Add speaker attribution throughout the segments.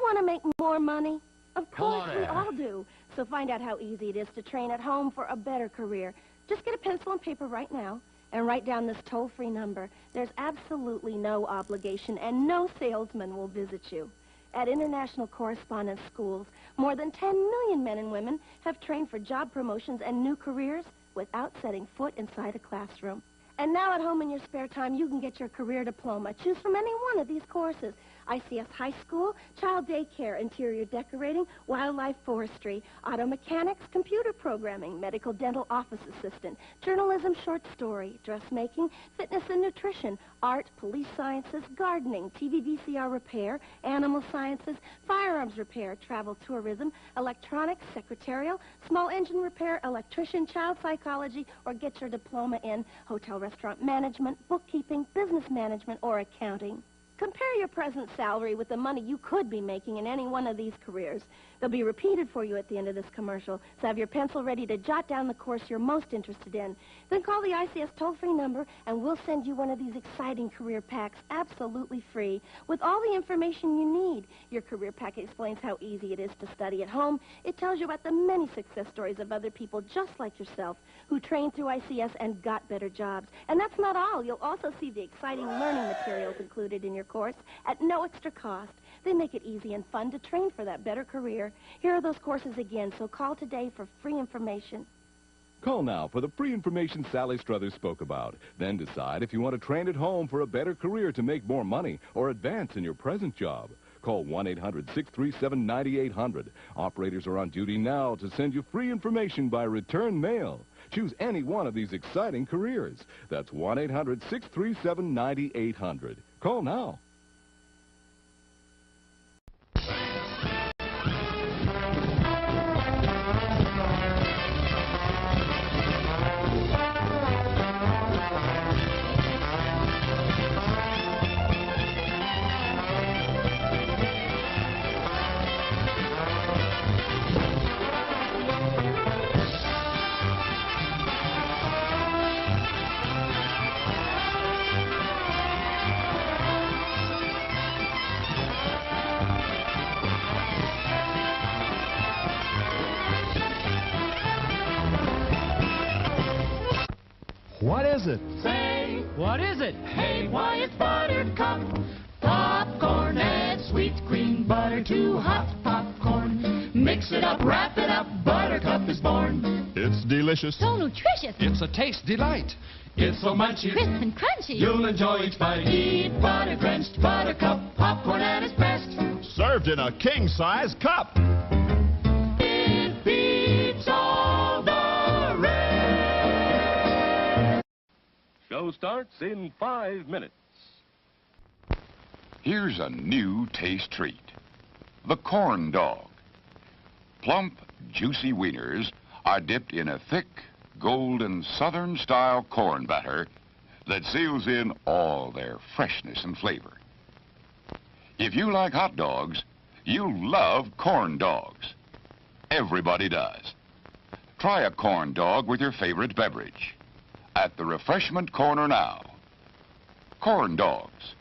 Speaker 1: Want to make more money? Of course, we all do. So find out how easy it is to train at home for a better career. Just get a pencil and paper right now and write down this toll-free number. There's absolutely no obligation and no salesman will visit you. At international correspondence schools, more than 10 million men and women have trained for job promotions and new careers without setting foot inside a classroom. And now at home in your spare time, you can get your career diploma. Choose from any one of these courses. ICS High School, Child Daycare, Interior Decorating, Wildlife Forestry, Auto Mechanics, Computer Programming, Medical Dental Office Assistant, Journalism Short Story, Dressmaking, Fitness and Nutrition, Art, Police Sciences, Gardening, TV VCR Repair, Animal Sciences, Firearms Repair, Travel Tourism, Electronics, Secretarial, Small Engine Repair, Electrician, Child Psychology, or get your diploma in Hotel Restaurant Management, Bookkeeping, Business Management, or Accounting. Compare your present salary with the money you could be making in any one of these careers. They'll be repeated for you at the end of this commercial, so have your pencil ready to jot down the course you're most interested in. Then call the ICS toll-free number, and we'll send you one of these exciting career packs absolutely free with all the information you need. Your career pack explains how easy it is to study at home. It tells you about the many success stories of other people just like yourself who trained through ICS and got better jobs. And that's not all. You'll also see the exciting learning materials included in your course at no extra cost. They make it easy and fun to train for that better career. Here are those courses again, so call today for free information.
Speaker 2: Call now for the free information Sally Struthers spoke about. Then decide if you want to train at home for a better career to make more money or advance in your present job. Call 1-800-637-9800. Operators are on duty now to send you free information by return mail. Choose any one of these exciting careers. That's 1-800-637-9800. Call now.
Speaker 3: What is it?
Speaker 4: Say,
Speaker 3: what is it?
Speaker 4: Hey, why it's Buttercup. Popcorn, add sweet green butter to hot popcorn. Mix it up, wrap it up, Buttercup is born.
Speaker 5: It's delicious.
Speaker 6: So nutritious.
Speaker 3: It's a taste delight.
Speaker 4: It's so munchy,
Speaker 6: Crisp and crunchy.
Speaker 4: you'll enjoy each bite. Eat butter-drenched Buttercup, popcorn at its best.
Speaker 5: Served in a king-size cup.
Speaker 4: It beats all the rest.
Speaker 7: Show starts in 5 minutes.
Speaker 8: Here's a new taste treat. The corn dog. Plump, juicy wieners are dipped in a thick, golden Southern-style corn batter that seals in all their freshness and flavor. If you like hot dogs, you'll love corn dogs. Everybody does. Try a corn dog with your favorite beverage. At the refreshment corner now. Corn dogs.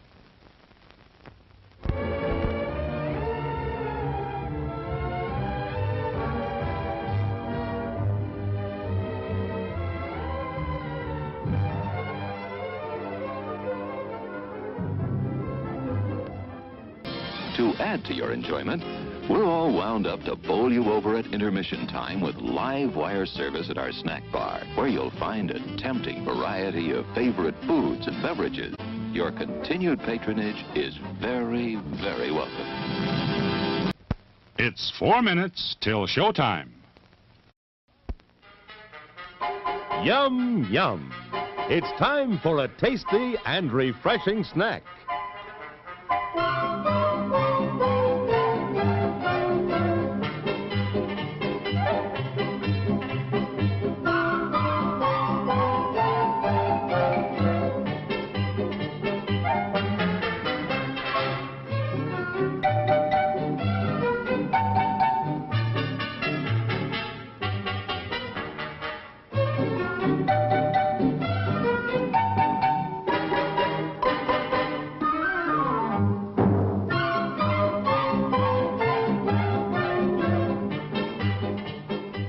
Speaker 9: To add to your enjoyment, we're all wound up to bowl you over at intermission time with live wire service at our snack bar, where you'll find a tempting variety of favorite foods and beverages. Your continued patronage is very, very welcome.
Speaker 5: It's 4 minutes till showtime.
Speaker 3: Yum, yum. It's time for a tasty and refreshing snack.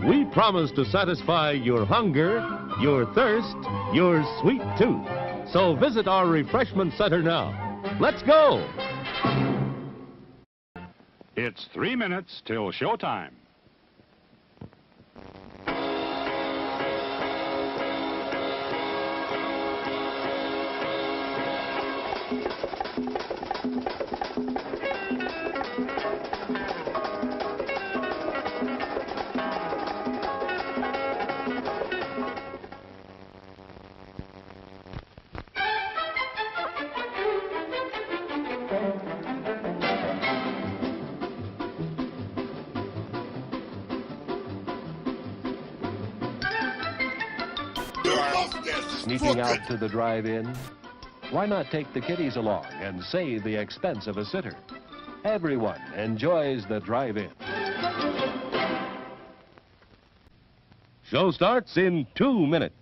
Speaker 3: We promise to satisfy your hunger, your thirst, your sweet tooth. So visit our refreshment center now. Let's go!
Speaker 5: It's 3 minutes till showtime.
Speaker 3: Sneaking out to the drive-in? Why not take the kiddies along and save the expense of a sitter? Everyone enjoys the drive-in.
Speaker 7: Show starts in 2 minutes.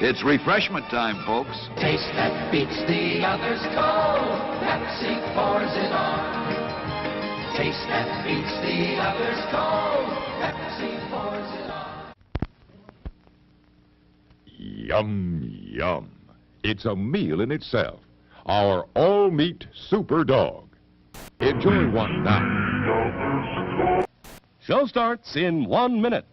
Speaker 8: It's refreshment time, folks.
Speaker 4: Taste that beats the others cold. Pepsi pours it on. Taste that beats the others cold. Pepsi pours it on.
Speaker 5: Yum, yum. It's a meal in itself. Our all-meat super dog. Enjoy one now.
Speaker 7: Show starts in 1 minute.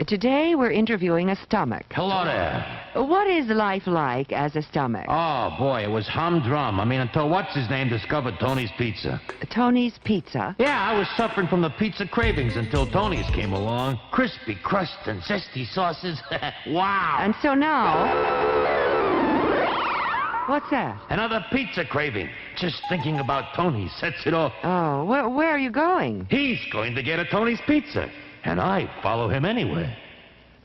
Speaker 6: Today we're interviewing a stomach.
Speaker 10: Hello there.
Speaker 6: What is life like as a stomach?
Speaker 10: Oh, boy, it was humdrum. I mean, until what's-his-name discovered Tony's Pizza.
Speaker 6: Tony's Pizza?
Speaker 10: Yeah, I was suffering from the pizza cravings until Tony's came along. Crispy crust and zesty sauces. Wow.
Speaker 6: And so now... What's that?
Speaker 10: Another pizza craving. Just thinking about Tony sets it off.
Speaker 6: Oh, where are you going?
Speaker 10: He's going to get a Tony's Pizza. And I follow him anywhere.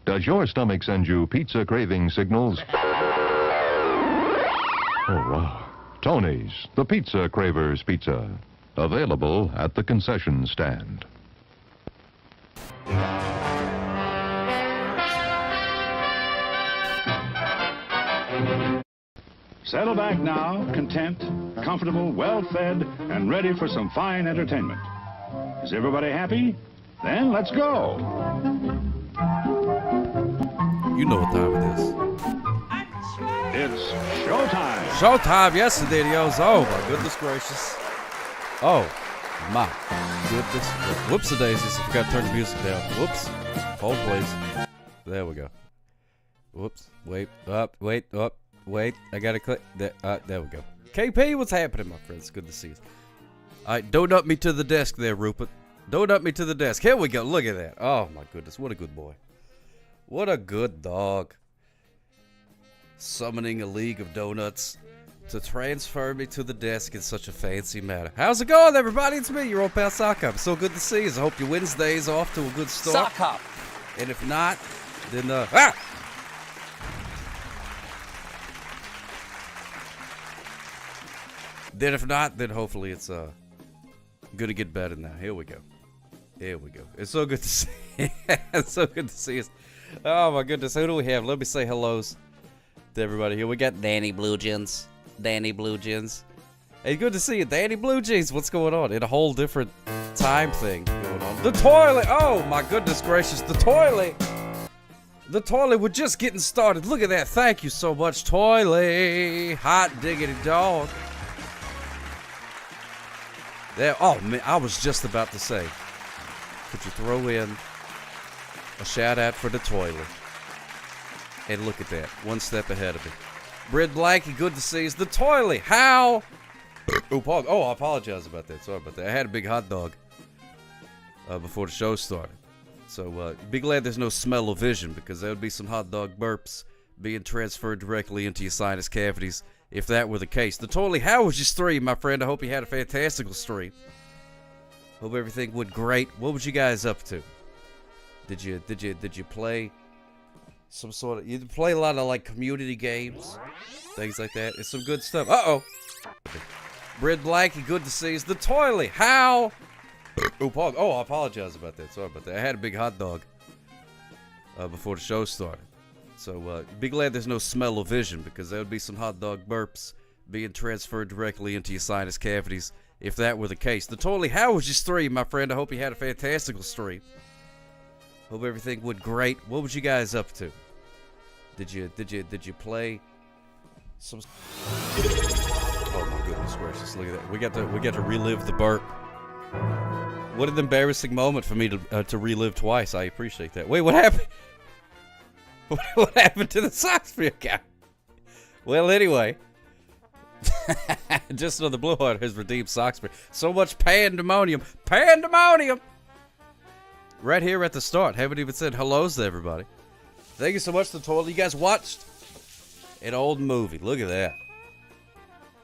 Speaker 5: Does your stomach send you pizza craving signals? Oh, wow. Tony's, the Pizza Cravers Pizza. Available at the concession stand.
Speaker 11: Settle back now, content, comfortable, well-fed, and ready for some fine entertainment. Is everybody happy? Then let's go.
Speaker 12: You know what time it is.
Speaker 11: It's showtime.
Speaker 12: Showtime, yes indeed, yos. Oh my goodness gracious. Oh my goodness. Whoops-a-daisies, I forgot to turn the music down. Whoops. Hold please. There we go. Whoops. Wait. Up. Wait. Up. Wait. I gotta click. There we go. KP, what's happening, my friends? Good to see you. Alright, don't up me to the desk there, Rupert. Don't up me to the desk. Here we go. Look at that. Oh, my goodness. What a good boy. What a good dog. Summoning a league of donuts to transfer me to the desk in such a fancy manner. How's it going, everybody? It's me, your old pal Socktopia. So good to see you. I hope your Wednesday's off to a good start.
Speaker 13: Socktopia.
Speaker 12: And if not, then, Then if not, then hopefully it's, gonna get better now. Here we go. Here we go. It's so good to see. It's so good to see us. Oh my goodness. Who do we have? Let me say hellos to everybody here. We got Danny Blue Jeans. Danny Blue Jeans. Hey, good to see you, Danny Blue Jeans. What's going on? In a whole different time thing going on. The toilet. Oh my goodness gracious. The toilet. The toilet, we're just getting started. Look at that. Thank you so much, toilet. Hot diggity dog. There. Oh, man, I was just about to say, could you throw in a shout out for the toilet? And look at that. One step ahead of me. Brid Blanky, good to see us. The toilet. How? Oh, I apologize about that. Sorry about that. I had a big hot dog before the show started. So be glad there's no smell-o-vision, because there would be some hot dog burps being transferred directly into your sinus cavities if that were the case. The toilet, how was your stream, my friend? I hope you had a fantastical stream. Hope everything went great. What was you guys up to? Did you play some sort of... You play a lot of, like, community games? Things like that? It's some good stuff. Uh-oh. Brid Blanky, good to see us. The toilet, how... Oh, I apologize about that. Sorry about that. I had a big hot dog before the show started. So be glad there's no smell-o-vision, because there would be some hot dog burps being transferred directly into your sinus cavities if that were the case. The toilet, how was your stream, my friend? I hope you had a fantastical stream. Hope everything went great. What was you guys up to? Did you play some... Oh my goodness gracious! Look at that. We got to relive the burp. What an embarrassing moment for me to relive twice. I appreciate that. Wait, what happened? What happened to the Socktopia guy? Well, anyway, just so the Blue Heart has redeemed Socktopia. So much pandemonium, right here at the start. Haven't even said hellos to everybody. Thank you so much, the toilet. You guys watched an old movie. Look at that.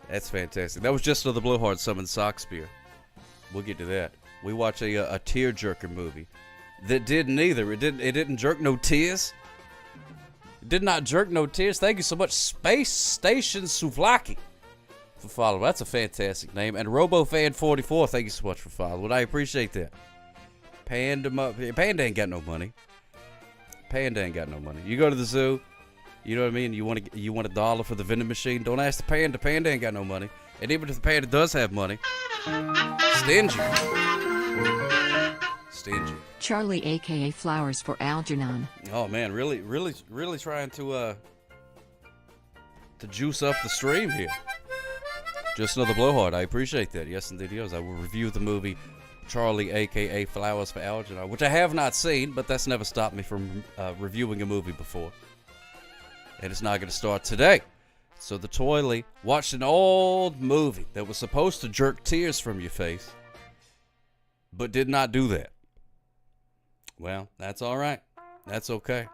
Speaker 12: That's fantastic. That was just so the Blue Heart summoned Socktopia. We'll get to that. We watched a tear-jerker movie that did neither. It didn't jerk no tears. It did not jerk no tears. Thank you so much, Space Station Souvlaki, for following. That's a fantastic name. And RoboFan44, thank you so much for following. I appreciate that. Panda ain't got no money. Panda ain't got no money. You go to the zoo, you know what I mean? You want $1 for the vending machine. Don't ask the panda. Panda ain't got no money. And even if the panda does have money, stingy.
Speaker 13: Charlie, a.k.a. Flowers for Algernon.
Speaker 12: Oh, man, really trying to juice up the stream here. Just another blowhard. I appreciate that. Yes, indeed, yes. I will review the movie Charlie, a.k.a. Flowers for Algernon, which I have not seen, but that's never stopped me from reviewing a movie before. And it's not going to start today. So the toilet watched an old movie that was supposed to jerk tears from your face, but did not do that. Well, that's all right. That's okay.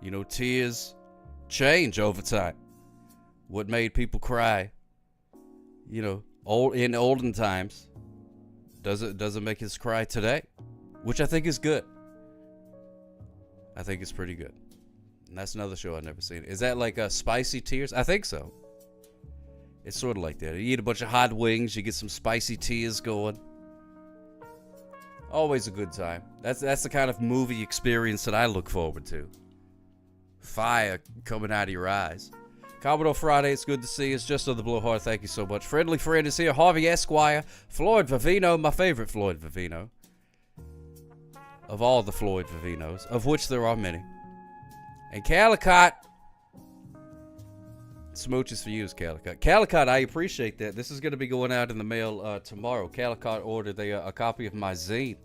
Speaker 12: You know, tears change over time. What made people cry, you know, in olden times, doesn't make us cry today, which I think is good. I think it's pretty good. And that's another show I've never seen. Is that like spicy tears? I think so. It's sort of like that. You eat a bunch of hot wings, you get some spicy tears going. Always a good time. That's the kind of movie experience that I look forward to. Fire coming out of your eyes. Commodore Friday, it's good to see us. Just on the blowhard, thank you so much. Friendly Friend is here. Harvey Esquire. Floyd Vivino, my favorite Floyd Vivino. Of all the Floyd Vivinos, of which there are many. And Calicott. Smooches for you, Calicott. Calicott, I appreciate that. This is going to be going out in the mail tomorrow. Calicott ordered a copy of my zine,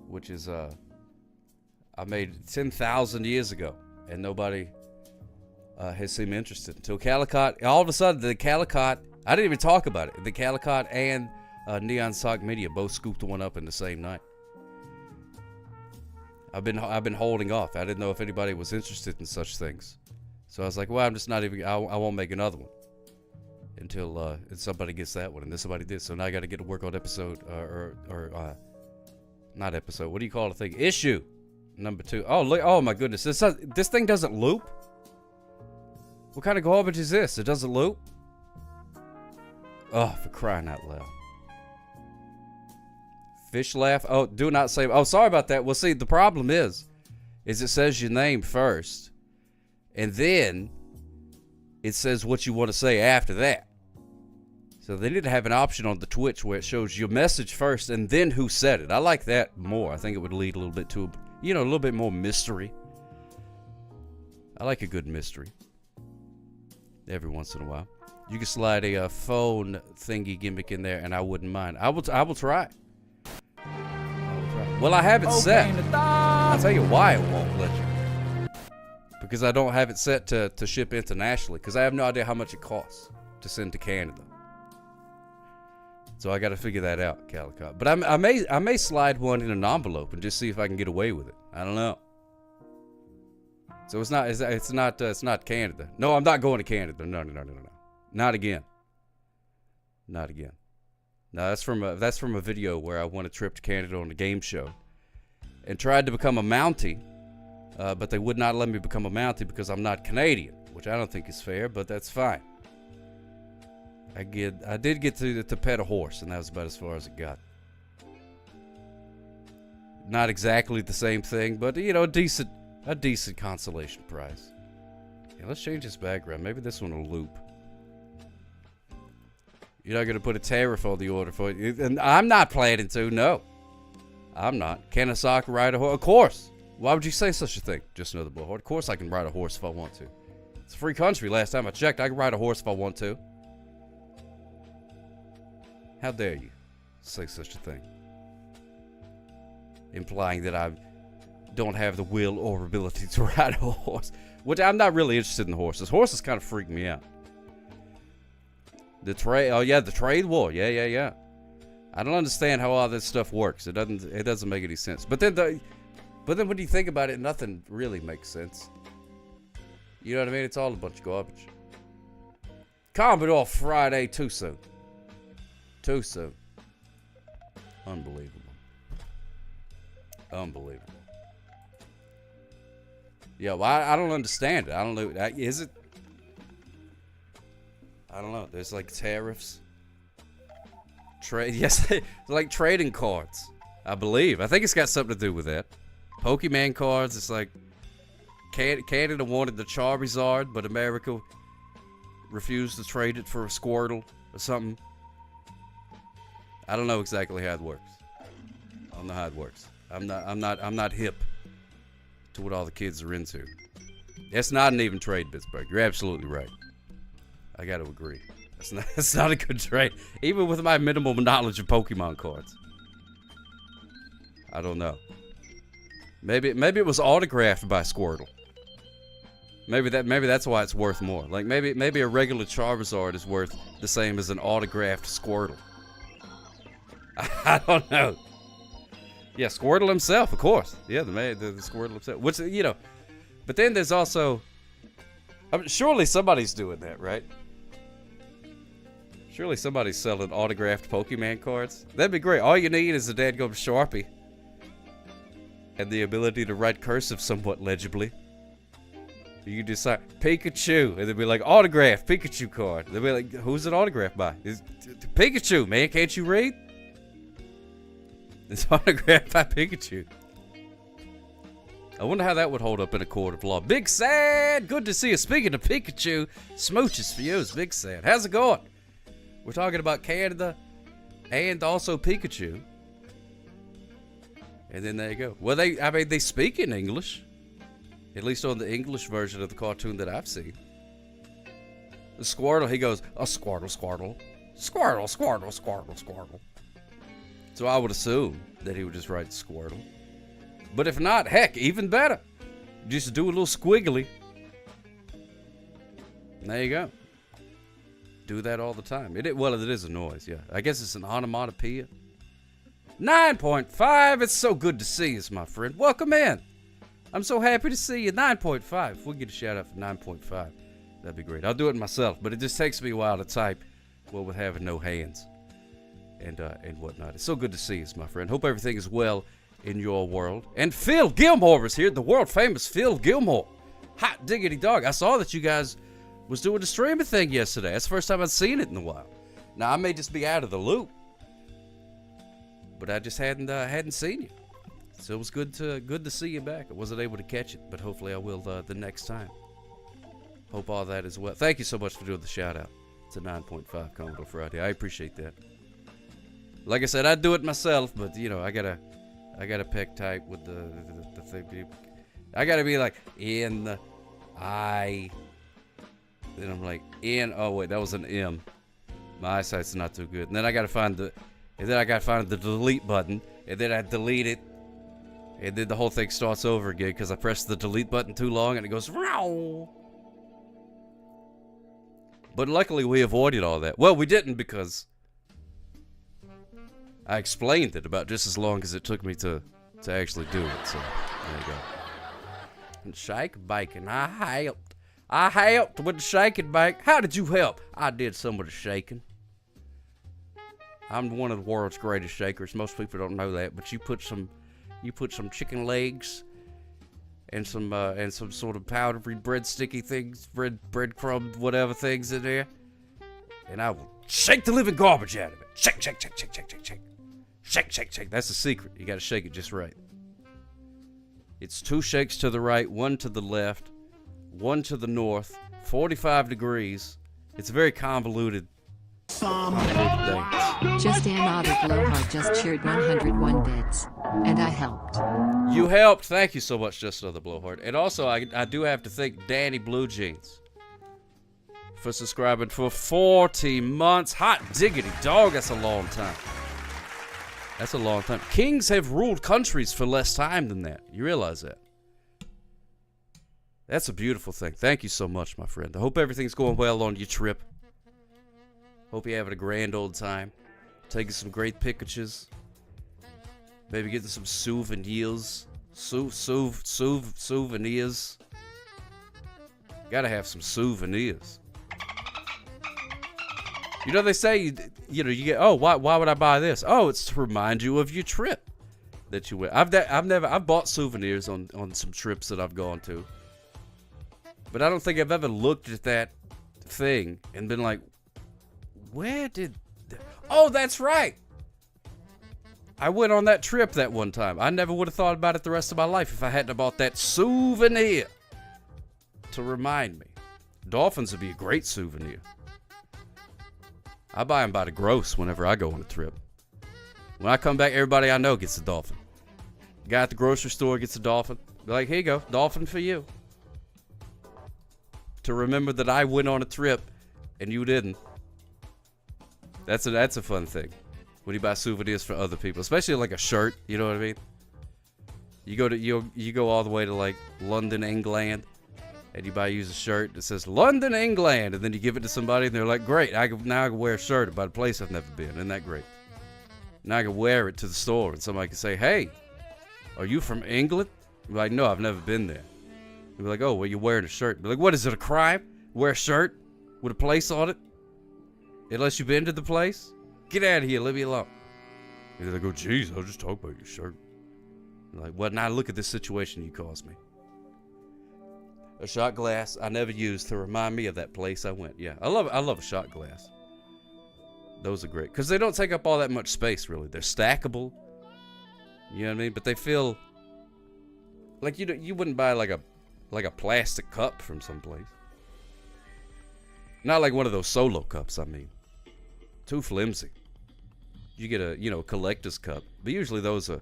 Speaker 12: which is I made 10,000 years ago, and nobody has seemed interested until Calicott. All of a sudden, the Calicott, I didn't even talk about it. The Calicott and Neon Sock Media both scooped one up in the same night. I've been holding off. I didn't know if anybody was interested in such things. So I was like, well, I'm just not even, I won't make another one until somebody gets that one. And then somebody did. So now I got to get to work on episode, not episode, what do you call the thing? Issue number 2. Oh, look, oh my goodness. This thing doesn't loop? What kind of garbage is this? It doesn't loop? Oh, for crying out loud. Fish laugh. Oh, do not say. Oh, sorry about that. Well, see, the problem is it says your name first, and then it says what you want to say after that. So they need to have an option on the Twitch where it shows your message first and then who said it. I like that more. I think it would lead a little bit to, a little bit more mystery I like a good mystery. Every once in a while. You can slide a phone thingy gimmick in there, and I wouldn't mind. I will try. Well, I have it set. I'll tell you why it won't let you. Because I don't have it set to ship internationally. Because I have no idea how much it costs to send to Canada. So I got to figure that out, Calicut. But I may slide one in an envelope and just see if I can get away with it. I don't know. So it's not Canada. No, I'm not going to Canada. No. Not again. Not again. No, that's from a video where I won a trip to Canada on a game show and tried to become a Mountie, but they would not let me become a Mountie because I'm not Canadian, which I don't think is fair, but that's fine. I did get to pet a horse, and that was about as far as it got. Not exactly the same thing, but a decent consolation prize. Yeah, let's change this background. Maybe this one will loop. You're not going to put a tariff on the order for it. And I'm not planning to, no. I'm not. Can a sock ride a horse? Of course. Why would you say such a thing? Just another bullhorn. Of course I can ride a horse if I want to. It's a free country. Last time I checked, I can ride a horse if I want to. How dare you say such a thing? Implying that I don't have the will or ability to ride a horse. Which I'm not really interested in horses. Horses kind of freak me out. The trade war. Yeah. I don't understand how all this stuff works. It doesn't make any sense. But then when you think about it, nothing really makes sense. You know what I mean? It's all a bunch of garbage. Commodore Friday, too soon. Too soon. Unbelievable. Yeah, well, I don't understand it. I don't know. Is it? I don't know. There's like tariffs. Yes, like trading cards. I believe. I think it's got something to do with that. Pokemon cards. It's like Canada wanted the Charizard, but America refused to trade it for a Squirtle or something. I don't know exactly how it works. I don't know how it works. I'm not hip to what all the kids are into. It's not an even trade, Pittsburgh. You're absolutely right. I got to agree. It's not a good trade, even with my minimal knowledge of Pokemon cards. I don't know. Maybe it was autographed by Squirtle. Maybe that's why it's worth more. Like maybe a regular Charizard is worth the same as an autographed Squirtle. I don't know. Yeah, Squirtle himself, of course. Yeah, the Squirtle himself. Which, but then there's also, surely somebody's doing that, right? Surely somebody's selling autographed Pokemon cards. That'd be great. All you need is a dadgum Sharpie and the ability to write cursive somewhat legibly. You decide Pikachu, and they'll be like, autographed Pikachu card. They'll be like, who's it autographed by? It's Pikachu, man. Can't you read? It's autographed by Pikachu. I wonder how that would hold up in a court of law. Big Sad, good to see you. Speaking of Pikachu, smooches for you, Big Sad. How's it going? We're talking about Canada and also Pikachu. And then there you go. Well, they speak in English. At least on the English version of the cartoon that I've seen. The Squirtle, he goes, a Squirtle, Squirtle. Squirtle, Squirtle, Squirtle, Squirtle. So I would assume that he would just write Squirtle. But if not, heck, even better. Just do a little squiggly. And there you go. Do that all the time. It is a noise, yeah. I guess it's an onomatopoeia. 9.5. It's so good to see you, my friend. Welcome in. I'm so happy to see you. 9.5. If we get a shout out for 9.5, that'd be great. I'll do it myself, but it just takes me a while to type, well, with having no hands and whatnot. It's so good to see you, my friend. Hope everything is well in your world. And Phil Gilmore is here, the world famous Phil Gilmore. Hot diggity dog. I saw that you guys was doing the streaming thing yesterday. That's the first time I've seen it in a while. Now, I may just be out of the loop, but I just hadn't seen you. So it was good to see you back. I wasn't able to catch it, but hopefully I will the next time. Hope all that is well. Thank you so much for doing the shout out to 9.5 Commodore Friday. I appreciate that. Like I said, I'd do it myself, but I gotta peck tight with the thing. I gotta be like in Then I'm like, N. Oh, wait, that was an M. My eyesight's not too good. And then I got to find the delete button. And then I delete it. And then the whole thing starts over again because I pressed the delete button too long and it goes, Row! But luckily we avoided all that. Well, we didn't because I explained it about just as long as it took me to actually do it. So, there you go. And shake bacon. I helped with the shaking bake. How did you help? I did some of the shaking. I'm one of the world's greatest shakers. Most people don't know that, but you put some chicken legs and some sort of powdery bread sticky things, breadcrumb, whatever things in there, and I will shake the living garbage out of it. Shake, shake, shake, shake, shake, shake, shake, shake, shake, shake. That's the secret. You got to shake it just right. It's 2 shakes to the right, 1 to the left, 1 to the north, 45 degrees. It's very convoluted.
Speaker 13: Just another blowhard just cheered 101 bits, and I helped.
Speaker 12: You helped. Thank you so much, Just Another Blowhard. And also, I do have to thank Danny Blue Jeans for subscribing for 40 months. Hot diggity dog, that's a long time. That's a long time. Kings have ruled countries for less time than that. You realize that? That's a beautiful thing. Thank you so much, my friend. I hope everything's going well on your trip. Hope you're having a grand old time. Taking some great pictures. Maybe getting some souvenirs. Souvenirs. Gotta have some souvenirs. You know, they say, you get, oh, why would I buy this? Oh, it's to remind you of your trip that you went. I've bought souvenirs on some trips that I've gone to. But I don't think I've ever looked at that thing and been like, oh, that's right. I went on that trip that one time. I never would have thought about it the rest of my life if I hadn't bought that souvenir to remind me. Dolphins would be a great souvenir. I buy them by the gross whenever I go on a trip. When I come back, everybody I know gets a dolphin. Guy at the grocery store gets a dolphin. Be like, here you go, dolphin for you. To remember that I went on a trip and you didn't. That's a fun thing. When you buy souvenirs for other people, especially like a shirt, you know what I mean? You go all the way to like London, England, and you use a shirt that says London, England, and then you give it to somebody and they're like, great, now I can wear a shirt about a place I've never been. Isn't that great? Now I can wear it to the store and somebody can say, hey, are you from England? I'm like, no, I've never been there. You're like, oh, well, you're wearing a shirt. Be like, what is it, a crime? Wear a shirt with a place on it? Unless you've been to the place? Get out of here, leave me alone. And they go, geez, I'll just talk about your shirt. I'm like, well, now look at this situation you caused me. A shot glass I never used to remind me of that place I went. Yeah, I love a shot glass. Those are great. Because they don't take up all that much space, really. They're stackable. You know what I mean? But they feel like you wouldn't buy like a plastic cup from someplace. Not like one of those solo cups, I mean. Too flimsy. You get a, collector's cup. But usually those are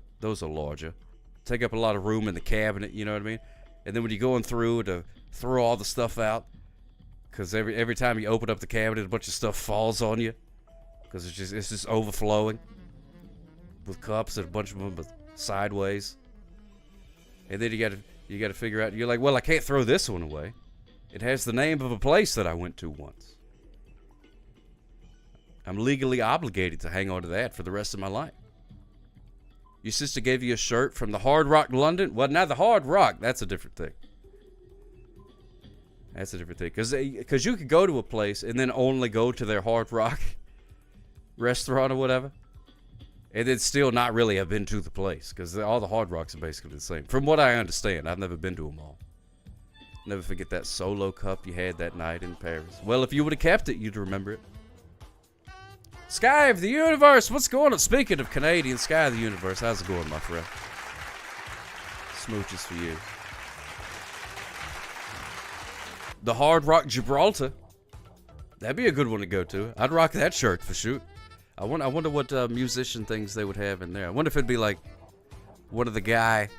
Speaker 12: larger. Take up a lot of room in the cabinet, you know what I mean? And then when you're going through to throw all the stuff out, because every time you open up the cabinet, a bunch of stuff falls on you. Because it's just overflowing. With cups and a bunch of them sideways. And then you gotta figure out, you're like, well, I can't throw this one away. It has the name of a place that I went to once. I'm legally obligated to hang on to that for the rest of my life. Your sister gave you a shirt from the Hard Rock London? Well, now the Hard Rock, that's a different thing. That's a different thing. Because you could go to a place and then only go to their Hard Rock restaurant or whatever. And then still not really have been to the place. Because all the Hard Rocks are basically the same. From what I understand, I've never been to them all. Never forget that solo cup you had that night in Paris. Well, if you would have kept it, you'd remember it. Sky of the Universe, what's going on? Speaking of Canadian, Sky of the Universe, how's it going, my friend? Smooches for you. The Hard Rock Gibraltar. That'd be a good one to go to. I'd rock that shirt for sure. I wonder what musician things they would have in there. I wonder if it'd be like one of the guy,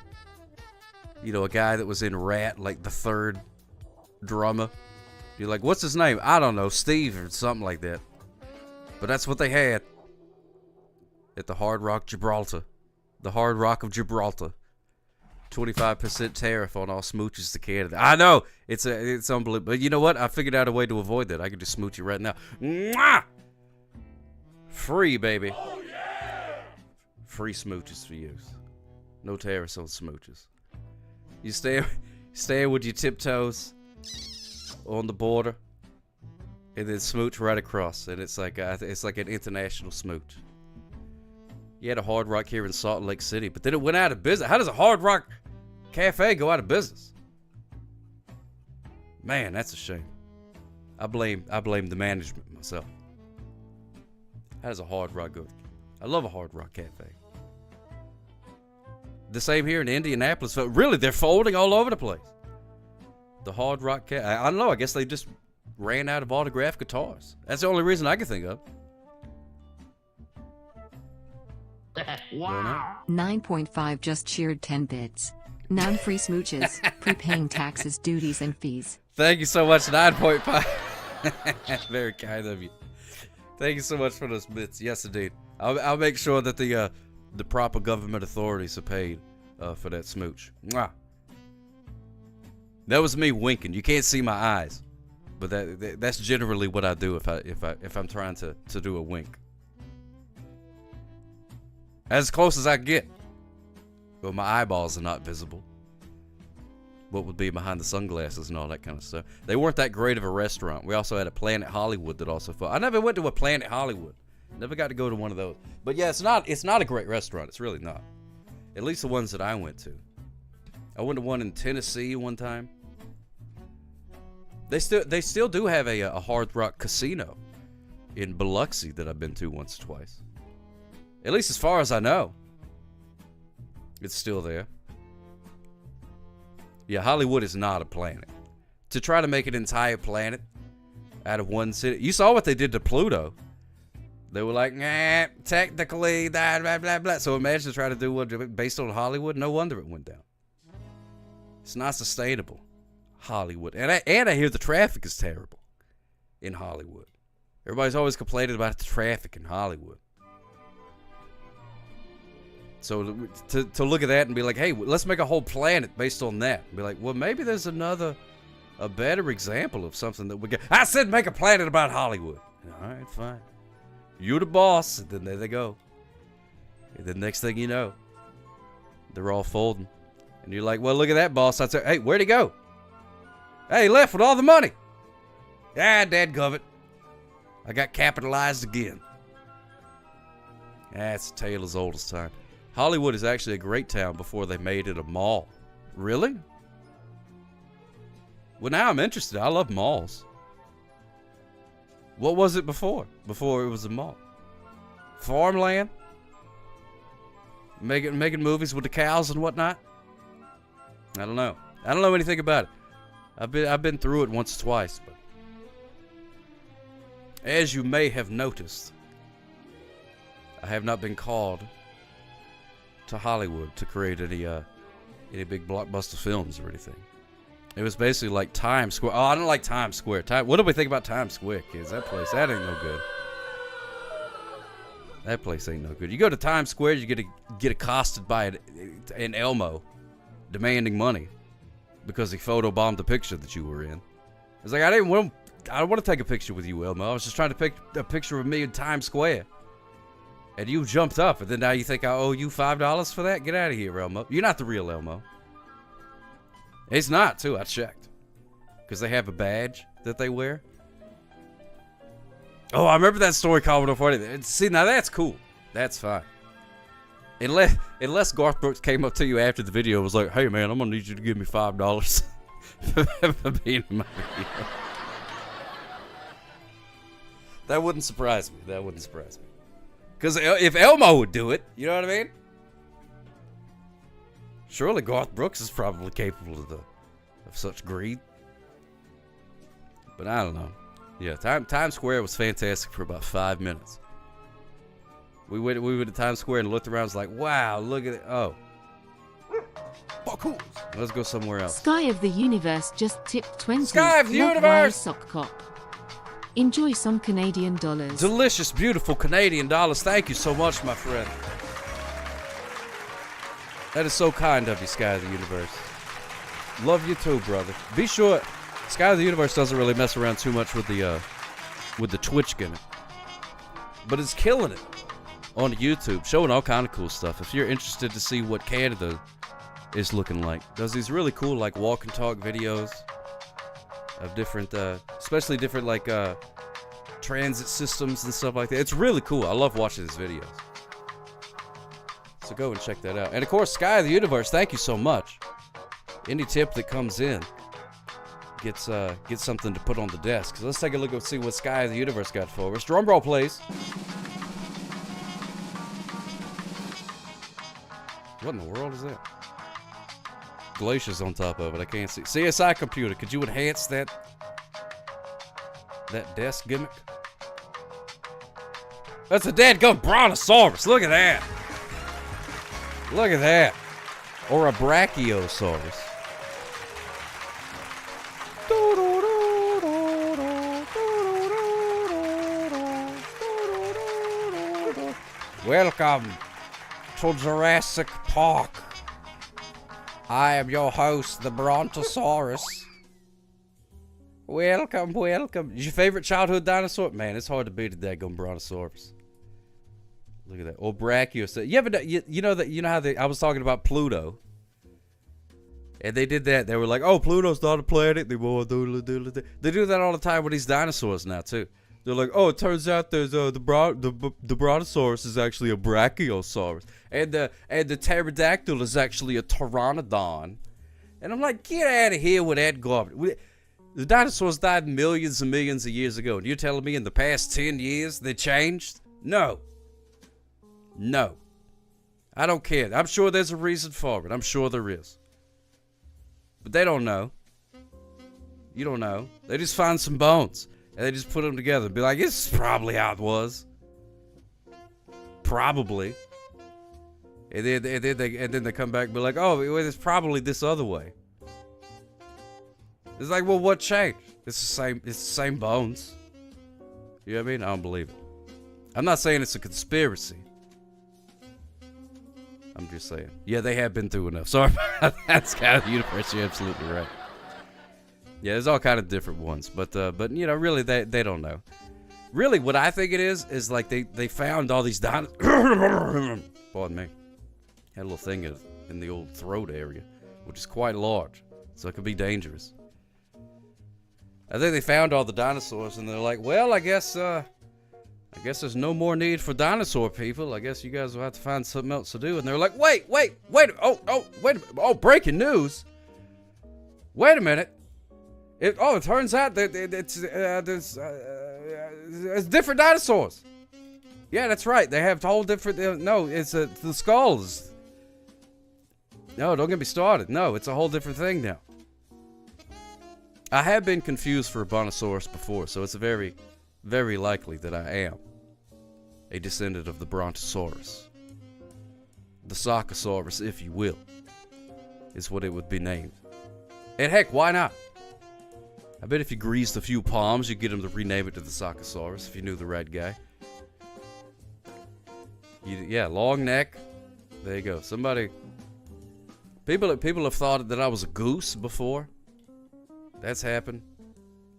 Speaker 12: a guy that was in Rat, like the third drummer. You're like, what's his name? I don't know, Steve or something like that. But that's what they had at the Hard Rock Gibraltar. The Hard Rock of Gibraltar. 25% tariff on all smooches to Canada. I know, it's unbelievable. But you know what? I figured out a way to avoid that. I can just smooch you right now. Mwah! Free, baby. Oh, yeah! Free smooches for you. No tariffs on smooches. You stay with your tiptoes on the border, and then smooch right across, and it's like an international smooch. You had a Hard Rock here in Salt Lake City, but then it went out of business. How does a Hard Rock cafe go out of business? Man, that's a shame. I blame the management myself. How does a Hard Rock go? I love a Hard Rock cafe. The same here in Indianapolis. Really, they're folding all over the place. The Hard Rock cafe. I don't know. I guess they just ran out of autographed guitars. That's the only reason I can think of.
Speaker 13: Wow. 9.5 just cheered 10 bits. None free smooches, prepaying taxes, duties, and fees.
Speaker 12: Thank you so much, 9.5. Very kind of you. Thank you so much for those bits. Yes, indeed. I'll make sure that the proper government authorities are paid for that smooch. Mwah. That was me winking. You can't see my eyes, but that's generally what I do if I'm trying to do a wink. As close as I get. But my eyeballs are not visible. What would be behind the sunglasses and all that kind of stuff. They weren't that great of a restaurant. We also had a Planet Hollywood that also fought. I never went to a Planet Hollywood. Never got to go to one of those. But yeah, it's not a great restaurant. It's really not. At least the ones that I went to. I went to one in Tennessee one time. They still do have a Hard Rock casino in Biloxi that I've been to once or twice. At least as far as I know. It's still there. Yeah, Hollywood is not a planet. To try to make an entire planet out of one city. You saw what they did to Pluto. They were like, nah, technically, blah, blah, blah, blah. So imagine trying to do one based on Hollywood. No wonder it went down. It's not sustainable. Hollywood. And I hear the traffic is terrible in Hollywood. Everybody's always complaining about the traffic in Hollywood. So to look at that and be like, hey, let's make a whole planet based on that. And be like, well, maybe there's a better example of something that we get. I said make a planet about Hollywood. All right, fine. You're the boss. And then there they go. And the next thing you know, they're all folding. And you're like, well, look at that, boss. I'd say, hey, where'd he go? Hey, he left with all the money. Ah, dadgummit. I got capitalized again. That's a tale as old as time. Hollywood is actually a great town before they made it a mall. Really? Well, now I'm interested. I love malls. What was it before? Before it was a mall? Farmland? Making movies with the cows and whatnot? I don't know. I don't know anything about it. I've been through it once or twice, but as you may have noticed, I have not been called to Hollywood to create any big blockbuster films or anything. It was basically like Times Square. Oh, I don't like Times Square. What do we think about Times Square, kids? That ain't no good. That place ain't no good. You go to Times Square, you get accosted by an Elmo demanding money because he photobombed the picture that you were in. It's like, I don't want to take a picture with you, Elmo. I was just trying to pick a picture of me in Times Square. And you jumped up, and then now you think I owe you $5 for that? Get out of here, Elmo. You're not the real Elmo. It's not, too. I checked. Because they have a badge that they wear. Oh, I remember that story, Commodore 40. See, now that's cool. That's fine. Unless Garth Brooks came up to you after the video and was like, hey, man, I'm going to need you to give me $5 for being in my video. That wouldn't surprise me. That wouldn't surprise me. Because if Elmo would do it, you know what I mean? Surely Garth Brooks is probably capable of such greed. But I don't know. Yeah, Times Square was fantastic for about 5 minutes. We went to Times Square and looked around. Was like, wow, look at it. Oh. Let's go somewhere else.
Speaker 14: Sky of the Universe just tipped 20.
Speaker 12: Sky of the
Speaker 14: Love
Speaker 12: Universe!
Speaker 14: via Sockcop. Enjoy some Canadian dollars.
Speaker 12: Delicious, beautiful Canadian dollars. Thank you so much, my friend. That is so kind of you, Sky of the Universe. Love you too, brother. Be sure, Sky of the Universe doesn't really mess around too much with the Twitch gimmick, but it's killing it on YouTube, showing all kind of cool stuff. If you're interested to see what Canada is looking like, does these really cool like walk and talk videos of different, especially different like transit systems and stuff like that. It's really cool. I love watching these videos. So go and check that out. And of course, Sky of the Universe, thank you so much. Any tip that comes in gets something to put on the desk. So let's take a look and see what Sky of the Universe got for us. Drum roll, please. What in the world is that? Glaciers on top of it. I can't see. CSI computer, could you enhance that desk gimmick? That's a dadgum brontosaurus. Look at that. Look at that. Or a brachiosaurus. Welcome to Jurassic Park. I am your host, the Brontosaurus. Welcome, welcome. Is your favorite childhood dinosaur? Man, it's hard to beat a daggone Brontosaurus. Look at that. Or Brachiosaurus. You know how I was talking about Pluto. And they did that. They were like, oh, Pluto's not a planet. They do that all the time with these dinosaurs now, too. They're like, oh, it turns out there's the Brontosaurus is actually a Brachiosaurus. And the pterodactyl is actually a pteranodon. And I'm like, get out of here with that garbage. The dinosaurs died millions and millions of years ago. And you're telling me in the past 10 years they changed? No. No. I don't care. I'm sure there's a reason for it. I'm sure there is. But they don't know. You don't know. They just find some bones. And they just put them together and be like, this is probably how it was. Probably. And then they come back and be like, oh, it's probably this other way. It's like, well, what changed? It's the same bones. You know what I mean? I don't believe it. I'm not saying it's a conspiracy. I'm just saying. Yeah, they have been through enough. Sorry about that, Sky of the Universe. You're absolutely right. Yeah, there's all kind of different ones. But you know, really, they don't know. Really, what I think it is like they found all these dinosaurs. Pardon me. Had a little thing in the old throat area, which is quite large. So it could be dangerous. I think they found all the dinosaurs, and they're like, well, I guess there's no more need for dinosaur people. I guess you guys will have to find something else to do. And they're like, wait. Oh, breaking news. Wait a minute. It turns out that it's different dinosaurs. Yeah, that's right. They have whole different. No, it's the skulls. No, don't get me started. No, it's a whole different thing now. I have been confused for a Brontosaurus before, so it's very, very likely that I am a descendant of the Brontosaurus. The Sockosaurus, if you will, is what it would be named. And heck, why not? I bet if you greased a few palms, you'd get him to rename it to the Sockosaurus if you knew the right guy. Yeah, long neck. There you go. People have thought that I was a goose before. That's happened.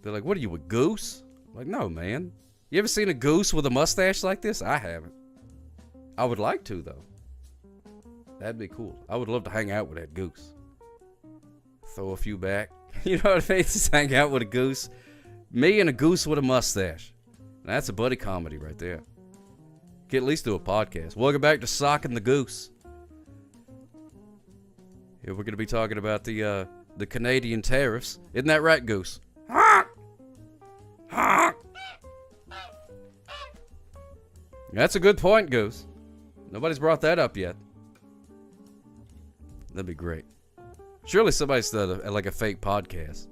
Speaker 12: They're like, what are you, a goose? I'm like, no, man. You ever seen a goose with a mustache like this? I haven't. I would like to, though. That'd be cool. I would love to hang out with that goose. Throw a few back. You know what I mean? Just hang out with a goose. Me and a goose with a mustache. That's a buddy comedy right there. Can at least do a podcast. Welcome back to Sock and the Goose. Here we're going to be talking about the Canadian tariffs. Isn't that right, Goose? Honk! Honk! That's a good point, Goose. Nobody's brought that up yet. That'd be great. Surely somebody's done like a fake podcast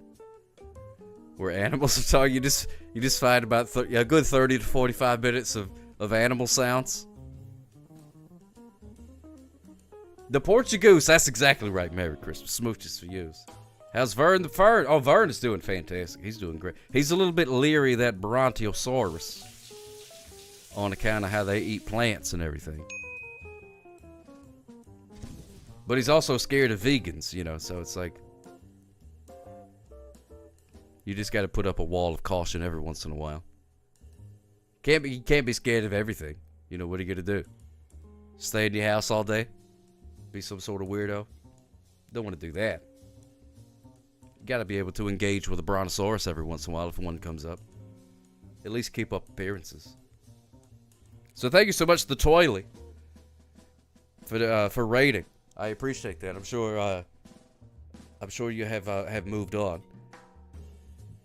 Speaker 12: where animals are talking. You just find about a good 30 to 45 minutes of animal sounds. The Portugoose, that's exactly right. Merry Christmas. Smooches for you. How's Vern the Fern? Oh, Vern is doing fantastic. He's doing great. He's a little bit leery of that Brontosaurus on account of how they eat plants and everything. But he's also scared of vegans, you know, so it's like you just got to put up a wall of caution every once in a while. You can't be scared of everything. You know, what are you going to do? Stay in your house all day? Be some sort of weirdo? Don't want to do that. You got to be able to engage with a brontosaurus every once in a while if one comes up. At least keep up appearances. So thank you so much, the Toily, for rating. I appreciate that. I'm sure you have moved on,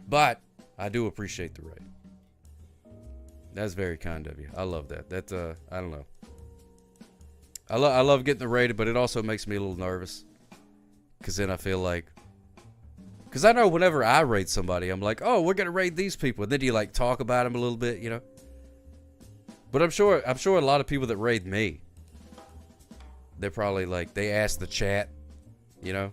Speaker 12: but I do appreciate the rate. That's very kind of you. I love that. I don't know. I love getting the rated, but it also makes me a little nervous, because then I feel like, because I know whenever I rate somebody, I'm like, oh, we're gonna rate these people, and then you like talk about them a little bit, you know. But I'm sure a lot of people that rate me, they're probably like, they ask the chat, you know.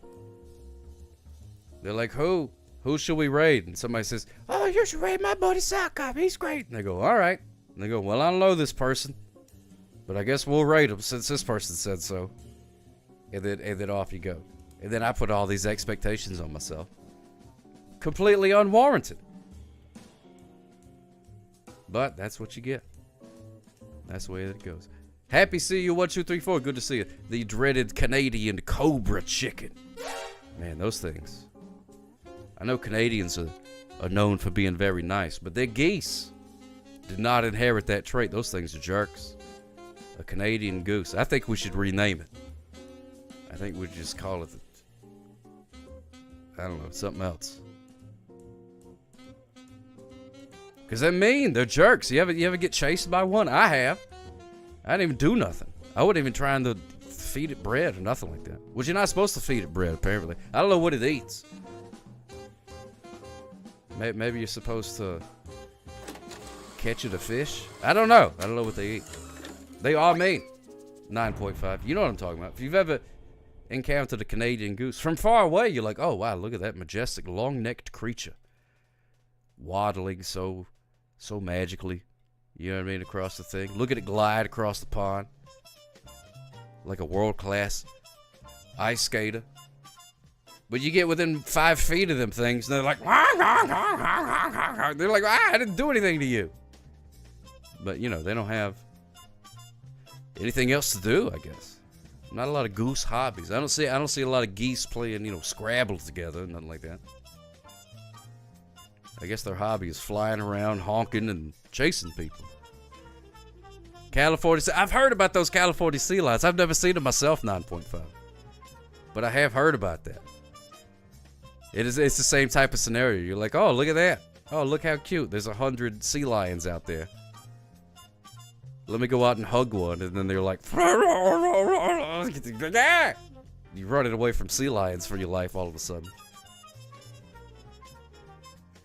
Speaker 12: They're like, who should we rate? And somebody says, oh, you should rate my buddy Socktopia. He's great. And they go, all right. And they go, well, I don't know this person, but I guess we'll rate him since this person said so. And then off you go. And then I put all these expectations on myself. Completely unwarranted. But that's what you get. That's the way it goes. Happy see you, 1234. Good to see you. The dreaded Canadian Cobra chicken. Man, those things. I know Canadians are known for being very nice, but their geese did not inherit that trait. Those things are jerks. A Canadian goose. I think we should rename it. I think we'd just call it, I don't know, something else. Because they're mean. They're jerks. You ever get chased by one? I have. I didn't even do nothing. I wasn't even trying to feed it bread or nothing like that. Which you're not supposed to feed it bread, apparently. I don't know what it eats. Maybe you're supposed to catch it a fish? I don't know. I don't know what they eat. They are mean. 9.5. You know what I'm talking about. If you've ever encountered a Canadian goose, from far away, you're like, oh, wow, look at that majestic, long-necked creature. Waddling so magically. You know what I mean? Across the thing. Look at it glide across the pond. Like a world-class ice skater. But you get within 5 feet of them things, and they're like, they're like, I didn't do anything to you. But, you know, they don't have anything else to do, I guess. Not a lot of goose hobbies. I don't see a lot of geese playing, you know, Scrabble together, nothing like that. I guess their hobby is flying around, honking, and chasing people. California, I've heard about those California sea lions. I've never seen them myself, 9.5. But I have heard about that. It's the same type of scenario. You're like, oh, look at that. Oh, look how cute. There's 100 sea lions out there. Let me go out and hug one. And then they're like, you're running away from sea lions for your life all of a sudden.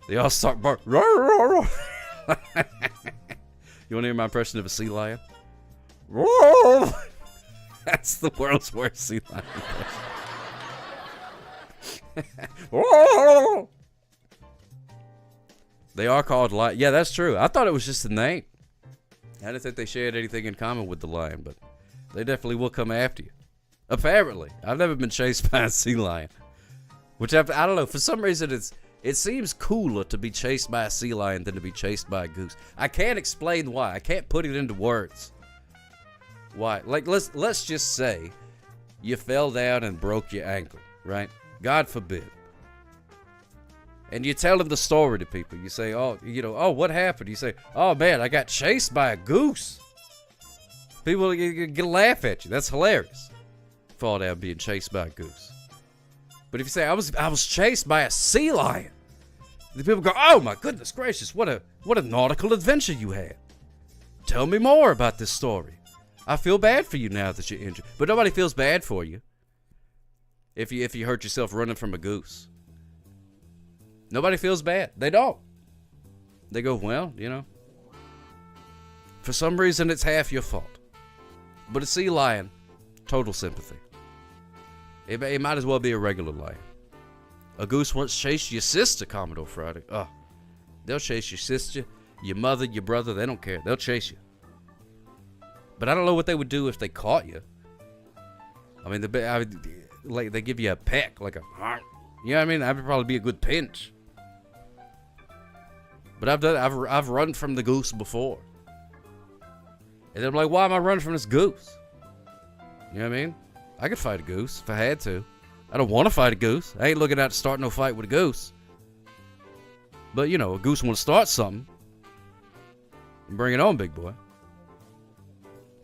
Speaker 12: They all start barking. You want to hear my impression of a sea lion? That's the world's worst sea lion impression. They are called lion. Yeah, that's true. I thought it was just a name. I didn't think they shared anything in common with the lion, but they definitely will come after you. Apparently. I've never been chased by a sea lion. Which I don't know. For some reason, it seems cooler to be chased by a sea lion than to be chased by a goose. I can't explain why. I can't put it into words. Why? Like, let's just say you fell down and broke your ankle, right? God forbid. And you're telling the story to people. You say, oh, you know, oh, what happened? You say, oh, man, I got chased by a goose. People get laugh at you. That's hilarious. Fall down being chased by a goose. But if you say, I was chased by a sea lion, the people go, oh, my goodness gracious, what a nautical adventure you had. Tell me more about this story. I feel bad for you now that you're injured. But nobody feels bad for you if you hurt yourself running from a goose. Nobody feels bad. They don't. They go, well, you know, for some reason it's half your fault. But a sea lion, total sympathy. It might as well be a regular lion. A goose once chased your sister, Commodore Friday. Oh, they'll chase your sister, your mother, your brother. They don't care. They'll chase you. But I don't know what they would do if they caught you. I mean, they give you a peck, like a, you know what I mean? That would probably be a good pinch. But I've run from the goose before. And I'm like, why am I running from this goose? You know what I mean? I could fight a goose if I had to. I don't want to fight a goose. I ain't looking out to start no fight with a goose. But, you know, a goose want to start something. Bring it on, big boy.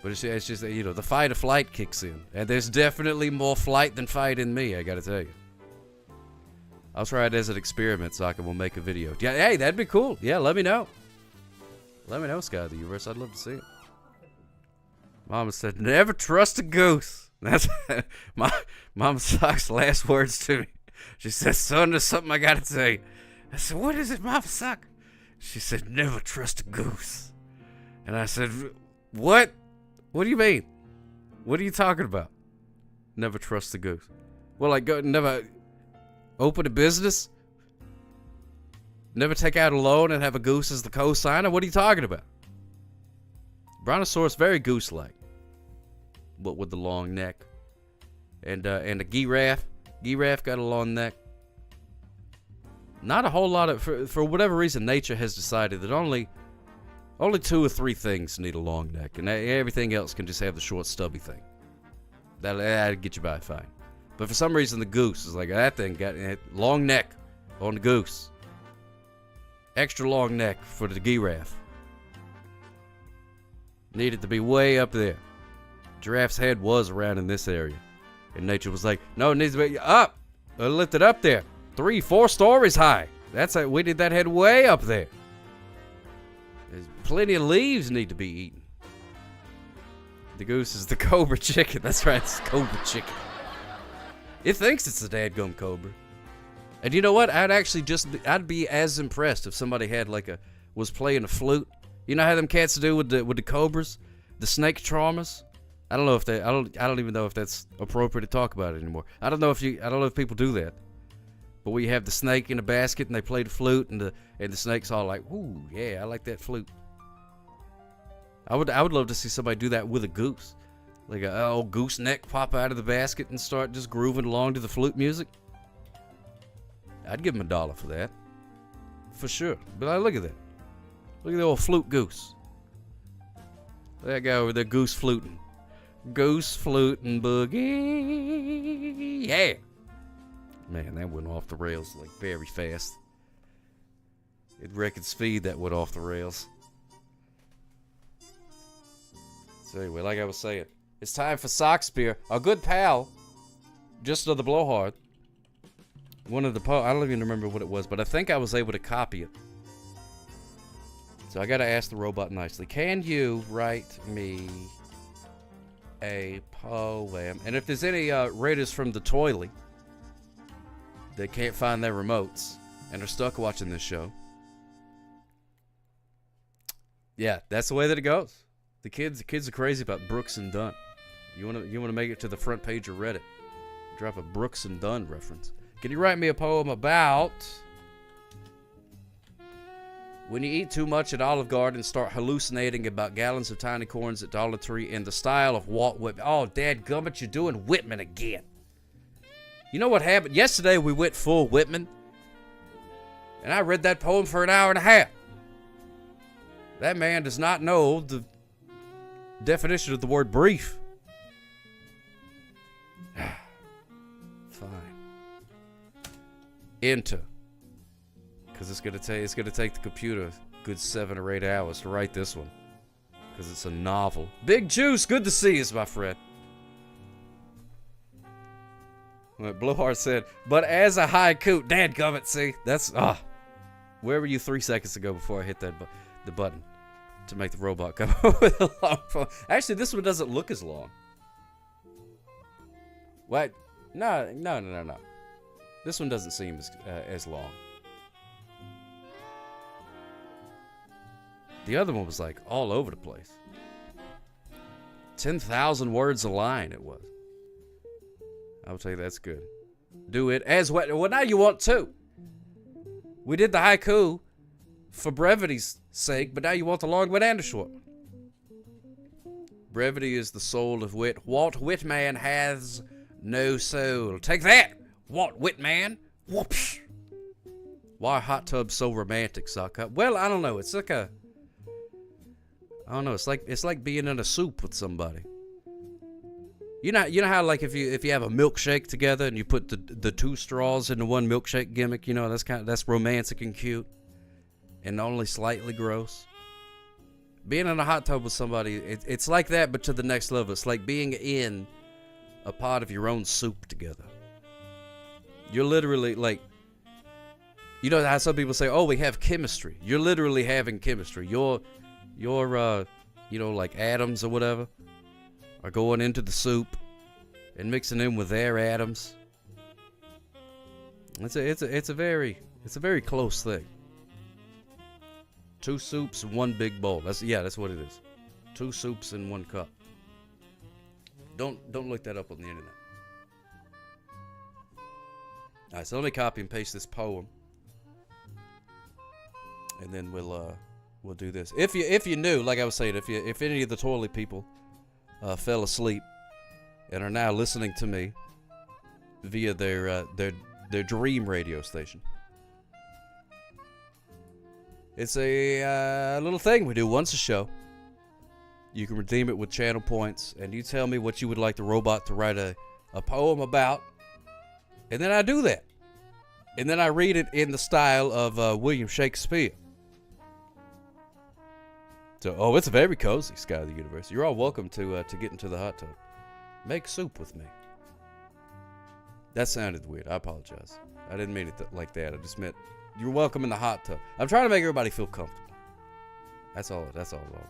Speaker 12: But it's just, you know, the fight or flight kicks in. And there's definitely more flight than fight in me, I gotta tell you. I'll try it as an experiment so I can make a video. Yeah, hey, that'd be cool. Yeah, let me know. Let me know, Sky of the Universe. I'd love to see it. Mama said, never trust a goose. That's Mama Sock's last words to me. She said, son, there's something I gotta tell you. I said, what is it, Mama Sock? She said, never trust a goose. And I said, what? What do you mean? What are you talking about? Never trust a goose. Well, like, never open a business? Never take out a loan and have a goose as the co-signer? What are you talking about? Brontosaurus, very goose-like, but with the long neck. And a giraffe. Giraffe got a long neck. Not a whole lot of, for whatever reason, nature has decided that only 2 or 3 things need a long neck, and everything else can just have the short, stubby thing. That'll get you by fine. But for some reason, the goose is like, that thing got a long neck on the goose. Extra long neck for the giraffe. Needed to be way up there. Giraffe's head was around in this area. And nature was like, no, it needs to be up. Lift it up there. 3, 4 stories high. We need that head way up there. There's plenty of leaves need to be eaten. The goose is the cobra chicken. That's right, it's cobra chicken. It thinks it's the dadgum cobra. And you know what? I'd be as impressed if somebody had was playing a flute. You know how them cats do with the cobras, the snake traumas. I don't even know if that's appropriate to talk about it anymore. I don't know if people do that. But we have the snake in a basket and they play the flute and the snake's all like, ooh, yeah, I like that flute. I would love to see somebody do that with a goose. Like a old goose neck pop out of the basket and start just grooving along to the flute music. I'd give him $1 for that. For sure. But look at that. Look at the old flute goose. That guy over there goose fluting. Goose fluting boogie. Yeah. Man, that went off the rails like very fast. At record speed, that went off the rails. So anyway, like I was saying, it's time for Socktopia, our good pal, just another blowhard. One of the I don't even remember what it was, but I think I was able to copy it. So I gotta ask the robot nicely. Can you write me a poem? And if there's any readers from the toilet that can't find their remotes and are stuck watching this show, yeah, that's the way that it goes. The kids are crazy about Brooks and Dunn. You wanna make it to the front page of Reddit. Drop a Brooks and Dunn reference. Can you write me a poem about when you eat too much at Olive Garden and start hallucinating about gallons of tiny corns at Dollar Tree in the style of Walt Whitman? Oh, dadgummit, you're doing Whitman again. You know what happened? Yesterday we went full Whitman, and I read that poem for an hour and a half. That man does not know the definition of the word brief. Fine. Enter. Because it's gonna take the computer a good 7 or 8 hours to write this one. Because it's a novel. Big Juice, good to see you, my friend. Blowhard said, but as a haiku, dadgummit, see, that's, where were you 3 seconds ago before I hit the button to make the robot come up with a long phone? Actually, this one doesn't look as long. What? No. This one doesn't seem as long. The other one was like all over the place. 10,000 words a line it was. I'll tell you that's good. Do it as well. Well, now you want to. We did the haiku for brevity's sake, but now you want the long one and the short one. Brevity is the soul of wit. Walt Whitman has no soul. Take that, Walt Whitman. Whoops. Why are hot tubs so romantic, Sock Up? Well, I don't know. It's like a... I don't know. It's like being in a soup with somebody. You know how like if you have a milkshake together and you put the two straws into one milkshake gimmick, you know, that's romantic and cute and only slightly gross. Being in a hot tub with somebody, it's like that, but to the next level. It's like being in a pot of your own soup together. You're literally like, you know how some people say, "Oh, we have chemistry." You're literally having chemistry. Your you know, like atoms or whatever, are going into the soup and mixing in with their atoms. It's a very close thing. Two soups in one big bowl. That's what it is. Two soups in one cup. Don't look that up on the internet. All right, so let me copy and paste this poem, and then we'll do this. If you knew, like I was saying, if any of the toilet people fell asleep and are now listening to me via their dream radio station. It's a little thing we do once a show. You can redeem it with channel points, and you tell me what you would like the robot to write a poem about, and then I do that. And then I read it in the style of William Shakespeare. So, it's very cozy, Sky of the Universe. You're all welcome to get into the hot tub. Make soup with me. That sounded weird. I apologize. I didn't mean it like that. I just meant you're welcome in the hot tub. I'm trying to make everybody feel comfortable. That's all it's all about.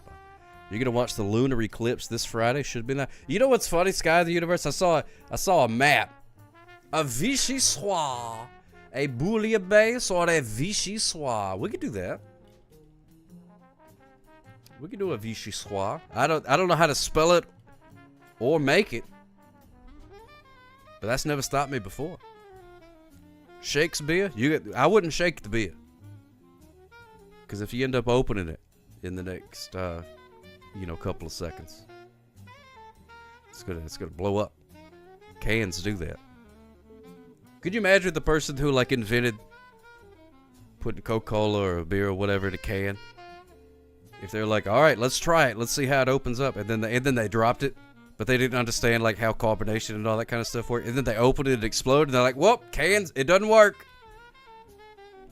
Speaker 12: You're gonna watch the lunar eclipse this Friday. Should be nice. You know what's funny, Sky of the Universe? I saw a map. A Vichy soir. A bouillabaisse or a Vichy soir. We could do that. We could do a Vichy soir. I don't know how to spell it or make it, but that's never stopped me before. Shakespeare, I wouldn't shake the beer, because if you end up opening it in the next couple of seconds, it's gonna blow up. Cans do that. Could you imagine the person who like invented putting Coca-Cola or a beer or whatever in a can? If they're like, all right, let's try it, let's see how it opens up, and then they dropped it, but they didn't understand like how carbonation and all that kind of stuff worked, and then they opened it, it exploded, and they're like, whoop, cans, it doesn't work.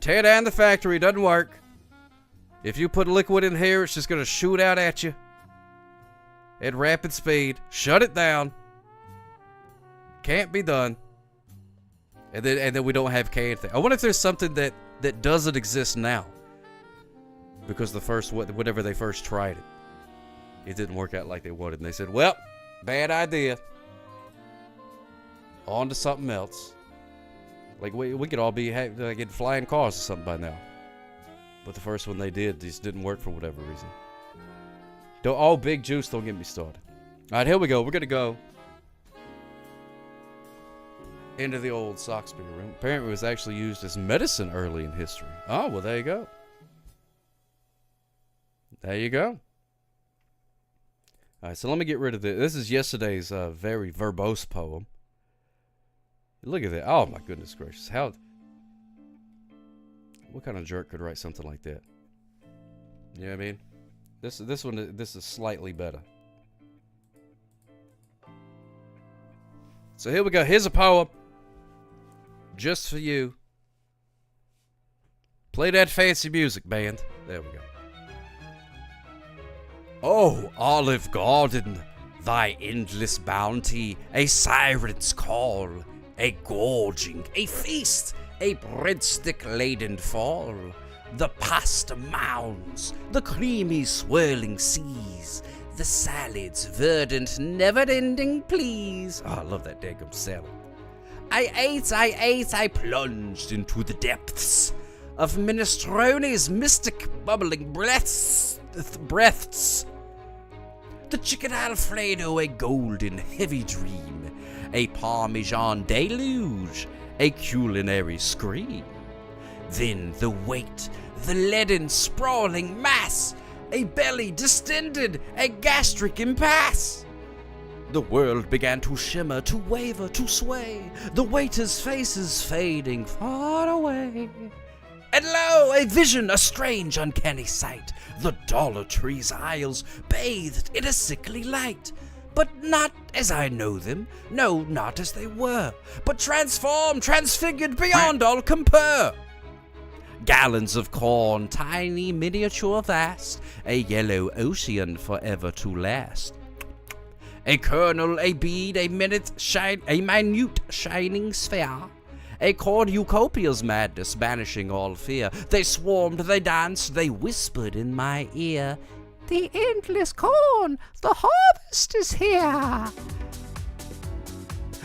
Speaker 12: Tear down the factory, it doesn't work. If you put liquid in here, it's just gonna shoot out at you at rapid speed. Shut it down. Can't be done. And then we don't have canned thing. I wonder if there's something that doesn't exist now, because whatever they first tried it didn't work out like they wanted, and they said, well, bad idea. On to something else. Like we could all be like in flying cars or something by now, but the first one they did just didn't work for whatever reason. Big juice, don't get me started. All right, here we go. We're gonna go into the old Socktopia room. Apparently it was actually used as medicine early in history. Oh, well, there you go. There you go. All right, so let me get rid of this. This is yesterday's very verbose poem. Look at that. Oh, my goodness gracious. What kind of jerk could write something like that? You know what I mean? This is slightly better. So here we go. Here's a poem. Just for you. Play that fancy music, band. There we go. Oh, olive garden, thy endless bounty, a siren's call, a gorging, a feast, a breadstick-laden fall, the pasta mounds, the creamy swirling seas, the salads verdant, never-ending please. Oh, I love that daggum salad. I ate, I plunged into the depths of minestrone's mystic bubbling breaths. The chicken Alfredo, a golden heavy dream, a Parmesan deluge, a culinary scream. Then the weight, the leaden sprawling mass, a belly distended, a gastric impasse. The world began to shimmer, to waver, to sway, the waiters' faces fading far away. And lo, a vision, a strange, uncanny sight, the Dollar Tree's aisles bathed in a sickly light. But not as I know them, no, not as they were, but transformed, transfigured beyond all compare. Gallons of corn, tiny, miniature, vast, a yellow ocean forever to last. A kernel, a bead, a minute, a minute shining sphere. A cornucopia's madness, banishing all fear. They swarmed, they danced, they whispered in my ear, "The endless corn, the harvest is here."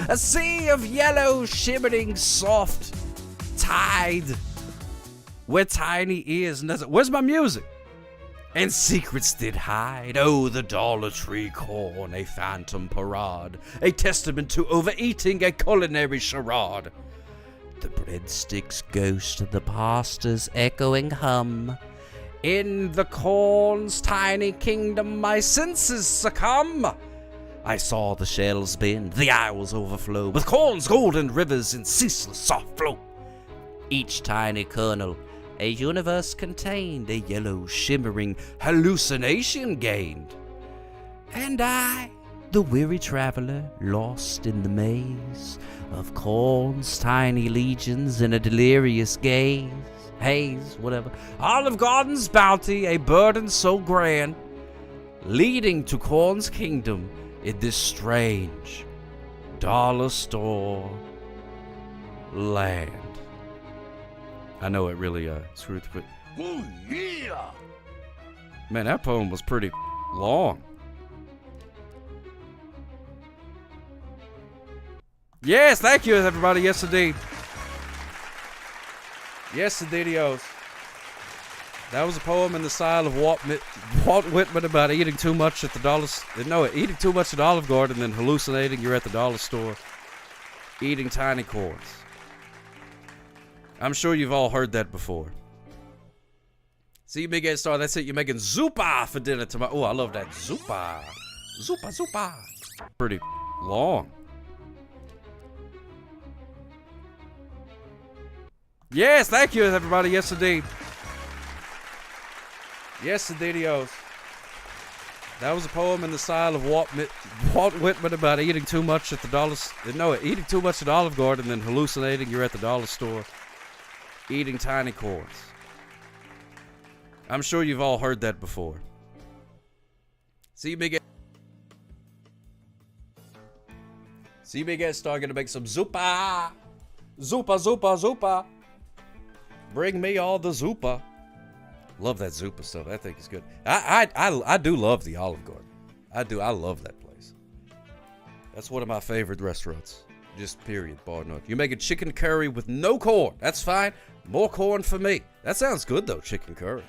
Speaker 12: A sea of yellow, shimmering, soft tide, where tiny ears nestled. Where's my music? And secrets did hide. Oh, the Dollar Tree corn, a phantom parade, a testament to overeating, a culinary charade. The breadsticks ghost, the pasta's echoing hum. In the corn's tiny kingdom, my senses succumb. I saw the shelves bend, the aisles overflow, with corn's golden rivers in ceaseless soft flow. Each tiny kernel, a universe contained, a yellow shimmering hallucination gained. And I, the weary traveler, lost in the maze of corn's tiny legions in a delirious haze, whatever. Olive Garden's bounty, a burden so grand, leading to corn's kingdom in this strange dollar store land. I know it really screwed the. Oh yeah! Man, that poem was pretty long. Yes, thank you, everybody. Yes, indeed. Yes, indeedios. That was a poem in the style of Walt Whitman about eating too much at the eating too much at Olive Garden, then hallucinating you're at the dollar store, eating tiny corns. I'm sure you've all heard that before. See, Big Ed Star, that's it. You're making zuppa for dinner tomorrow. Oh, I love that. Zuppa. Zuppa, zuppa. Pretty long. Yes, thank you, everybody. Yes, indeed. Yes, indeedios. That was a poem in the style of Walt Whitman about eating too much at the eating too much at Olive Garden, then hallucinating you're at the dollar store, eating tiny corns. I'm sure you've all heard that before. See, Big Ed Star gonna make some zuppa. Zuppa, zuppa, zuppa. Bring me all the zuppa. Love that zuppa stuff. I think it's good. I do love the Olive Garden. I do. I love that place. That's one of my favorite restaurants. Just period, bar none. You make a chicken curry with no corn. That's fine. More corn for me. That sounds good though, chicken curry.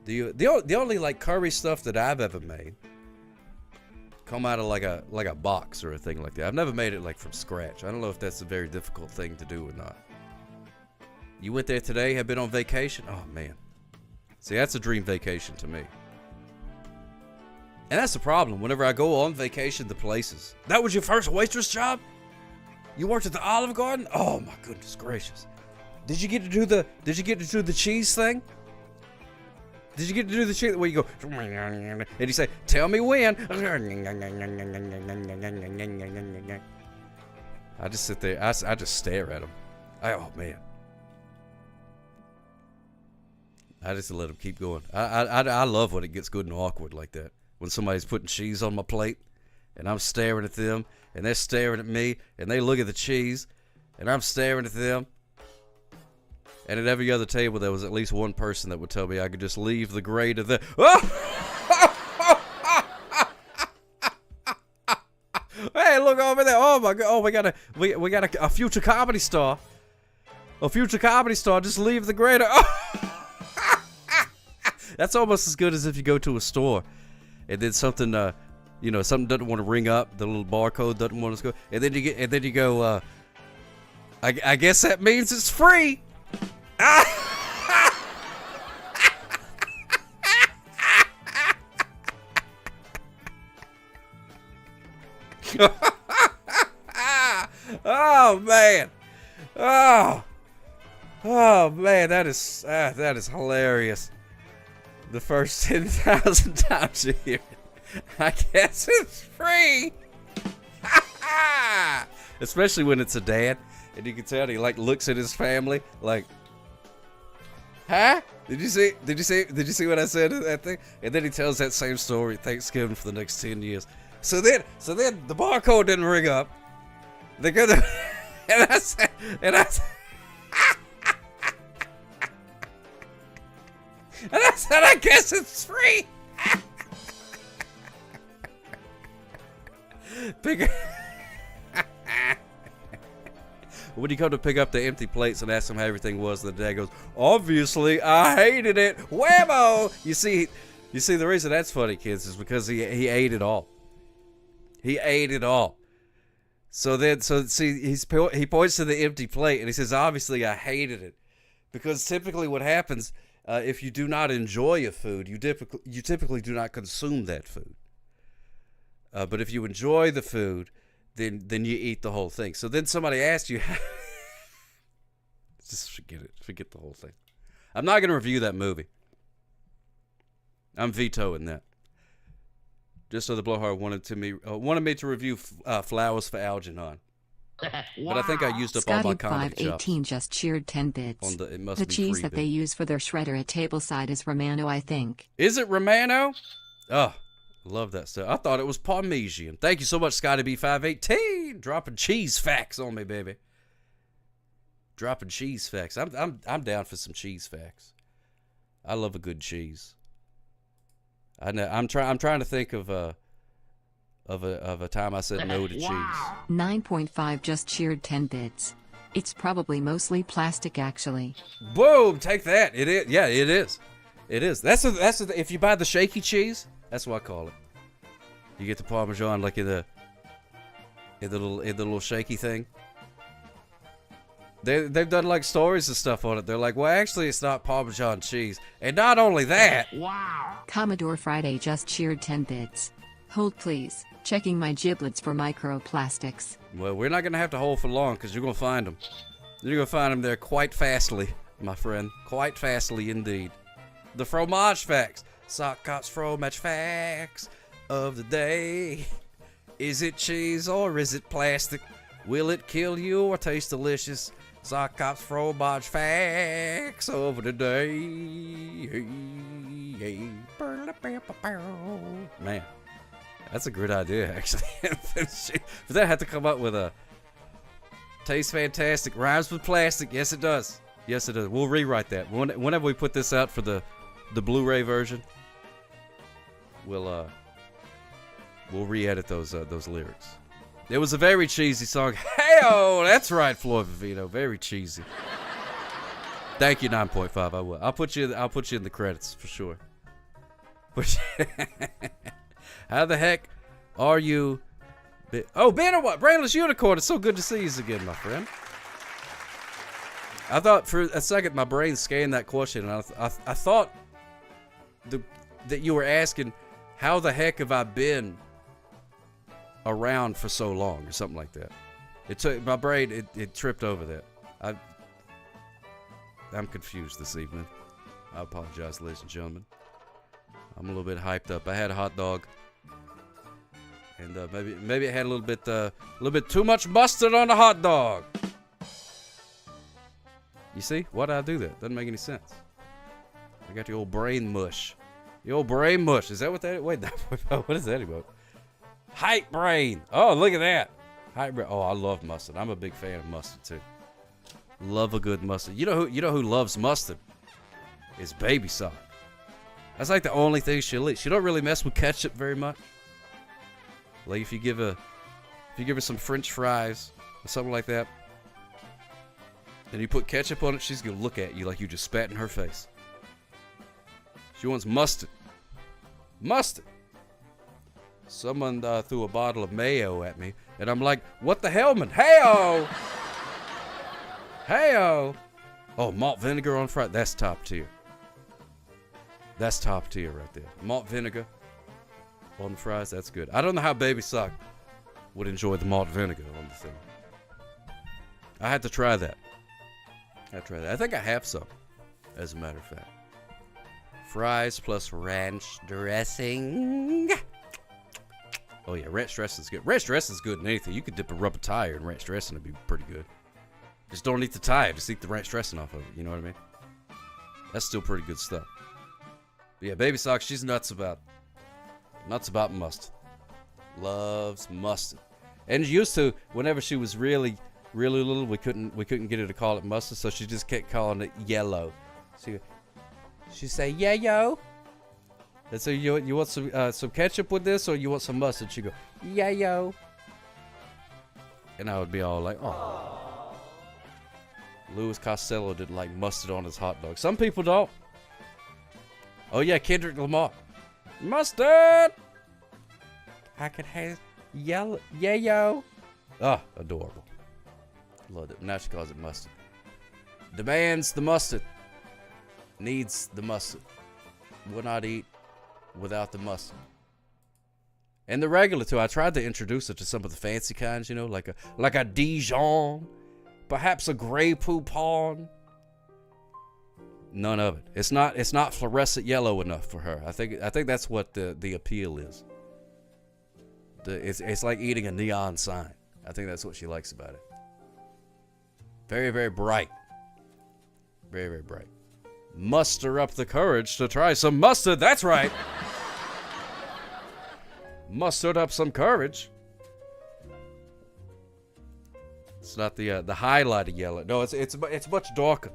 Speaker 12: The only like curry stuff that I've ever made come out of like a box or a thing like that. I've never made it like from scratch. I don't know if that's a very difficult thing to do or not. You went there today, have been on vacation? Oh man. See, that's a dream vacation to me. And that's the problem. Whenever I go on vacation to places. That was your first waitress job? You worked at the Olive Garden? Oh my goodness gracious. Did you get to do the cheese thing? Did you get to do the cheese where you go and you say, "Tell me when." I just sit there. I just stare at them. Oh man. I just let them keep going. I love when it gets good and awkward like that. When somebody's putting cheese on my plate, and I'm staring at them, and they're staring at me, and they look at the cheese, and I'm staring at them. And at every other table, there was at least one person that would tell me I could just leave the grate of the. Hey, look over there! Oh my God! Oh, we got a future comedy star. A future comedy star. Just leave the grate. That's almost as good as if you go to a store, and then something You know, something doesn't want to ring up. The little barcode doesn't want to go. And then you go. I guess that means it's free. Oh man. Oh man, that is hilarious. The first 10,000 times you hear it, I guess it's free. Especially when it's a dad, and you can tell he like looks at his family like, huh? Did you see what I said in that thing? And then he tells that same story at Thanksgiving for the next 10 years. So then the barcode didn't ring up. They go to, and I said, and I said, I guess it's free. When you come to pick up the empty plates and ask them how everything was, the dad goes, obviously, I hated it. Whammo! You see the reason that's funny, kids, is because he ate it all. He ate it all. So see, he points to the empty plate and he says, obviously, I hated it. Because typically what happens, if you do not enjoy a food, you typically do not consume that food. But if you enjoy the food, then you eat the whole thing. So then somebody asks you, just forget it. Forget the whole thing. I'm not going to review that movie. I'm vetoing that. Just so the blowhard wanted me to review Flowers for Algernon. Wow. But I think I used up all my comedy chops.
Speaker 13: 518 just cheered 10 bits. The cheese that they use for their shredder at tableside is Romano, I think.
Speaker 12: Is it Romano? Oh, love that stuff. I thought it was Parmesan. Thank you so much, Scotty B518. Dropping cheese facts on me, baby. Dropping cheese facts. I'm down for some cheese facts. I love a good cheese. I know. I'm trying to think of a time I said no to cheese.
Speaker 13: 9.5 just cheered 10 bits. It's probably mostly plastic, actually.
Speaker 12: Boom! Take that. It is. Yeah, it is. It is. That's if you buy the shaky cheese, that's what I call it. You get the Parmesan like in the little shaky thing. They've done like stories and stuff on it. They're like, well, actually, it's not Parmesan cheese. And not only that.
Speaker 13: Wow. Commodore Friday just cheered 10 bits. Hold please. Checking my giblets for microplastics.
Speaker 12: Well, we're not going to have to hold for long because you're going to find them. You're going to find them there quite fastly, my friend. Quite fastly indeed. The fromage facts. Socktopia's fromage facts of the day. Is it cheese or is it plastic? Will it kill you or taste delicious? Socktopia's fromage facts of the day. Man, that's a good idea, actually. But that had to come up with a tastes fantastic, rhymes with plastic. Yes, it does. Yes, it does. We'll rewrite that. Whenever we put this out for the Blu-ray version, we'll re-edit those lyrics. It was a very cheesy song. Hey-oh, that's right, Floyd Vivino. Very cheesy. Thank you, 9.5. I will. I'll put you in the credits for sure. How the heck are you? Oh, Ben, what? Brainless Unicorn. It's so good to see you again, my friend. I thought for a second my brain scanned that question, and I thought that you were asking, how the heck have I been around for so long, or something like that. It took my brain. It tripped over that. I'm confused this evening. I apologize, ladies and gentlemen. I'm a little bit hyped up. I had a hot dog, and maybe it had a little bit too much mustard on the hot dog. You see? Why'd I do that? Doesn't make any sense. I got the old brain mush. The old brain mush. Is that what that is? Wait, what is that about? Hype brain. Oh, look at that. Hype brain. Oh, I love mustard. I'm a big fan of mustard too. Love a good mustard. You know who loves mustard? Is Baby Sock. That's like the only thing she'll eat. She don't really mess with ketchup very much. Like if you give her some French fries or something like that, and you put ketchup on it, she's gonna look at you like you just spat in her face. She wants mustard. Mustard. Someone threw a bottle of mayo at me, and I'm like, what the hell, man? Hey-o! Hey-o! Oh, malt vinegar on fries. That's top tier. That's top tier right there. Malt vinegar on fries, that's good. I don't know how Baby Sock would enjoy the malt vinegar on the thing. I had to try that. I think I have some, as a matter of fact. Fries plus ranch dressing. Oh yeah, ranch dressing is good. Ranch dressing is good in anything. You could dip a rubber tire in ranch dressing, it'd be pretty good. Just don't eat the tire, just eat the ranch dressing off of it. You know what I mean? That's still pretty good stuff. But yeah, Baby Sock, she's nuts about mustard. Loves mustard. And used to, whenever she was really little, we couldn't get her to call it mustard, so she just kept calling it yellow. She'd say, yeah, yo. And so you want some ketchup with this, or you want some mustard? She'd go, yeah, yo. And I would be all like, oh. Louis Costello didn't like mustard on his hot dog. Some people don't. Oh yeah, Kendrick Lamar. Mustard! I could have yellow, yeah, yo. Ah, adorable. Loved it. Now she calls it mustard. Demands the mustard. Needs the mustard. Will not eat without the mustard. And the regular too. I tried to introduce her to some of the fancy kinds, you know, like a Dijon, perhaps a Grey Poupon. None of it. It's not fluorescent yellow enough for her. I think that's what the appeal is. It's like eating a neon sign. I think that's what she likes about it. Very, very bright. Very, very bright. Muster up the courage to try some mustard. That's right. Mustered up some courage. It's not the highlighted yellow. No, it's much darker,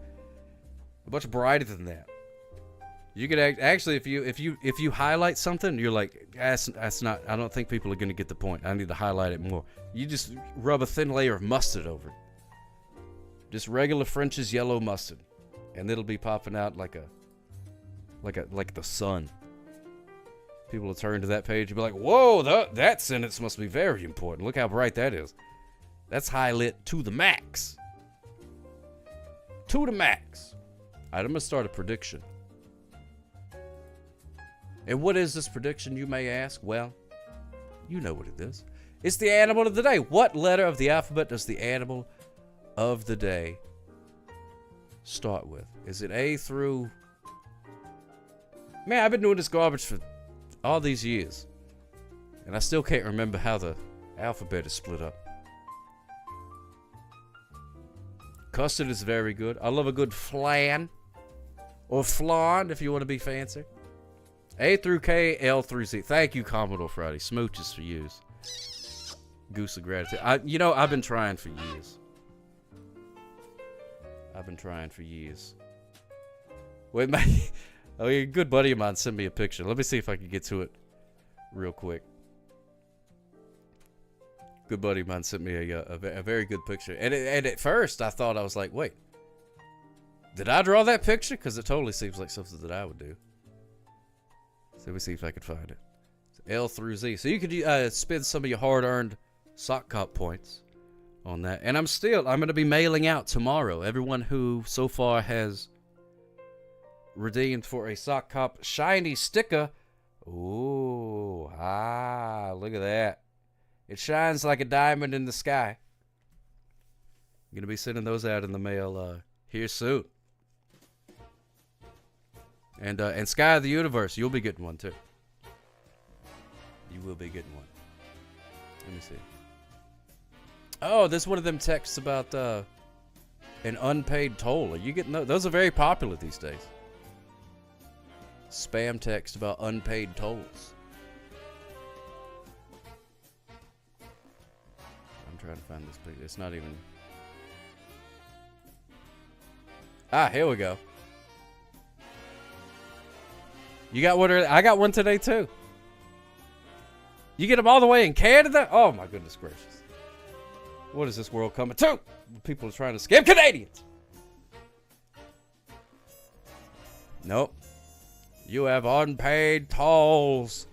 Speaker 12: much brighter than that. You could actually, if you highlight something, you're like, that's not. I don't think people are gonna get the point. I need to highlight it more. You just rub a thin layer of mustard over it. Just regular French's yellow mustard, and it'll be popping out like the sun. People will turn to that page and be like, whoa, that sentence must be very important. Look how bright that is. That's highlit to the max. To the max. All right, I'm going to start a prediction. And what is this prediction, you may ask? Well, you know what it is. It's the animal of the day. What letter of the alphabet does the animal of the day start with? Is it A through... Man, I've been doing this garbage for all these years, and I still can't remember how the alphabet is split up. Custard is very good. I love a good flan, or flan if you want to be fancy. A through K, L through Z. Thank you, Commodore Friday. Smooches for yous. Goose of gratitude. I've been trying for years. Wait, a good buddy of mine sent me a picture. Let me see if I can get to it real quick. Good buddy of mine sent me a very good picture. And at first, I thought, I was like, wait, did I draw that picture? Because it totally seems like something that I would do. So let me see if I can find it. It's L through Z. So you could spend some of your hard-earned sock cop points on that. And I'm going to be mailing out tomorrow. Everyone who so far has redeemed for a Sock Cop shiny sticker. Ooh, look at that. It shines like a diamond in the sky. I'm going to be sending those out in the mail here soon. And Sky of the Universe, you'll be getting one too. You will be getting one. Let me see. Oh, there's one of them texts about an unpaid toll. Are you getting those? Those are very popular these days. Spam text about unpaid tolls. I'm trying to find this picture. It's not even... here we go. You got one? I got one today too. You get them all the way in Canada? Oh my goodness gracious. What is this world coming to? People are trying to scam Canadians. Nope. You have unpaid tolls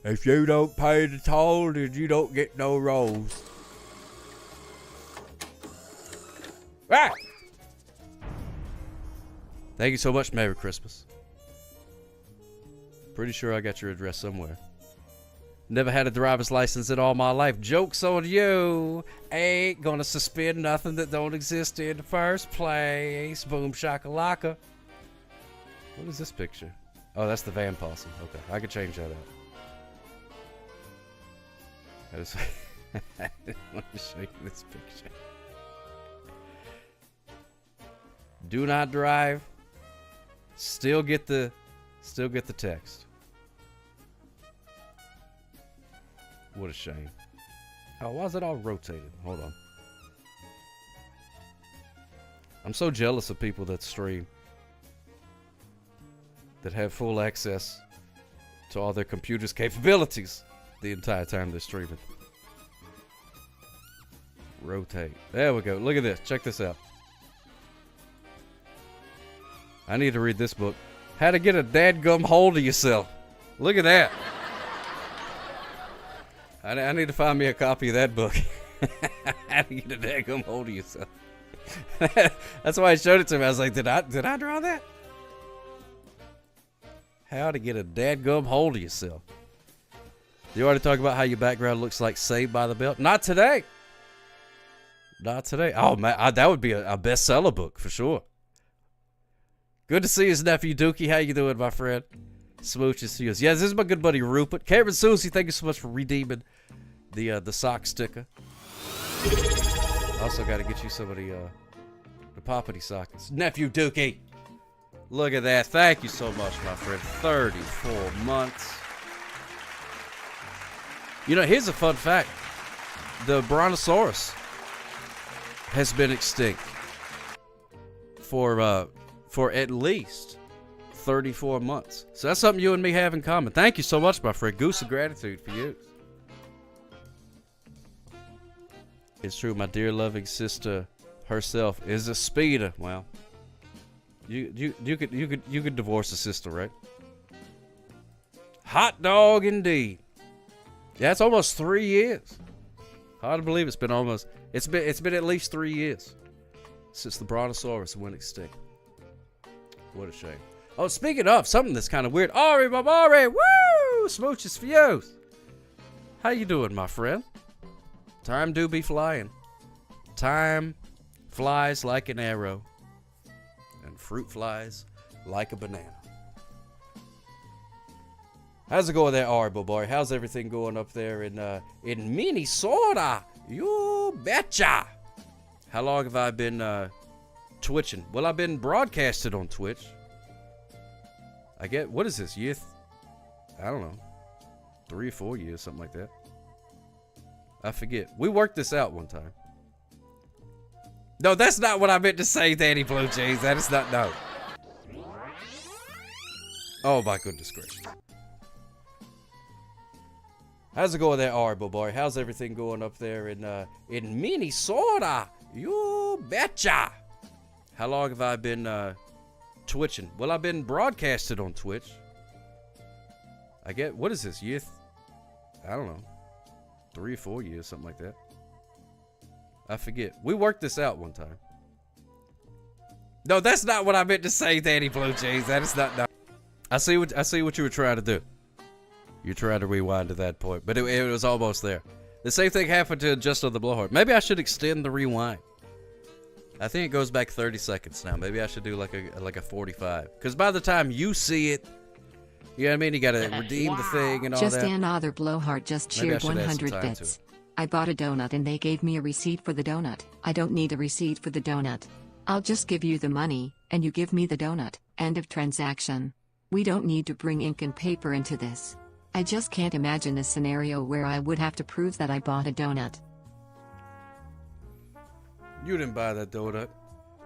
Speaker 12: If you don't pay the toll, then you don't get no rolls. Ah! Thank you so much. Merry Christmas. Pretty sure I got your address somewhere. Never had a driver's license in all my life. Joke's on you. Ain't gonna suspend nothing that don't exist in the first place. Boom shakalaka. What is this picture? Oh, that's the van possum. Okay, I could change that out. I just I want to show you this picture. Do not drive. Still get the text. What a shame. Oh, why is it all rotated? Hold on. I'm so jealous of people that stream, that have full access to all their computer's capabilities the entire time they're streaming. Rotate. There we go. Look at this. Check this out. I need to read this book. How to Get a Dadgum Hold of Yourself. Look at that. I need to find me a copy of that book. How to Get a Dadgum Hold of Yourself. That's why I showed it to him. I was like, did I draw that? How to Get a Dadgum Hold of Yourself. You already talk about how your background looks like Saved by the Bell? Not today. Not today. Oh, man, that would be a bestseller book for sure. Good to see his nephew, Dookie. How you doing, my friend? Smooches to you. Yes, this is my good buddy, Rupert. Cameron Susie, thank you so much for redeeming the sock sticker. Also got to get you some of the poppity sockets. Nephew, Dookie. Look at that. Thank you so much, my friend. 34 months. You know, here's a fun fact. The Brontosaurus has been extinct for at least 34 months. So that's something you and me have in common. Thank you so much, my friend. Goose of gratitude for you. It's true, my dear loving sister herself is a speeder. Well, you could divorce a sister, right? Hot dog indeed. Yeah, it's almost 3 years. Hard to believe it's been at least 3 years since the Brontosaurus went extinct. What a shame. Oh, speaking of something that's kind of weird, Ari Babari, woo! Smooches for you. How you doing, my friend? Time do be flying. Time flies like an arrow, and fruit flies like a banana. How's it going there, Ari Babari? How's everything going up there in Minnesota? You betcha. How long have I been twitching? Well, I've been broadcasted on Twitch. I get, what is this, year? I don't know. 3 or 4 years, something like that. I forget. We worked this out one time. No, that's not what I meant to say, Danny Blue Jays. That is not, no. Oh, my goodness gracious. How's it going there, Ari Boy? How's everything going up there in Minnesota? You betcha. How long have I been twitching? Well, I've been broadcasted on Twitch. I get, what is this, year? I don't know. 3 or 4 years, something like that. I forget. We worked this out one time. No, that's not what I meant to say, Danny Blue Jays. That is not. No. I see what you were trying to do. You're trying to rewind to that point, but it was almost there. The same thing happened to Just on the Blowhard. Maybe I should extend the rewind. I think it goes back 30 seconds now. Maybe I should do like a 45. Because by the time you see it, you know what I mean? You got to redeem the thing and all
Speaker 13: just
Speaker 12: that.
Speaker 13: Just another Blowhard just cheered 100 bits. I bought a donut and they gave me a receipt for the donut. I don't need a receipt for the donut. I'll just give you the money, and you give me the donut. End of transaction. We don't need to bring ink and paper into this. I just can't imagine a scenario where I would have to prove that I bought a donut.
Speaker 12: You didn't buy that donut.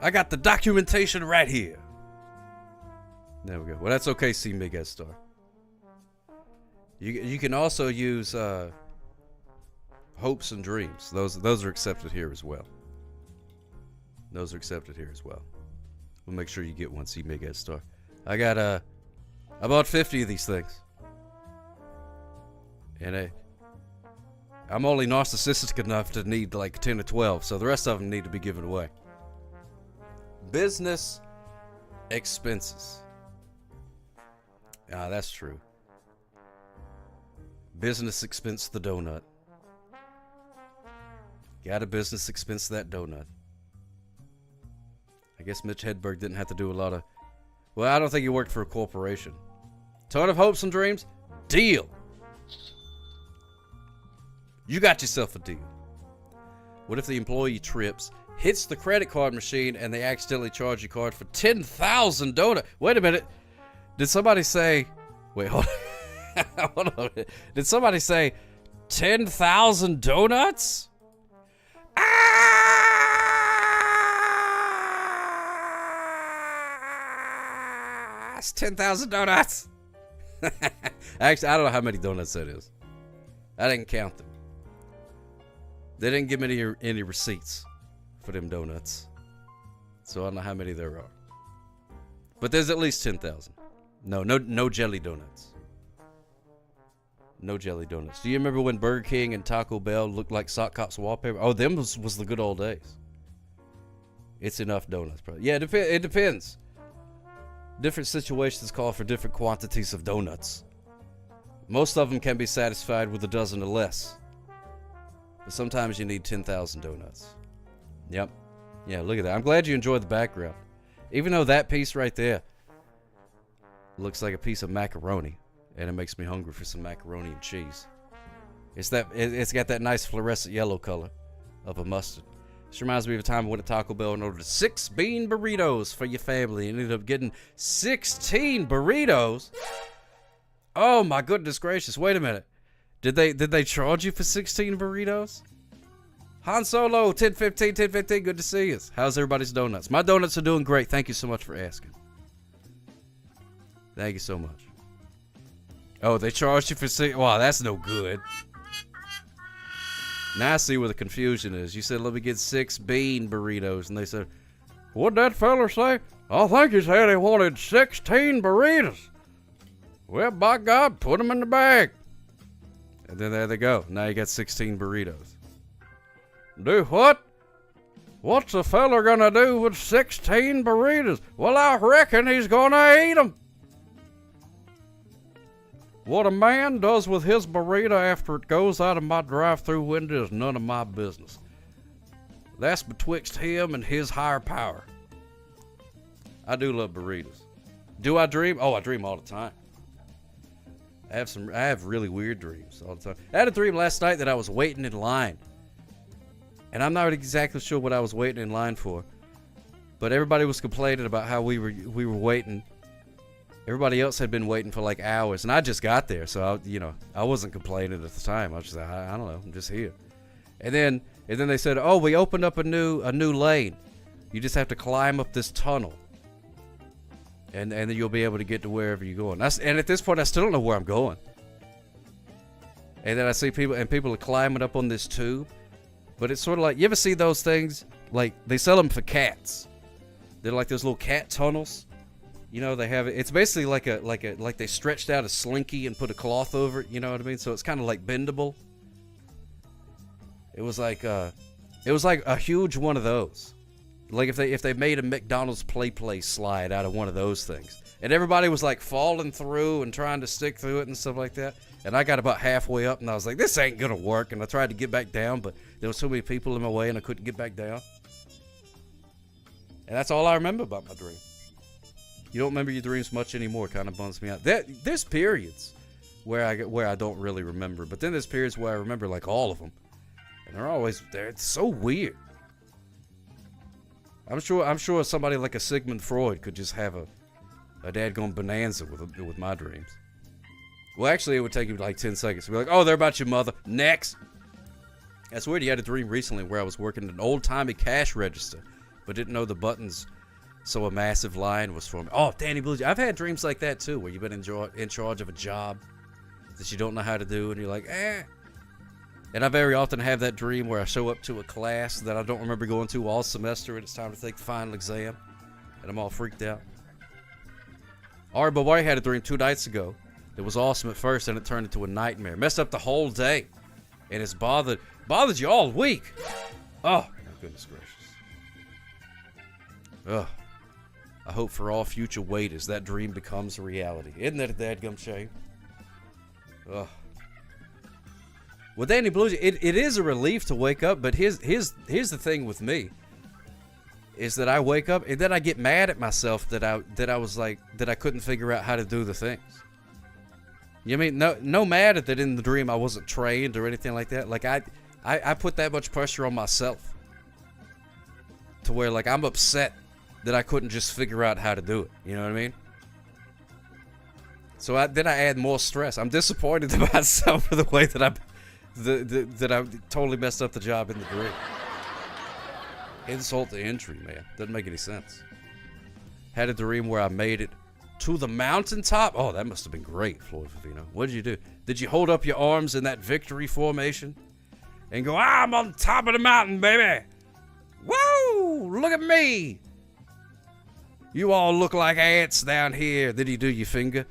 Speaker 12: I got the documentation right here. There we go. Well, that's okay, C. Big S Star. You can also use hopes and dreams. Those are accepted here as well. Those are accepted here as well. We'll make sure you get one, C. Big S Star. I bought 50 of these things. And I'm only narcissistic enough to need like 10 or 12, so the rest of them need to be given away. Business expenses. Ah, that's true. Business expense the donut. Got a business expense that donut. I guess Mitch Hedberg didn't have to do a lot of... Well, I don't think he worked for a corporation. Ton of hopes and dreams? Deal. You got yourself a deal. What if the employee trips, hits the credit card machine, and they accidentally charge your card for 10,000 donuts? Wait a minute. Did somebody say... Wait, hold on. Hold on. Did somebody say 10,000 donuts? That's 10,000 donuts. Actually, I don't know how many donuts that is. I didn't count them. They didn't give me any receipts for them donuts. So I don't know how many there are. But there's at least 10,000. No jelly donuts. No jelly donuts. Do you remember when Burger King and Taco Bell looked like Sock Cop's wallpaper? Oh, them was the good old days. It's enough donuts, probably. Yeah, it depends. Different situations call for different quantities of donuts. Most of them can be satisfied with a dozen or less. But sometimes you need 10,000 donuts. Yep. Yeah, look at that. I'm glad you enjoyed the background. Even though that piece right there looks like a piece of macaroni. And it makes me hungry for some macaroni and cheese. It's got that nice fluorescent yellow color of a mustard. This reminds me of a time I went to Taco Bell and ordered 6 bean burritos for your family and ended up getting 16 burritos. Oh my goodness gracious! Wait a minute. Did they charge you for 16 burritos? Han Solo, 1015. Good to see you. How's everybody's donuts? My donuts are doing great. Thank you so much for asking. Thank you so much. Oh, they charged you for 6. Wow, that's no good. Now I see where the confusion is. You said, let me get 6 bean burritos. And they said, what'd that fella say? I think he said he wanted 16 burritos. Well, by God, put them in the bag. And then there they go. Now you got 16 burritos. Do what? What's the fella gonna do with 16 burritos? Well, I reckon he's gonna eat them. What a man does with his burrito after it goes out of my drive-thru window is none of my business. That's betwixt him and his higher power. I do love burritos. Do I dream? Oh, I dream all the time. I have really weird dreams all the time. I had a dream last night that I was waiting in line. And I'm not exactly sure what I was waiting in line for. But everybody was complaining about how we were waiting. Everybody else had been waiting for like hours, and I just got there, so I wasn't complaining at the time. I was just like, I don't know, I'm just here. And then they said, oh, we opened up a new lane. You just have to climb up this tunnel, and then you'll be able to get to wherever you're going. And at this point, I still don't know where I'm going. And then I see people are climbing up on this tube, but it's sort of like, you ever see those things? Like they sell them for cats. They're like those little cat tunnels. You know, they have it. It's basically like they stretched out a slinky and put a cloth over it. You know what I mean? So it's kind of like bendable. It was like a huge one of those. Like if they made a McDonald's play slide out of one of those things, and everybody was like falling through and trying to stick through it and stuff like that. And I got about halfway up and I was like, this ain't gonna work. And I tried to get back down, but there was so many people in my way and I couldn't get back down. And that's all I remember about my dream. You don't remember your dreams much anymore. Kind of bums me out. There's periods where I don't really remember, but then there's periods where I remember like all of them, and they're always there. It's so weird. I'm sure somebody like a Sigmund Freud could just have a dadgone bonanza with my dreams. Well, actually, it would take you like 10 seconds to be like, oh, they're about your mother. Next. That's weird. You had a dream recently where I was working an old-timey cash register, but didn't know the buttons. So a massive line was for me. Oh, Danny Blue. I've had dreams like that too, where you've been in charge of a job that you don't know how to do, and you're like, eh. And I very often have that dream where I show up to a class that I don't remember going to all semester, and it's time to take the final exam, and I'm all freaked out. Ari Bawari had a dream 2 nights ago It was awesome at first, and it turned into a nightmare. Messed up the whole day. And it's bothered you all week. Oh, my goodness gracious. Ugh. I hope for all future waiters that dream becomes a reality. Isn't that a dadgum shame? Ugh. Well, Danny Blues, it is a relief to wake up, but here's the thing with me. Is that I wake up and then I get mad at myself that I couldn't figure out how to do the things. You mean no matter that in the dream I wasn't trained or anything like that. Like I put that much pressure on myself to where like I'm upset that I couldn't just figure out how to do it. You know what I mean? So then I add more stress. I'm disappointed in myself for the way that I totally messed up the job in the dream. Insult to injury, man. Doesn't make any sense. Had a dream where I made it to the mountaintop. Oh, that must have been great, Floyd Favino. What did you do? Did you hold up your arms in that victory formation and go, I'm on top of the mountain, baby? Woo! Look at me. You all look like ants down here. Then you do your finger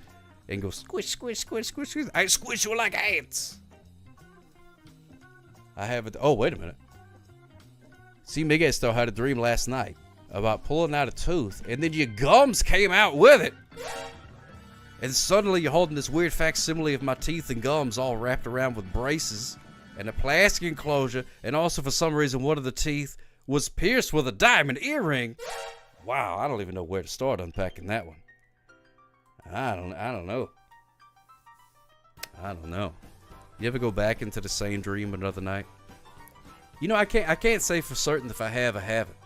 Speaker 12: and go squish, squish, squish, squish, squish. I squish you like ants. I have it. Oh, wait a minute. See, Miguel still had a dream last night about pulling out a tooth, and then your gums came out with it. And suddenly you're holding this weird facsimile of my teeth and gums all wrapped around with braces and a plastic enclosure, and also for some reason one of the teeth was pierced with a diamond earring. Wow, I don't even know where to start unpacking that one. I don't know. I don't know. You ever go back into the same dream another night? You know, I can't say for certain if I have or haven't.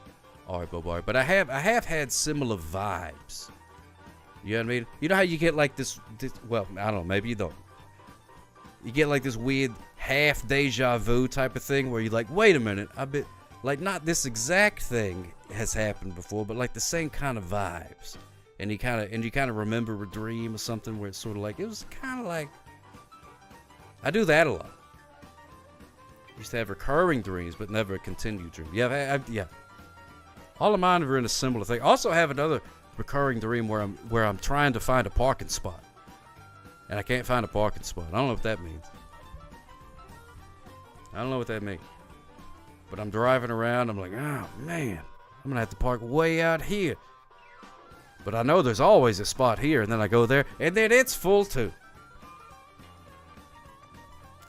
Speaker 12: All right, Bob, but I have had similar vibes. You know what I mean? You know how you get like this well, I don't know, maybe you don't. You get like this weird half deja vu type of thing where you're like, wait a minute, I bet like not this exact thing has happened before, but like the same kind of vibes. And you kind of remember a dream or something where it's sort of like, it was kind of like, I do that a lot. Used to have recurring dreams, but never a continued dream. Yeah, yeah. All of mine are in a similar thing. Also have another recurring dream where I'm trying to find a parking spot, and I can't find a parking spot. I don't know what that means. But I'm driving around. I'm like, oh man, I'm gonna have to park way out here. But I know there's always a spot here, and then I go there, and then it's full too.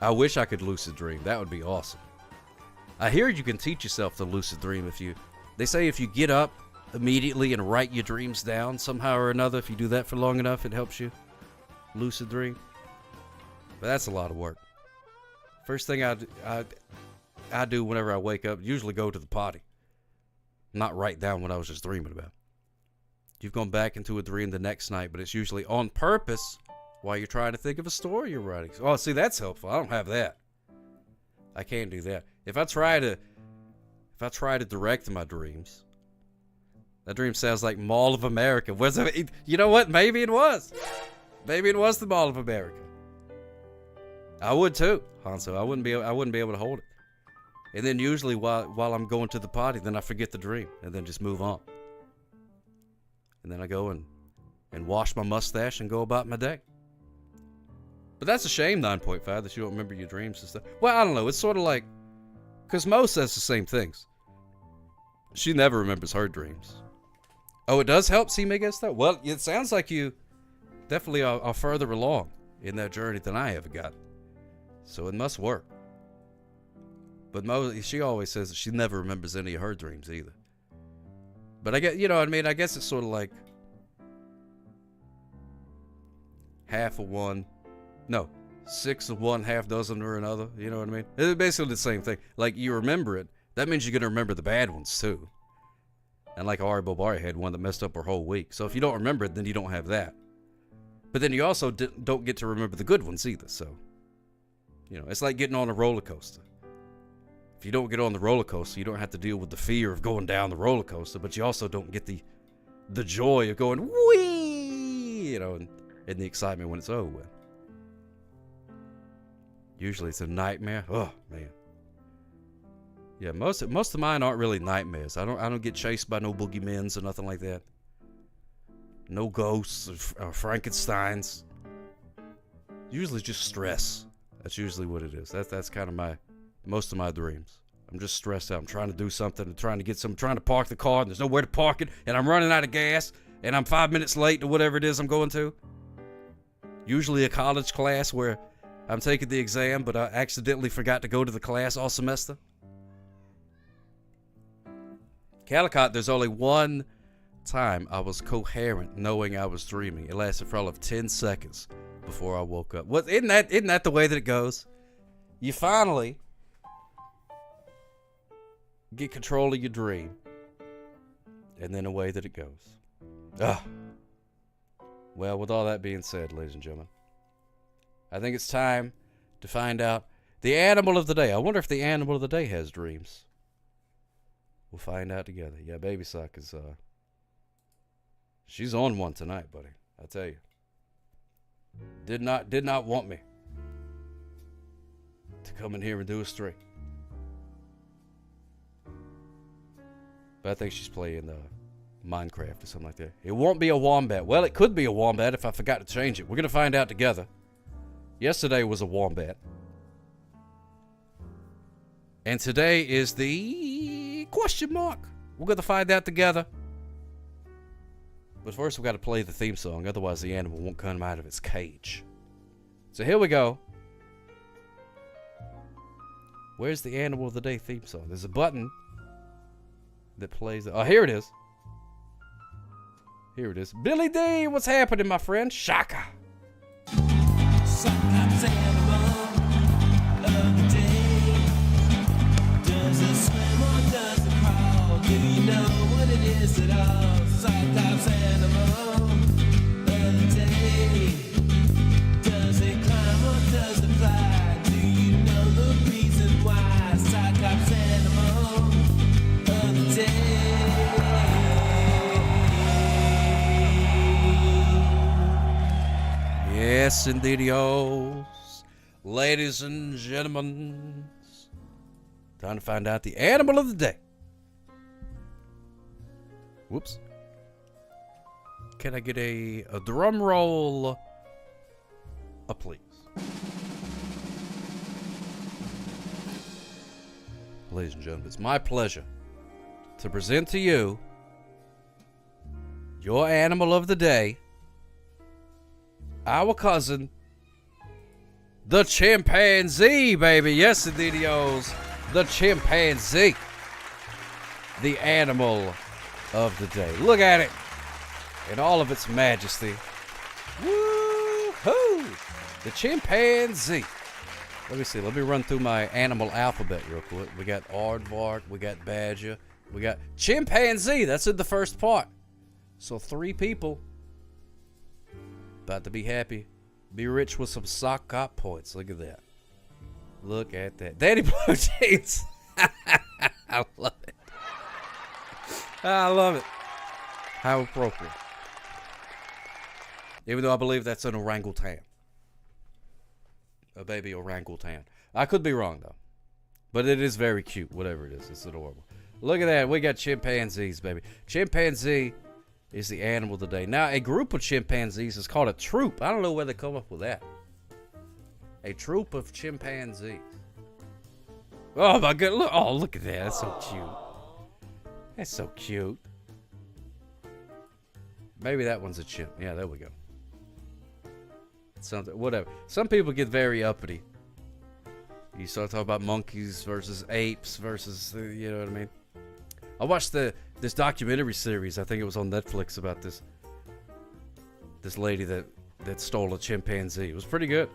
Speaker 12: I wish I could lucid dream. That would be awesome. I hear you can teach yourself to lucid dream they say if you get up immediately and write your dreams down somehow or another, if you do that for long enough, it helps you lucid dream. But that's a lot of work. First thing I do whenever I wake up, usually go to the potty. Not write down what I was just dreaming about. You've gone back into a dream the next night, but it's usually on purpose while you're trying to think of a story you're writing. Oh, see, that's helpful. I don't have that. I can't do that. If I try to direct my dreams, that dream sounds like Mall of America. You know what? Maybe it was. Maybe it was the Mall of America. I would too, Hanso. I wouldn't be able to hold it. And then usually while I'm going to the potty, then I forget the dream and then just move on. And then I go and wash my mustache and go about my day. But that's a shame, 9.5, that you don't remember your dreams and stuff. Well, I don't know. It's sort of like, because Mo says the same things. She never remembers her dreams. Oh, it does help see Miguel stuff? Well, it sounds like you definitely are further along in that journey than I ever got. So it must work. But Mo, she always says that she never remembers any of her dreams either. But I get, you know what I mean? I guess it's sort of like half of one. No, 6 of one, half dozen or another. You know what I mean? It's basically the same thing. Like, you remember it. That means you're going to remember the bad ones, too. And like Ari Bobari had one that messed up her whole week. So if you don't remember it, then you don't have that. But then you also don't get to remember the good ones either. So, you know, it's like getting on a roller coaster. If you don't get on the roller coaster, you don't have to deal with the fear of going down the roller coaster. But you also don't get the joy of going, whee! You know, and the excitement when it's over with. Usually it's a nightmare. Oh, man. Yeah, most of mine aren't really nightmares. I don't get chased by no boogeymens or nothing like that. No ghosts or Frankensteins. Usually just stress. That's usually what it is. That's kind of most of my dreams. I'm just stressed out. I'm trying to do something. I'm trying to park the car, and there's nowhere to park it, and I'm running out of gas, and I'm 5 minutes late to whatever it is I'm going to. Usually a college class where I'm taking the exam, but I accidentally forgot to go to the class all semester. Calicut, there's only one time I was coherent knowing I was dreaming. It lasted for all of 10 seconds before I woke up. Isn't that the way that it goes? You finally get control of your dream, and then away that it goes. Well, with all that being said, ladies and gentlemen, I think it's time to find out the animal of the day. I wonder if the animal of the day has dreams. We'll find out together. Yeah, Baby Sock is, she's on one tonight, buddy. I tell you. Did not want me to come in here and do a stream. But I think she's playing Minecraft or something like that. It won't be a wombat. Well, it could be a wombat if I forgot to change it. We're going to find out together. Yesterday was a wombat. And today is the question mark. We're going to find out together. But first, we've got to play the theme song. Otherwise, the animal won't come out of its cage. So here we go. Where's the animal of the day theme song? There's a button that plays. Oh, here it is. Here it is. Billy D, what's happening, my friend? Shaka.
Speaker 4: Sometimes animal of the day. Does it swim or does it crawl? Do you know what it is at all? Sometimes animal of the day. Does it climb or does it fly? Do you know the reason why? Sometimes animal of the day.
Speaker 12: Yes, indeedios. Ladies and gentlemen, time to find out the animal of the day. Whoops. Can I get a drum roll, please? Ladies and gentlemen, it's my pleasure to present to you your animal of the day, our cousin, the chimpanzee, baby. Yes, indeedios, the chimpanzee, the animal of the day. Look at it in all of its majesty. Woo-hoo! The chimpanzee. Let me see. Let me run through my animal alphabet real quick. We got aardvark, we got badger, we got chimpanzee. That's in the first part. So 3 people about to be happy, be rich with some sock cop points. Look at that. Look at that. Daddy Blue Jeans. I love it. I love it. How appropriate. Even though I believe that's an orangutan. A baby orangutan. I could be wrong, though. But it is very cute, whatever it is. It's adorable. Look at that. We got chimpanzees, baby. Chimpanzee is the animal of the day. Now, a group of chimpanzees is called a troop. I don't know where they come up with that. A troop of chimpanzees. Oh, my God. Look at that. That's so cute. That's so cute. Maybe that one's a chimp. Yeah, there we go. Something, whatever. Some people get very uppity. You start talking about monkeys versus apes versus, you know what I mean? I watched this documentary series. I think it was on Netflix about this lady that stole a chimpanzee. It was pretty good.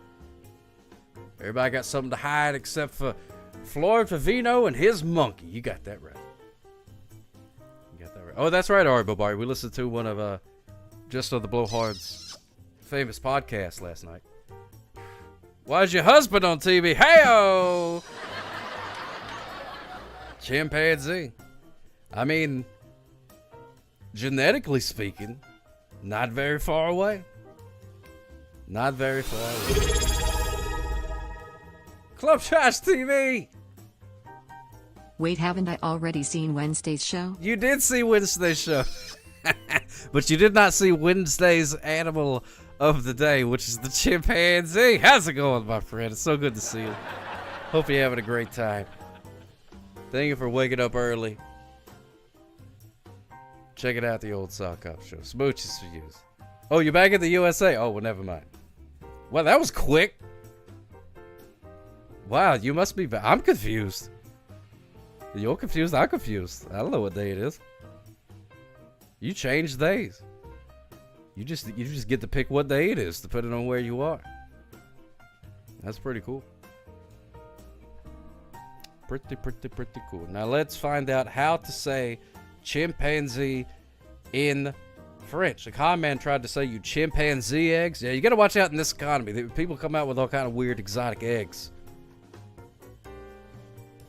Speaker 12: Everybody got something to hide except for Floyd Favino and his monkey. You got that right. Oh, that's right, Ari Bobari. We listened to one of Just on the Blowhard's famous podcast last night. Why's your husband on TV? Hey-o! Chimpanzee. I mean, genetically speaking, not very far away. Not very far away. Club Trash TV!
Speaker 13: Wait, haven't I already seen Wednesday's show?
Speaker 12: You did see Wednesday's show. But you did not see Wednesday's animal of the day, which is the chimpanzee. How's it going, my friend? It's so good to see you. Hope you're having a great time. Thank you for waking up early. Checking out the old Socktopia show. Smooches for you. Oh, you're back in the USA? Oh, well, never mind. Well, that was quick. Wow, you must be back. I'm confused. You're confused? I'm confused. I don't know what day it is. You change days. You just get to pick what day it is, depending on where you are. That's pretty cool. Pretty cool. Now let's find out how to say chimpanzee in French. The con man tried to say you chimpanzee eggs. Yeah, you gotta watch out in this economy. People come out with all kind of weird exotic eggs.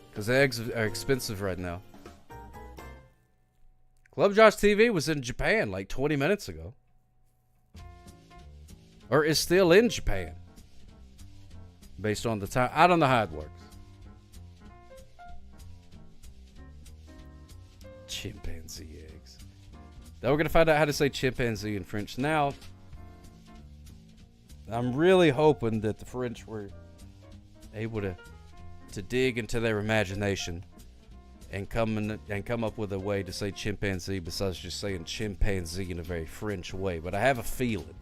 Speaker 12: Because eggs are expensive right now. Club Josh TV was in Japan like 20 minutes ago. Or is still in Japan. Based on the time. I don't know how it works. Chimpanzee eggs. Now we're going to find out how to say chimpanzee in French. Now, I'm really hoping that the French were able to dig into their imagination and come up with a way to say chimpanzee besides just saying chimpanzee in a very French way. But I have a feeling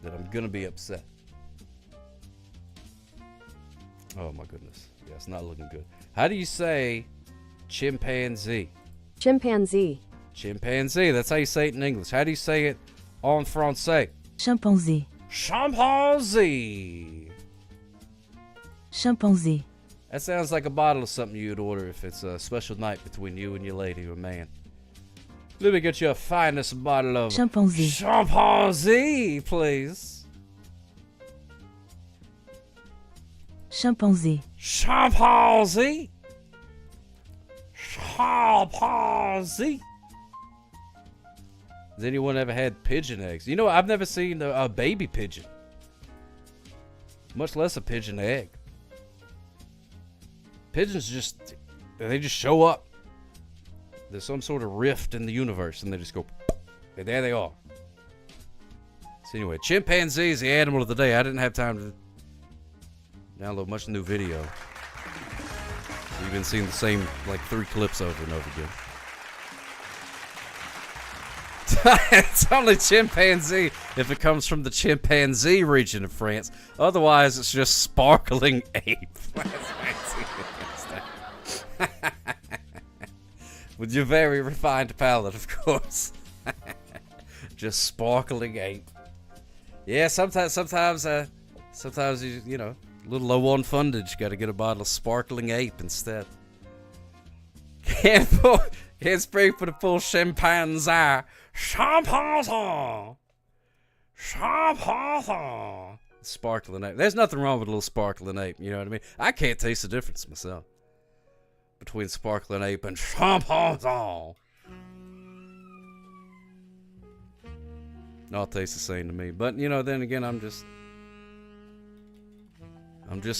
Speaker 12: that I'm gonna be upset. Oh my goodness. Yeah, it's not looking good. How do you say chimpanzee?
Speaker 15: Chimpanzee.
Speaker 12: Chimpanzee. That's how you say it in English. How do you say it en français?
Speaker 15: Chimpanzee.
Speaker 12: Chimpanzee.
Speaker 15: Chimpanzee.
Speaker 12: That sounds like a bottle of something you'd order if it's a special night between you and your lady or man. Let me get you a finest bottle of
Speaker 15: chimpanzee.
Speaker 12: Chimpanzee, please.
Speaker 15: Chimpanzee.
Speaker 12: Chimpanzee. Chimpanzee. Has anyone ever had pigeon eggs? You know, I've never seen a baby pigeon. Much less a pigeon egg. Pigeons they just show up. There's some sort of rift in the universe and they just go, and there they are. So anyway, chimpanzee is the animal of the day. I didn't have time to download much new video. You've been seeing the same, like, 3 clips over and over again. It's only chimpanzee if it comes from the chimpanzee region of France. Otherwise, it's just sparkling ape. With your very refined palate, of course. Just sparkling ape. Yeah, sometimes you know, a little low on fundage. Got to get a bottle of sparkling ape instead. Can't speak for the full chimpanzee. Chimpanzee. Chimpanzee. Sparkling ape. There's nothing wrong with a little sparkling ape. You know what I mean? I can't taste the difference myself between sparkling ape and chimpanzee. All tastes the same to me. But you know, then again, I'm just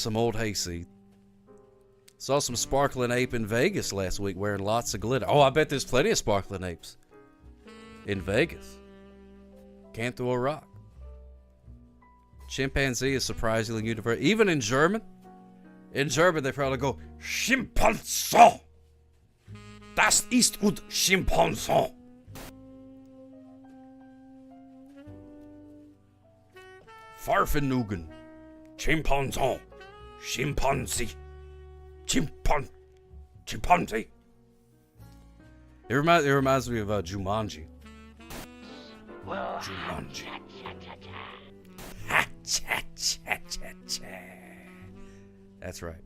Speaker 12: some old hayseed. Saw some sparkling ape in Vegas last week wearing lots of glitter. Oh, I bet there's plenty of sparkling apes in Vegas. Can't throw a rock. Chimpanzee is surprisingly universal. Even in German. In German, they probably go, Schimpanzee. Das ist gut Schimpanzee. Farfenugen. Chimpanzee. Chimpanzee. Chimpanzee. It reminds me of Jumanji. Jumanji. That's right.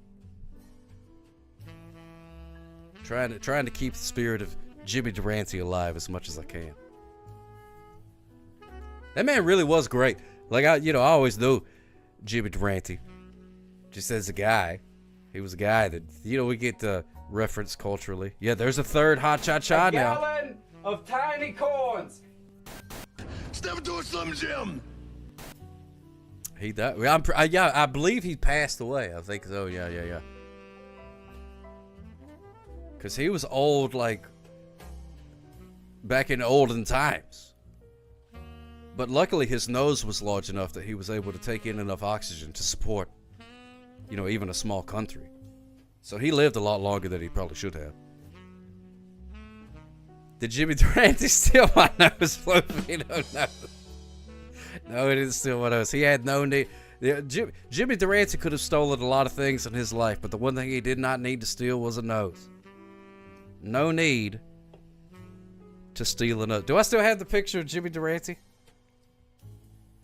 Speaker 12: Trying to keep the spirit of Jimmy Durante alive as much as I can. That man really was great. Like I always knew Jimmy Durante. Just as a guy. He was a guy that, we get the reference culturally. Yeah, there's a third hot cha-cha now.
Speaker 16: A gallon of tiny corns.
Speaker 17: Step into a Slim Jim.
Speaker 12: He died. I believe he passed away. I think so. Yeah. Because he was old, like, back in olden times. But luckily his nose was large enough that he was able to take in enough oxygen to support, even a small country. So he lived a lot longer than he probably should have. Did Jimmy Durante steal my nose, Flopino? No. No, he didn't steal my nose. He had no need. Jimmy Durante could have stolen a lot of things in his life, but the one thing he did not need to steal was a nose. No need to steal a nose. Do I still have the picture of Jimmy Durante?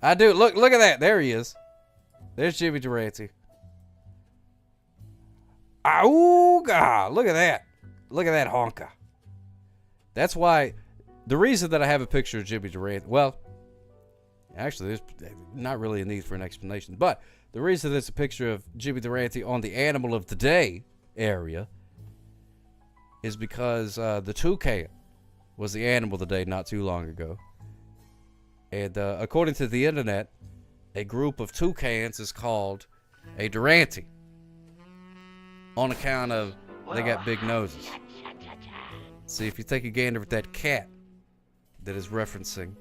Speaker 12: I do. Look at that. There he is. There's Jimmy Durante. Oh, God. Look at that. Look at that honker. That's why, the reason that I have a picture of Jimmy Durante, well, actually, there's not really a need for an explanation, but the reason there's a picture of Jimmy Durante on the Animal of the Day area is because the toucan was the animal of the day not too long ago. And according to the internet, a group of toucans is called a Durante on account of they got big noses. See, if you take a gander at that cat that is referencing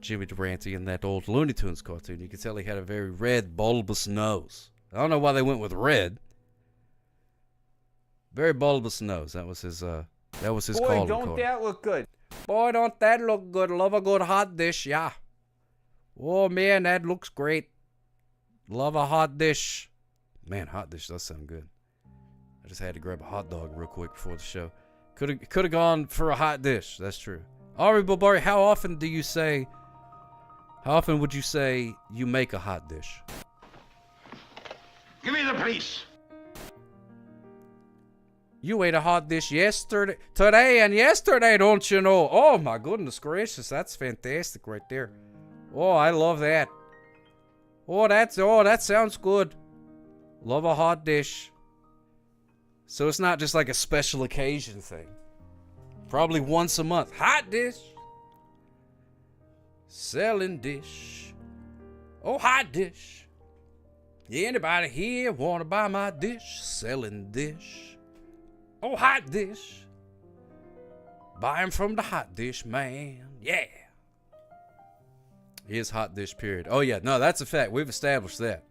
Speaker 12: Jimmy Durante in that old Looney Tunes cartoon, you can tell he had a very red, bulbous nose. I don't know why they went with red. Very bulbous nose. That was his calling
Speaker 16: Boy,
Speaker 12: card.
Speaker 16: don't that look good.
Speaker 12: Boy, don't that look good. Love a good hot dish, yeah. Oh, man, that looks great. Love a hot dish. Man, hot dish does sound good. I just had to grab a hot dog real quick before the show. Could have gone for a hot dish. That's true. Ari Bulbari, how often would you say you make a hot dish?
Speaker 17: Give me the piece.
Speaker 12: You ate a hot dish today and yesterday, don't you know? Oh, my goodness gracious. That's fantastic right there. Oh, I love that. Oh, that sounds good. Love a hot dish. So it's not just like a special occasion thing. Probably once a month. Hot dish. Selling dish. Oh, hot dish. Anybody here want to buy my dish? Selling dish. Oh, hot dish. Buy 'em from the hot dish man. Yeah. Here's hot dish period. Oh, yeah. No, that's a fact. We've established that.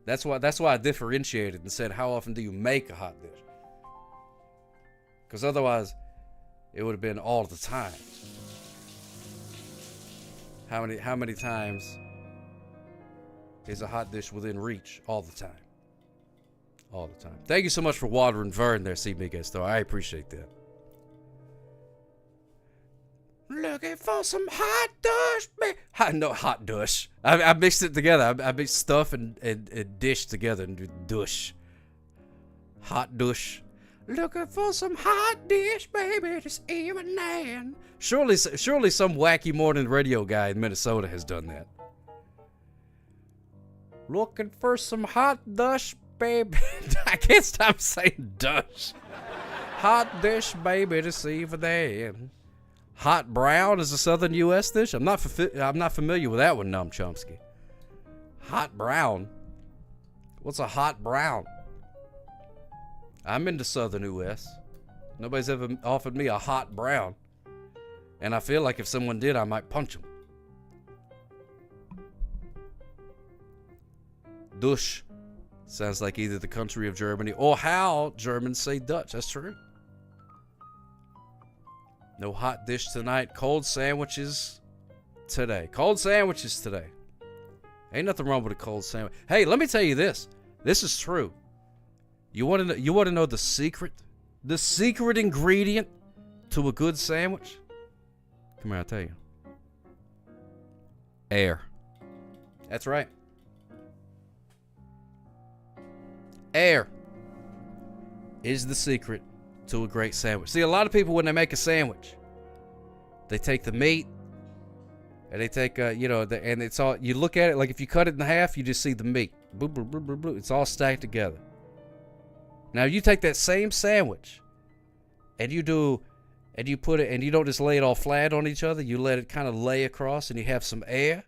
Speaker 12: That's why I differentiated and said, how often do you make a hot dish? Because otherwise, it would have been all the time. How many times is a hot dish within reach? All the time. All the time. Thank you so much for watering Vern there, C. Miguez, though. I appreciate that. Looking for some hot dish, no, hot dish. I mixed it together. I mixed stuff and dish together and do dish. Hot dish. Looking for some hot dish, baby, this evening. Surely some wacky morning radio guy in Minnesota has done that. Looking for some hot dish, baby. I can't stop saying dish. Hot dish, baby, this evening. Hot brown is a southern U.S. dish? I'm not familiar with that one, Num Chomsky. Hot brown? What's a hot brown? I'm into southern U.S. Nobody's ever offered me a hot brown. And I feel like if someone did, I might punch them. Dusch sounds like either the country of Germany or how Germans say Dutch. That's true. No hot dish tonight. Cold sandwiches today. Cold sandwiches today. Ain't nothing wrong with a cold sandwich. Hey, let me tell you this. This is true. You want to know the secret? The secret ingredient to a good sandwich? Come here, I'll tell you. Air. That's right. Air is the secret to a great sandwich. See, a lot of people, when they make a sandwich, they take the meat and they take and it's all, you look at it like if you cut it in half, you just see the meat. Boop, boop, boop, boop, boop. It's all stacked together. Now you take that same sandwich and you put it, and you don't just lay it all flat on each other. You let it kind of lay across, and you have some air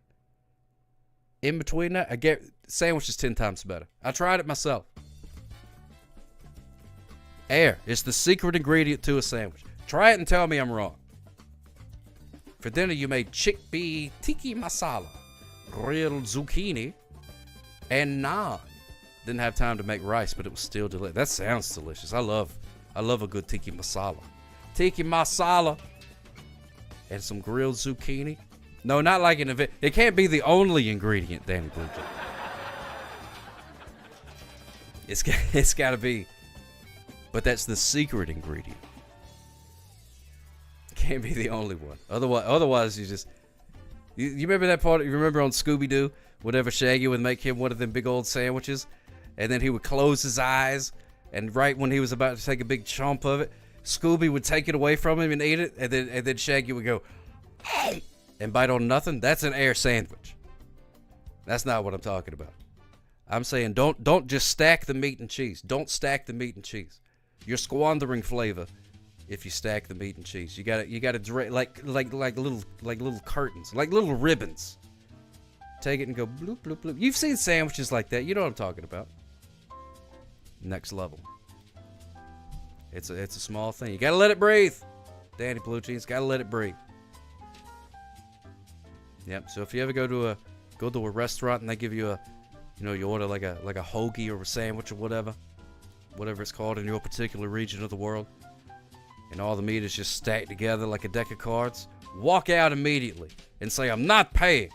Speaker 12: in between that. I get sandwich is 10 times better. I tried it myself. Air is the secret ingredient to a sandwich. Try it and tell me I'm wrong. For dinner, you made chickpea tiki masala, grilled zucchini, and naan. Didn't have time to make rice, but it was still delicious. That sounds delicious. I love a good tiki masala. Tiki masala and some grilled zucchini. No, not like an event. It can't be the only ingredient, Danny Blue Jay. It's got to be, but that's the secret ingredient. Can't be the only one. Otherwise you just you remember that part? You remember on Scooby-Doo, whenever Shaggy would make him one of them big old sandwiches, and then he would close his eyes, and right when he was about to take a big chomp of it, Scooby would take it away from him and eat it, and then Shaggy would go, "Hey," and bite on nothing. That's an air sandwich. That's not what I'm talking about. I'm saying don't just stack the meat and cheese. Don't stack the meat and cheese. You're squandering flavor if you stack the meat and cheese. You gotta like little curtains, like little ribbons. Take it and go bloop bloop bloop. You've seen sandwiches like that. You know what I'm talking about. Next level. It's a small thing. You gotta let it breathe. Danny Blue Jeans, gotta let it breathe. Yep. So if you ever go to a restaurant and they give you you order like a hoagie or a sandwich or whatever it's called in your particular region of the world, and all the meat is just stacked together like a deck of cards, walk out immediately and say, "I'm not paying."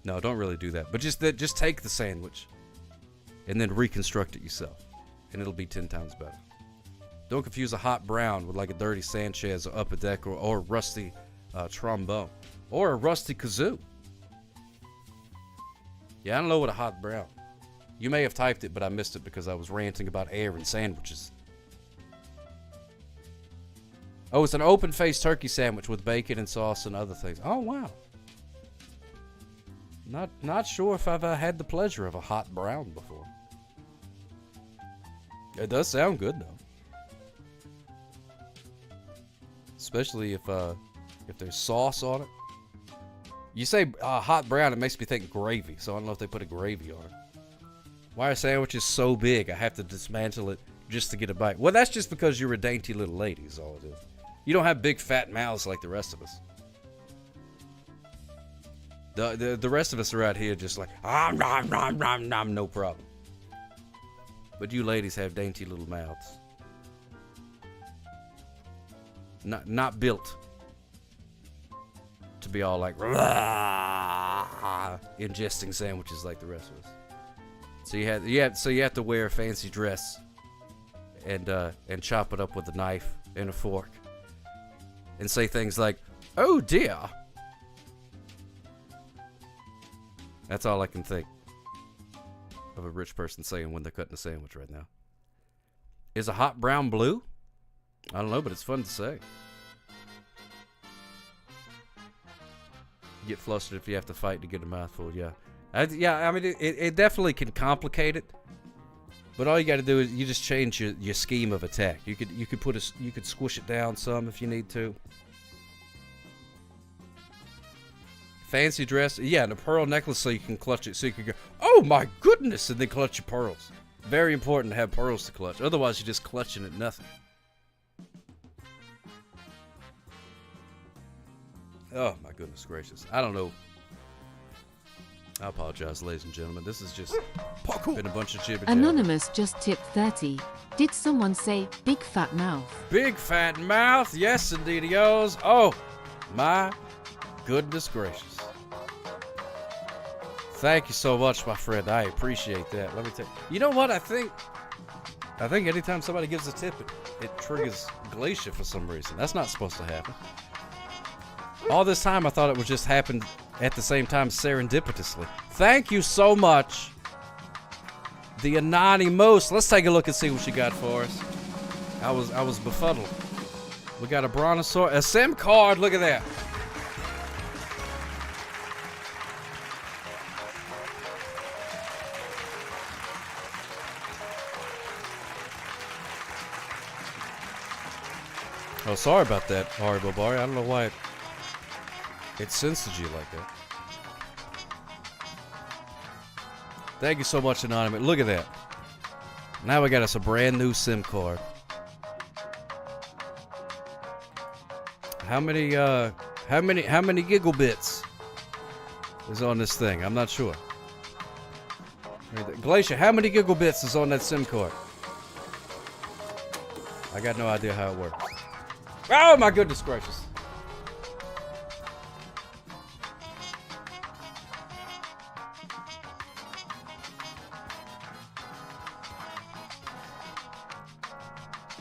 Speaker 12: No, don't really do that. But just take the sandwich and then reconstruct it yourself, and it'll be 10 times better. Don't confuse a hot brown with like a dirty Sanchez or upper deck or a rusty trombone or a rusty kazoo. Yeah, I don't know what a hot brown. You may have typed it, but I missed it because I was ranting about air and sandwiches. Oh, it's an open-faced turkey sandwich with bacon and sauce and other things. Oh, wow. Not sure if I've had the pleasure of a hot brown before. It does sound good, though. Especially if there's sauce on it. You say hot brown, it makes me think gravy, so I don't know if they put a gravy on it. Why are sandwiches so big I have to dismantle it just to get a bite? Well, that's just because you're a dainty little lady is all it is. You don't have big fat mouths like the rest of us. The rest of us are out here just like, nom, nom, nom, nom, no problem. But you ladies have dainty little mouths. Not built to be all like ingesting sandwiches like the rest of us. So you have to wear a fancy dress and chop it up with a knife and a fork and say things like, "Oh dear." That's all I can think of a rich person saying when they're cutting a sandwich right now. Is a hot brown blue? I don't know, but it's fun to say. You get flustered if you have to fight to get a mouthful, yeah. I mean, it definitely can complicate it, but all you got to do is you just change your scheme of attack. You could squish it down some if you need to. Fancy dress, yeah, and a pearl necklace so you can clutch it, so you can go, "Oh my goodness," and then clutch your pearls. Very important to have pearls to clutch. Otherwise, you're just clutching at nothing. Oh my goodness gracious! I don't know. I apologize, ladies and gentlemen. This has just been a bunch of jibber jabber.
Speaker 14: Anonymous just tipped 30. Did someone say big fat mouth?
Speaker 12: Big fat mouth? Yes, indeed he goes. Oh, my goodness gracious. Thank you so much, my friend. I appreciate that. Let me tell you. You know what? I think anytime somebody gives a tip, it triggers Glacier for some reason. That's not supposed to happen. All this time, I thought it would just happen at the same time serendipitously. Thank you so much, the Anani Moose. Let's take a look and see what you got for us. I was befuddled. We got a brontosaur, a SIM card. Look at that. Oh, sorry about that, Haribo Barry. I don't know why it censored you like that. Thank you so much, Anonymous. Look at that. Now we got us a brand new SIM card. How many giggle bits is on this thing? I'm not sure. Glacier, how many giggle bits is on that SIM card? I got no idea how it works. Oh my goodness gracious.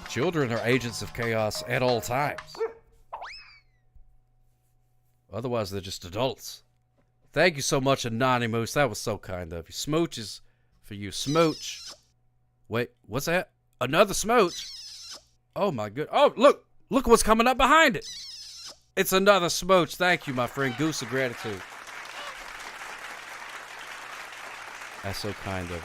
Speaker 12: Children are agents of chaos at all times. Otherwise, they're just adults. Thank you so much, Anonymous. That was so kind of you. Smooches for you. Smooch. Wait, what's that? Another smooch? Oh, my good. Oh, look. Look what's coming up behind it. It's another smooch. Thank you, my friend. Goose of gratitude. That's so kind of you.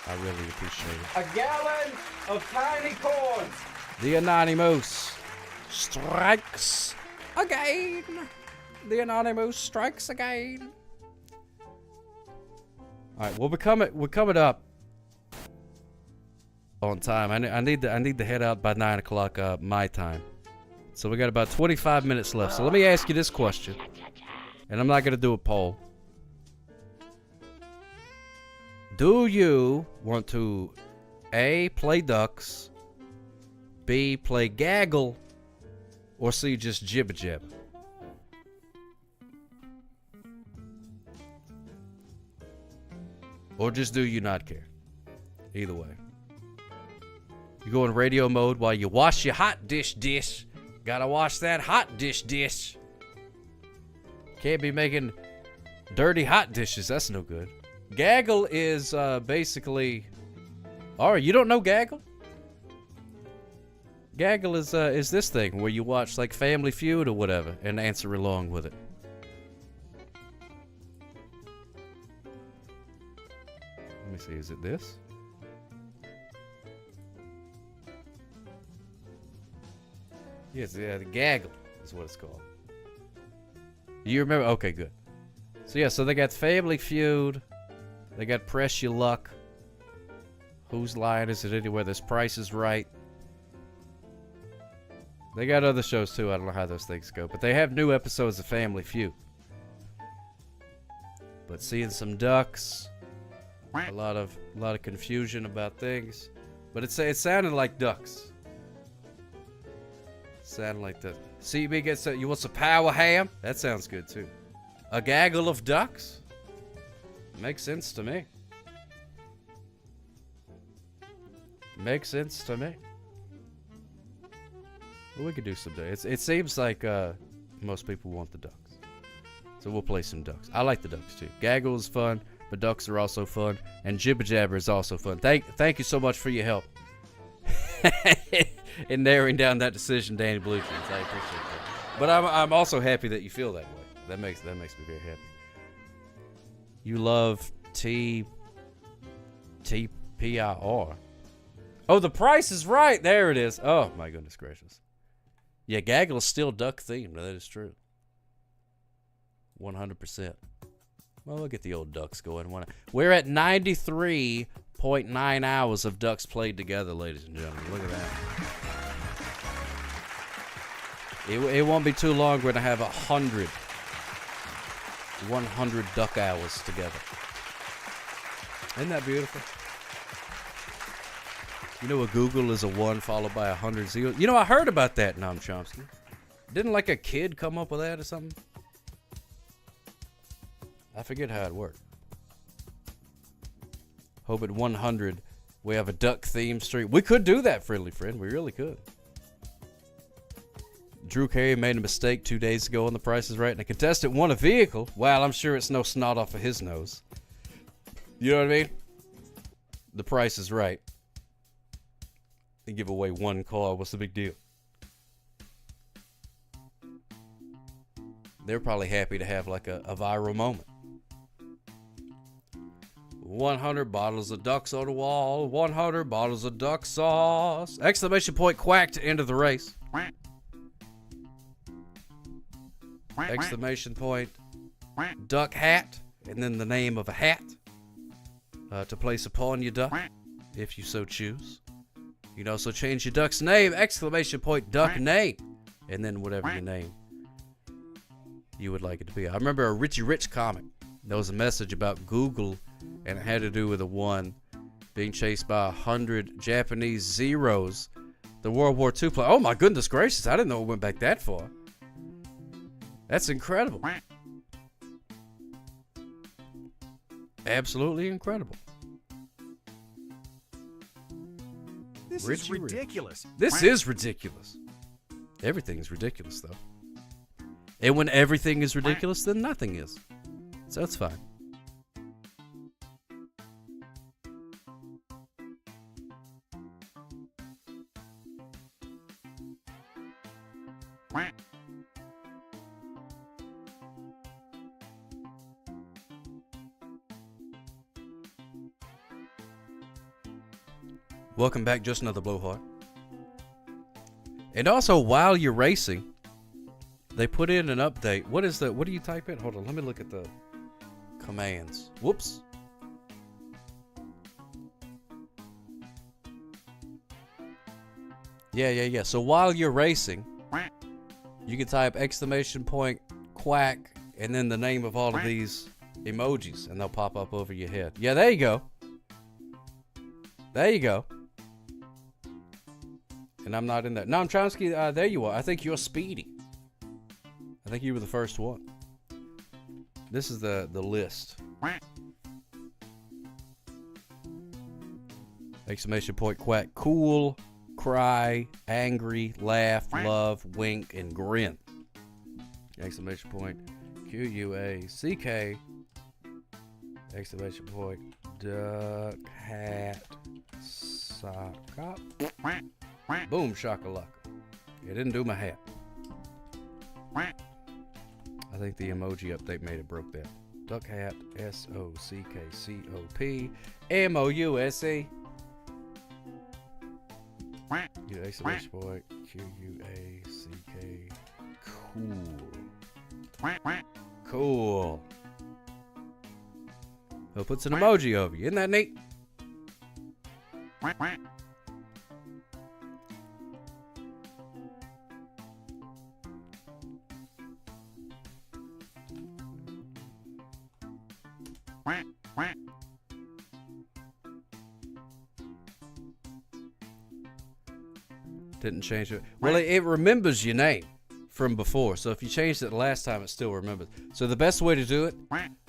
Speaker 12: I really appreciate it.
Speaker 16: A gallon of tiny corns.
Speaker 12: The Anonymous strikes again. The Anonymous strikes again. All right, well, we're coming up on time. I need to head out by 9 o'clock my time. So we got about 25 minutes left. So let me ask you this question, and I'm not gonna do a poll. Do you want to A, play ducks, B, play gaggle, or C, just jibber jabber? Or just do you not care? Either way. You go in radio mode while you wash your hot dish. Gotta wash that hot dish. Can't be making dirty hot dishes. That's no good. Gaggle is basically... Alright, you don't know Gaggle? Gaggle is this thing where you watch like Family Feud or whatever and answer along with it. Let me see, is it this? Yes, the Gaggle is what it's called. You remember? Okay, good. So yeah, so they got Family Feud. They got Press Your Luck. Whose Line Is It Anywhere? This Price is Right. They got other shows too. I don't know how those things go, but they have new episodes of Family Feud. But seeing some ducks, a lot of confusion about things, but it sounded like ducks. Sounded like that. CB gets you want some power ham? That sounds good too. A gaggle of ducks? Makes sense to me. Makes sense to me. Well, we could do some ducks. It seems like most people want the ducks. So we'll play some ducks. I like the ducks too. Gaggle is fun, but ducks are also fun. And Jibber Jabber is also fun. Thank you so much for your help. In narrowing down that decision, Danny Blue Jeans. I appreciate that. But I'm also happy that you feel that way. That makes me very happy. You love TPIR. Oh, The Price is Right. There it is. Oh my goodness gracious. Yeah, Gaggle is still duck themed. That is true. 100%. Well, we'll get the old ducks going. We're at 93.9 hours of ducks played together, ladies and gentlemen. Look at that. It won't be too long. We're going to have 100 duck hours together. Isn't that beautiful? You know, a Google is a 1 followed by 100 zeros. You know, I heard about that, Noam Chomsky. Didn't like a kid come up with that or something? I forget how it worked. Hope at 100 we have a duck theme stream. We could do that, friendly friend. We really could. Drew Carey made a mistake 2 days ago on The Price is Right, and a contestant won a vehicle. Well, I'm sure it's no snot off of his nose. You know what I mean? The Price is Right. They give away one car. What's the big deal? They're probably happy to have like a viral moment. 100 bottles of ducks on the wall. 100 bottles of duck sauce. Exclamation point quack to end of the race. Exclamation point duck hat. And then the name of a hat to place upon your duck, if you so choose. You can also change your duck's name, exclamation point, duck name, and then whatever your name you would like it to be. I remember a Richie Rich comic. There was a message about Google, and it had to do with a one being chased by 100 Japanese Zeros, the World War II play. Oh my goodness gracious, I didn't know it went back that far. That's incredible. Absolutely incredible.
Speaker 18: This
Speaker 12: Richie
Speaker 18: is ridiculous.
Speaker 12: This is ridiculous. Everything's ridiculous, though. And when everything is ridiculous, then nothing is. So it's fine. Welcome back, Just Another Blowhard. And also, while you're racing, they put in an update. What do you type in? Hold on, let me look at the commands. Whoops. Yeah. So while you're racing, you can type exclamation point, quack, and then the name of all of these emojis, and they'll pop up over your head. Yeah, there you go. There you go. And I'm not in there. No, I'm Chomsky. There you are. I think you're Speedy. I think you were the first one. This is the list. Exclamation point, quack, cool, cry, angry, laugh, love, wink, and grin. Exclamation point, Q-U-A-C-K. Exclamation point, duck, hat, sock, up. Boom, shakalaka. It didn't do my hat. I think the emoji update made it broke that. Duck hat, S-O-C-K-C-O-P, M-O-U-S-E. Exclamation point, Q-U-A-C-K, cool. Cool. He'll put an emoji over you. Isn't that neat? Didn't change it. Well, it remembers your name from before. So if you changed it last time, it still remembers. So the best way to do it,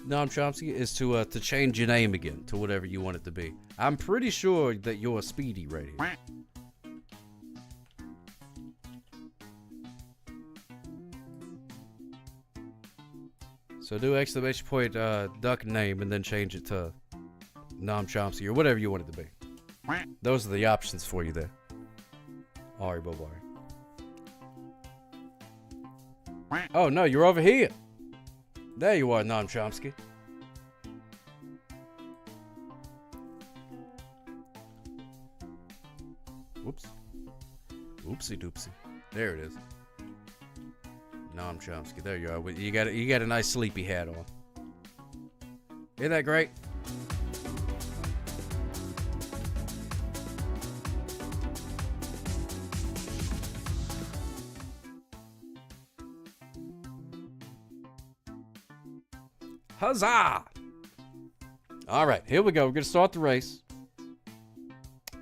Speaker 12: Noam Chomsky, is to change your name again to whatever you want it to be. I'm pretty sure that you're Speedy right here. So do exclamation point duck name and then change it to Noam Chomsky or whatever you want it to be. Those are the options for you there. Ari Bobari. Oh no, you're over here. There you are, Noam Chomsky. Whoops. Oopsie doopsie. There it is. Noam Chomsky. There you are. You got a nice sleepy hat on. Isn't that great? Huzzah! All right, here we go. We're going to start the race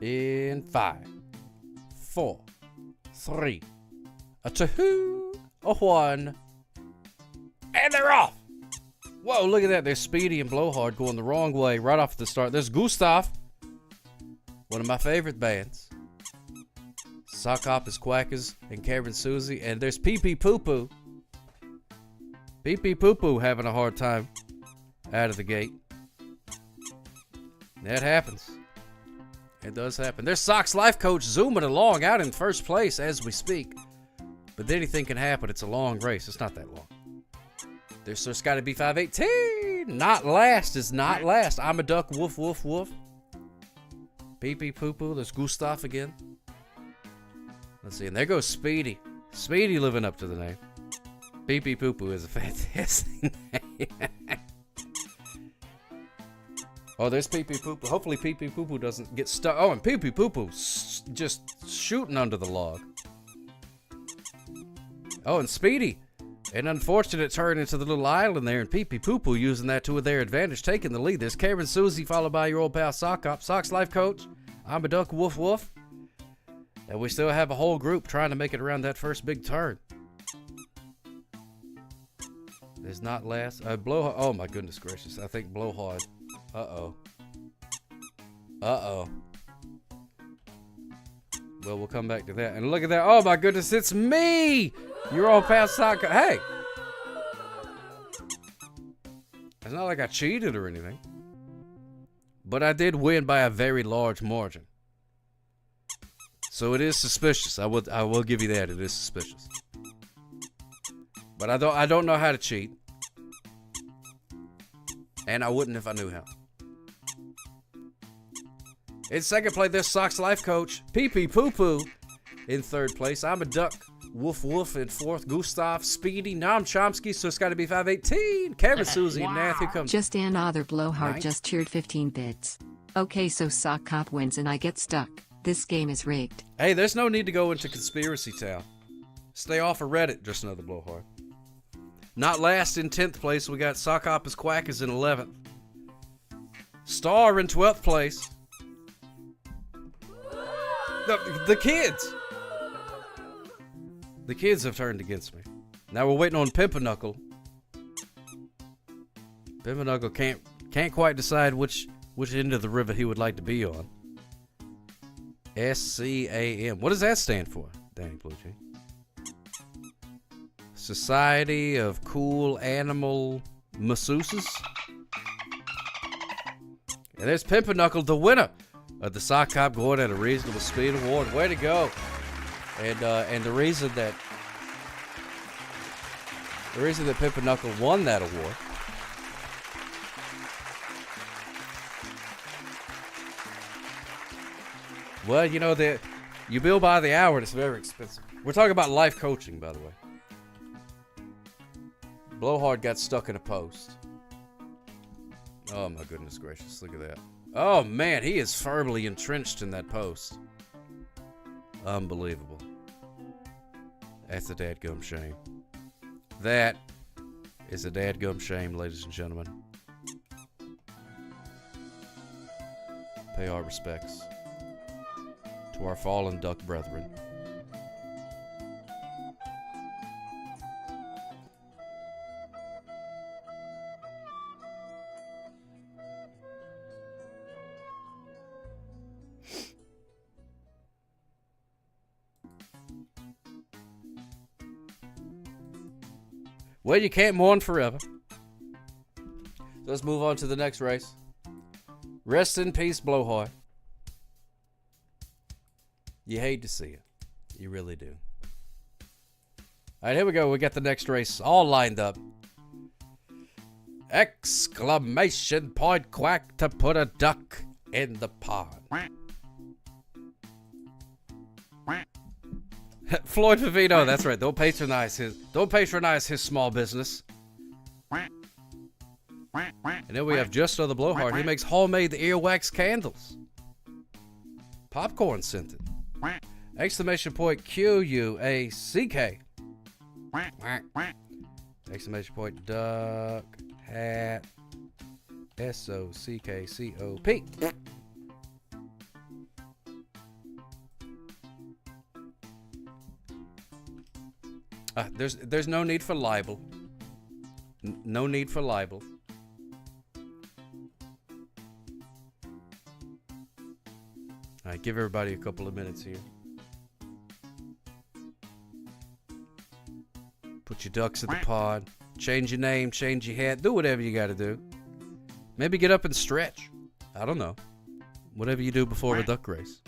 Speaker 12: in 5, 4, 3, a 2, a 1, and they're off. Whoa, look at that. There's Speedy and Blowhard going the wrong way right off the start. There's Gustav, one of my favorite bands. Socktopia, Quackers, and Karen Susie. And there's Pee Pee Poo Poo. Pee Pee Poo Poo having a hard time out of the gate. That happens. It does happen. There's Sock's life coach zooming along out in first place as we speak. But anything can happen. It's a long race. It's not that long. There's Sir Scotty B518. Not last is not last. I'm a duck. Woof, woof, woof. Pee Pee Poo Poo. There's Gustav again. Let's see. And there goes Speedy. Speedy living up to the name. Pee Pee Poo Poo is a fantastic name. Oh, there's Pee Pee Poo Poo. Hopefully Pee Pee Poo Poo doesn't get stuck. Oh, and Pee Pee Poo Poo just shooting under the log. Oh, and Speedy. An unfortunate turn into the little island there, and Pee Pee Poo Poo using that to their advantage, taking the lead. There's Karen Susie, followed by your old pal Sock. Sock's life coach. I'm a duck, woof woof. And we still have a whole group trying to make it around that first big turn. There's not last. Blowhard. Oh my goodness gracious. I think Blowhard. Uh-oh. Uh-oh. Well, we'll come back to that. And look at that. Oh my goodness, it's me! You're all past Sock. Hey! It's not like I cheated or anything. But I did win by a very large margin. So it is suspicious. I will give you that. It is suspicious. But I don't know how to cheat. And I wouldn't if I knew how. In second place, there's Sock's life coach, Pee Pee Poo Poo. In third place, I'm a duck, woof woof. In fourth, Gustav, Speedy, Nom Chomsky. So it's got to be 518. Kevin, Susie, and Nath, who comes.
Speaker 13: Just another blowhard
Speaker 12: Nice.
Speaker 13: just cheered 15 bits. Okay, so Sock Cop wins and I get stuck. This game is rigged.
Speaker 12: Hey, there's no need to go into Conspiracy Town. Stay off of Reddit, just another blowhard. Not last in 10th place, we got Sock Oppa's Quackers in 11th. Star in 12th place. The kids! The kids have turned against me. Now we're waiting on Pimpernukle. Pimpernukle can't quite decide which end of the river he would like to be on. SCAM. What does that stand for, Danny Bluejay? Society of Cool Animal Masseuses. And there's Pimpernukle, the winner of the Sock Cop going at a reasonable speed award. Way to go! And the reason that Pimpernukle won that award well, you know that you bill by the hour and it's very expensive. We're talking about life coaching, by the way. Blowhard got stuck in a post. Oh my goodness gracious, look at that. Oh man, he is firmly entrenched in that post. Unbelievable. That's a dadgum shame. That is a dadgum shame, ladies and gentlemen. Pay our respects to our fallen duck brethren. Well, you can't mourn forever. So let's move on to the next race. Rest in peace, Blowhard. You hate to see it. You really do. All right, here we go. We got the next race all lined up. Exclamation point quack to put a duck in the pond. Floyd Vivino, that's right. Don't patronize his small business. And then we have Just Another Blowhard. He makes homemade earwax candles. Popcorn scented. Exclamation point QUACK. Exclamation point duck hat SOCKCOP. There's no need for libel. No need for libel. All right, give everybody a couple of minutes here. Put your ducks in the pond. Change your name, change your hat. Do whatever you got to do. Maybe get up and stretch. I don't know. Whatever you do before a duck race.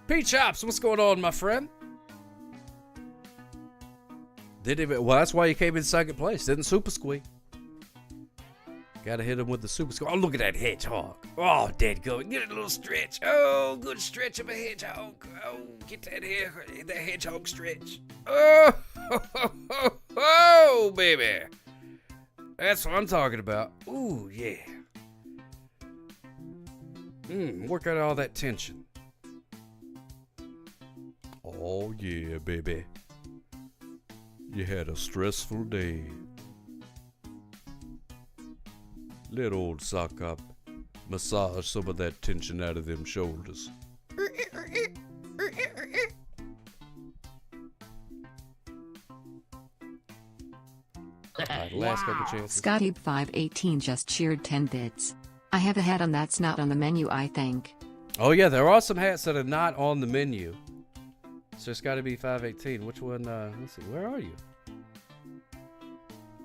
Speaker 12: Pete Chops, what's going on, my friend? Didn't even, well, that's why you came in second place. Didn't super squeak. Gotta hit him with the super squeak. Oh, look at that hedgehog. Oh, dead going. Get a little stretch. Oh, good stretch of a hedgehog. Oh, get that hedgehog stretch. Oh, oh, baby. That's what I'm talking about. Ooh, yeah. Work out all that tension. Oh, yeah, baby. You had a stressful day. Let old sock up massage some of that tension out of them shoulders. Right, last couple chances.
Speaker 13: Scotty 518 just cheered 10 bits. I have a hat on that's not on the menu, I think.
Speaker 12: Oh yeah, there are some hats that are not on the menu. So it's got to be 518. Which one? Let's see. Where are you?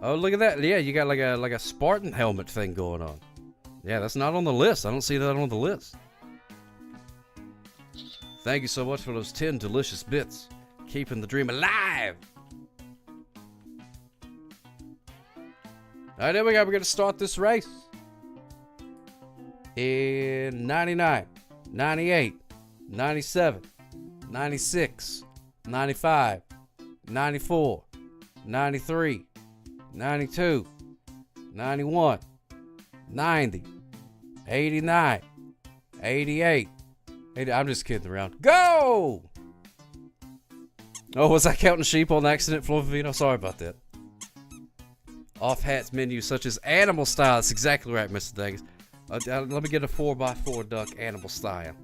Speaker 12: Oh, look at that. Yeah, you got like a Spartan helmet thing going on. Yeah, that's not on the list. I don't see that on the list. Thank you so much for those 10 delicious bits. Keeping the dream alive. All right, there we go. We're going to start this race. In 99, 98, 97, 96, 95, 94, 93, 92, 91, 90, 89, 88. I'm just kidding around. Go! Oh, was I counting sheep on accident, Flovino? Sorry about that. Off hats menus such as animal style. That's exactly right, Mr. Daggis. Let me get a 4x4 duck animal style.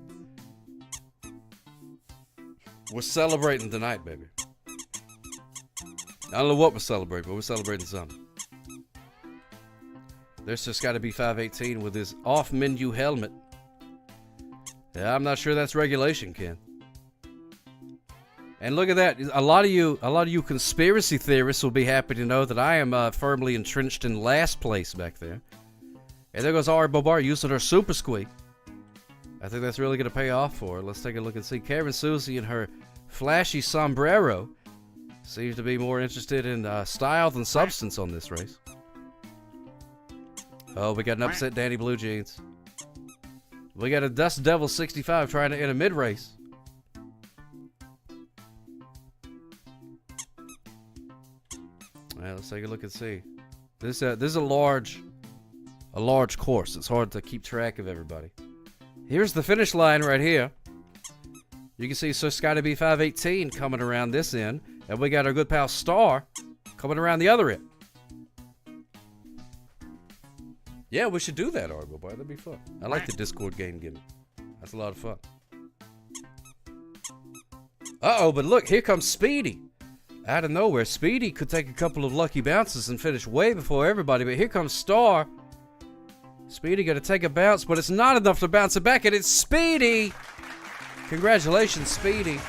Speaker 12: We're celebrating tonight, baby. I don't know what we're celebrating, but we're celebrating something. There's just got to be 518 with his off-menu helmet. Yeah, I'm not sure that's regulation, Ken. And look at that. A lot of you conspiracy theorists will be happy to know that I am firmly entrenched in last place back there. And there goes Ari Bobar using her super squeak. I think that's really going to pay off for her. Let's take a look and see. Karen Susie and her flashy sombrero seems to be more interested in style than substance on this race. Oh, we got an upset Danny Blue Jeans. We got a Dust Devil 65 trying to enter mid-race. Alright, let's take a look and see. This is a large course. It's hard to keep track of everybody. Here's the finish line right here. You can see so Scotty B 518 coming around this end, and we got our good pal Star coming around the other end. Yeah, we should do that, Argo Boy. That'd be fun. I like the Discord game gimmick. That's a lot of fun. Uh-oh, but look, here comes Speedy. Out of nowhere, Speedy could take a couple of lucky bounces and finish way before everybody, but here comes Star. Speedy gonna take a bounce, but it's not enough to bounce it back, and it's Speedy! Congratulations, Speedy.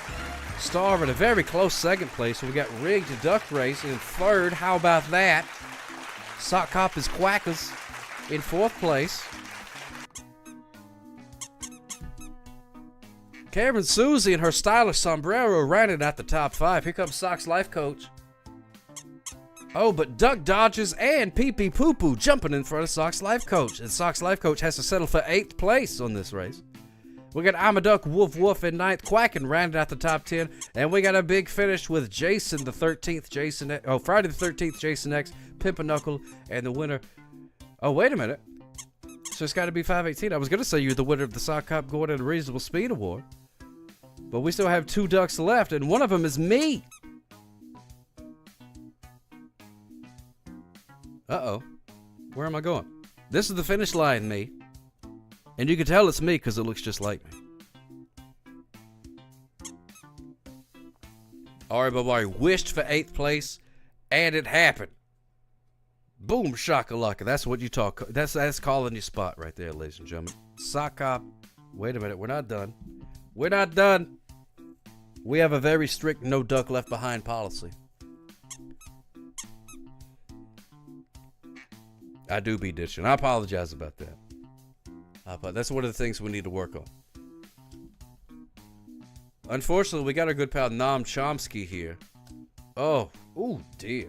Speaker 12: Star in a very close second place. We got Rigged Duck Race in third. How about that? Sock Cop is Quackers in fourth place. Karen Susie and her stylish sombrero rounded out the top 5. Here comes Sock's life coach. Oh, but Duck Dodgers and Pee Pee Poo Poo jumping in front of Sock's life coach. And Sock's life coach has to settle for 8th place on this race. We got I'm a Duck Woof Woof in 9th. Quacking rounded out the top 10. And we got a big finish with Jason the 13th. Friday the 13th, Jason X, Pimpernukle, and the winner. Oh, wait a minute. So it's got to be 518. I was going to say you're the winner of the Sock Cop Gordon Reasonable Speed Award. But we still have 2 ducks left, and one of them is me. Uh-oh. Where am I going? This is the finish line, me. And you can tell it's me because it looks just like me. Alright, but I wished for 8th place, and it happened. Boom, shakalaka. That's what you talk. That's calling your spot right there, ladies and gentlemen. Sock Cop. Wait a minute, we're not done. We're not done. We have a very strict no duck left behind policy. I do be ditching. I apologize about that. That's one of the things we need to work on. Unfortunately, we got our good pal Noam Chomsky here. Oh, ooh, dear.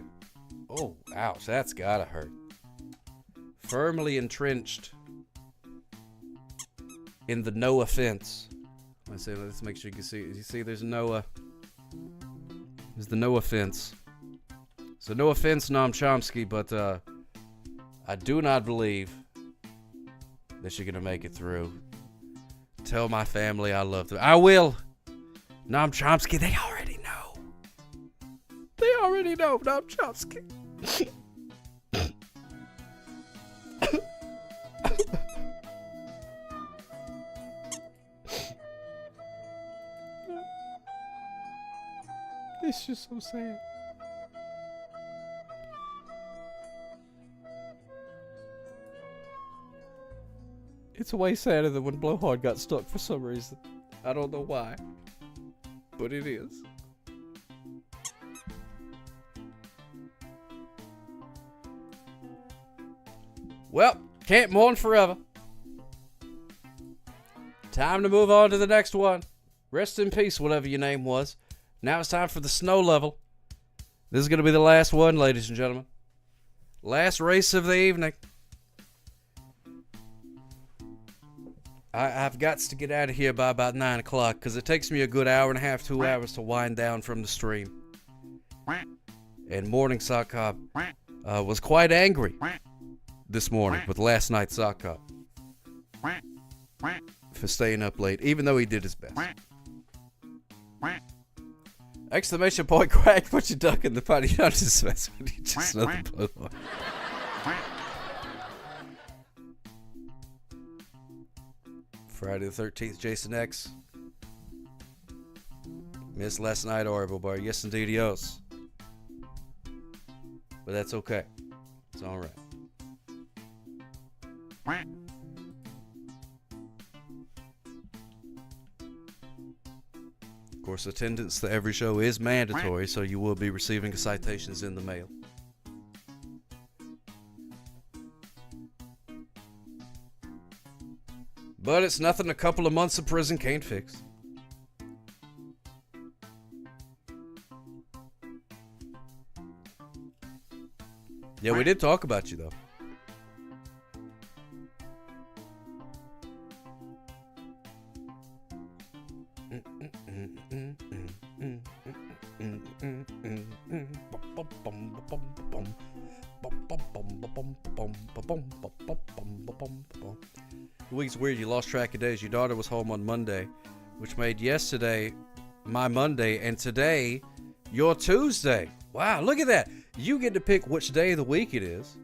Speaker 12: Oh, ouch, that's gotta hurt. Firmly entrenched in the no offense. Let's make sure you can see. You see, there's Noah. There's the no offense. So no offense, Noam Chomsky, but I do not believe that you're gonna make it through. Tell my family I love them. I will. Noam Chomsky, they already know. They already know, Noam Chomsky. It's just so sad. It's way sadder than when Blowhard got stuck for some reason. I don't know why, but it is. Well, can't mourn forever. Time to move on to the next one. Rest in peace, whatever your name was. Now it's time for the snow level. This is going to be the last one, ladies and gentlemen. Last race of the evening. I've got to get out of here by about 9 o'clock because it takes me a good hour and a half, 2 hours to wind down from the stream. And Morning Sock Cop was quite angry this morning with last night's Sock Cop for staying up late, even though he did his best. Exclamation point, Quack, put your duck in the pot. You don't just mess with you, just know the Blowhard. Friday the 13th, Jason X. Missed last night, Orbital Bar. Yes, indeed, yes. But that's okay. It's alright. Of course, attendance to every show is mandatory, so you will be receiving citations in the mail. But it's nothing a couple of months of prison can't fix. Yeah, we did talk about you, though. The week's weird. You lost track of days. Your daughter was home on Monday, which made yesterday my Monday, and today your Tuesday. Wow, look at that. You get to pick which day of the week it is.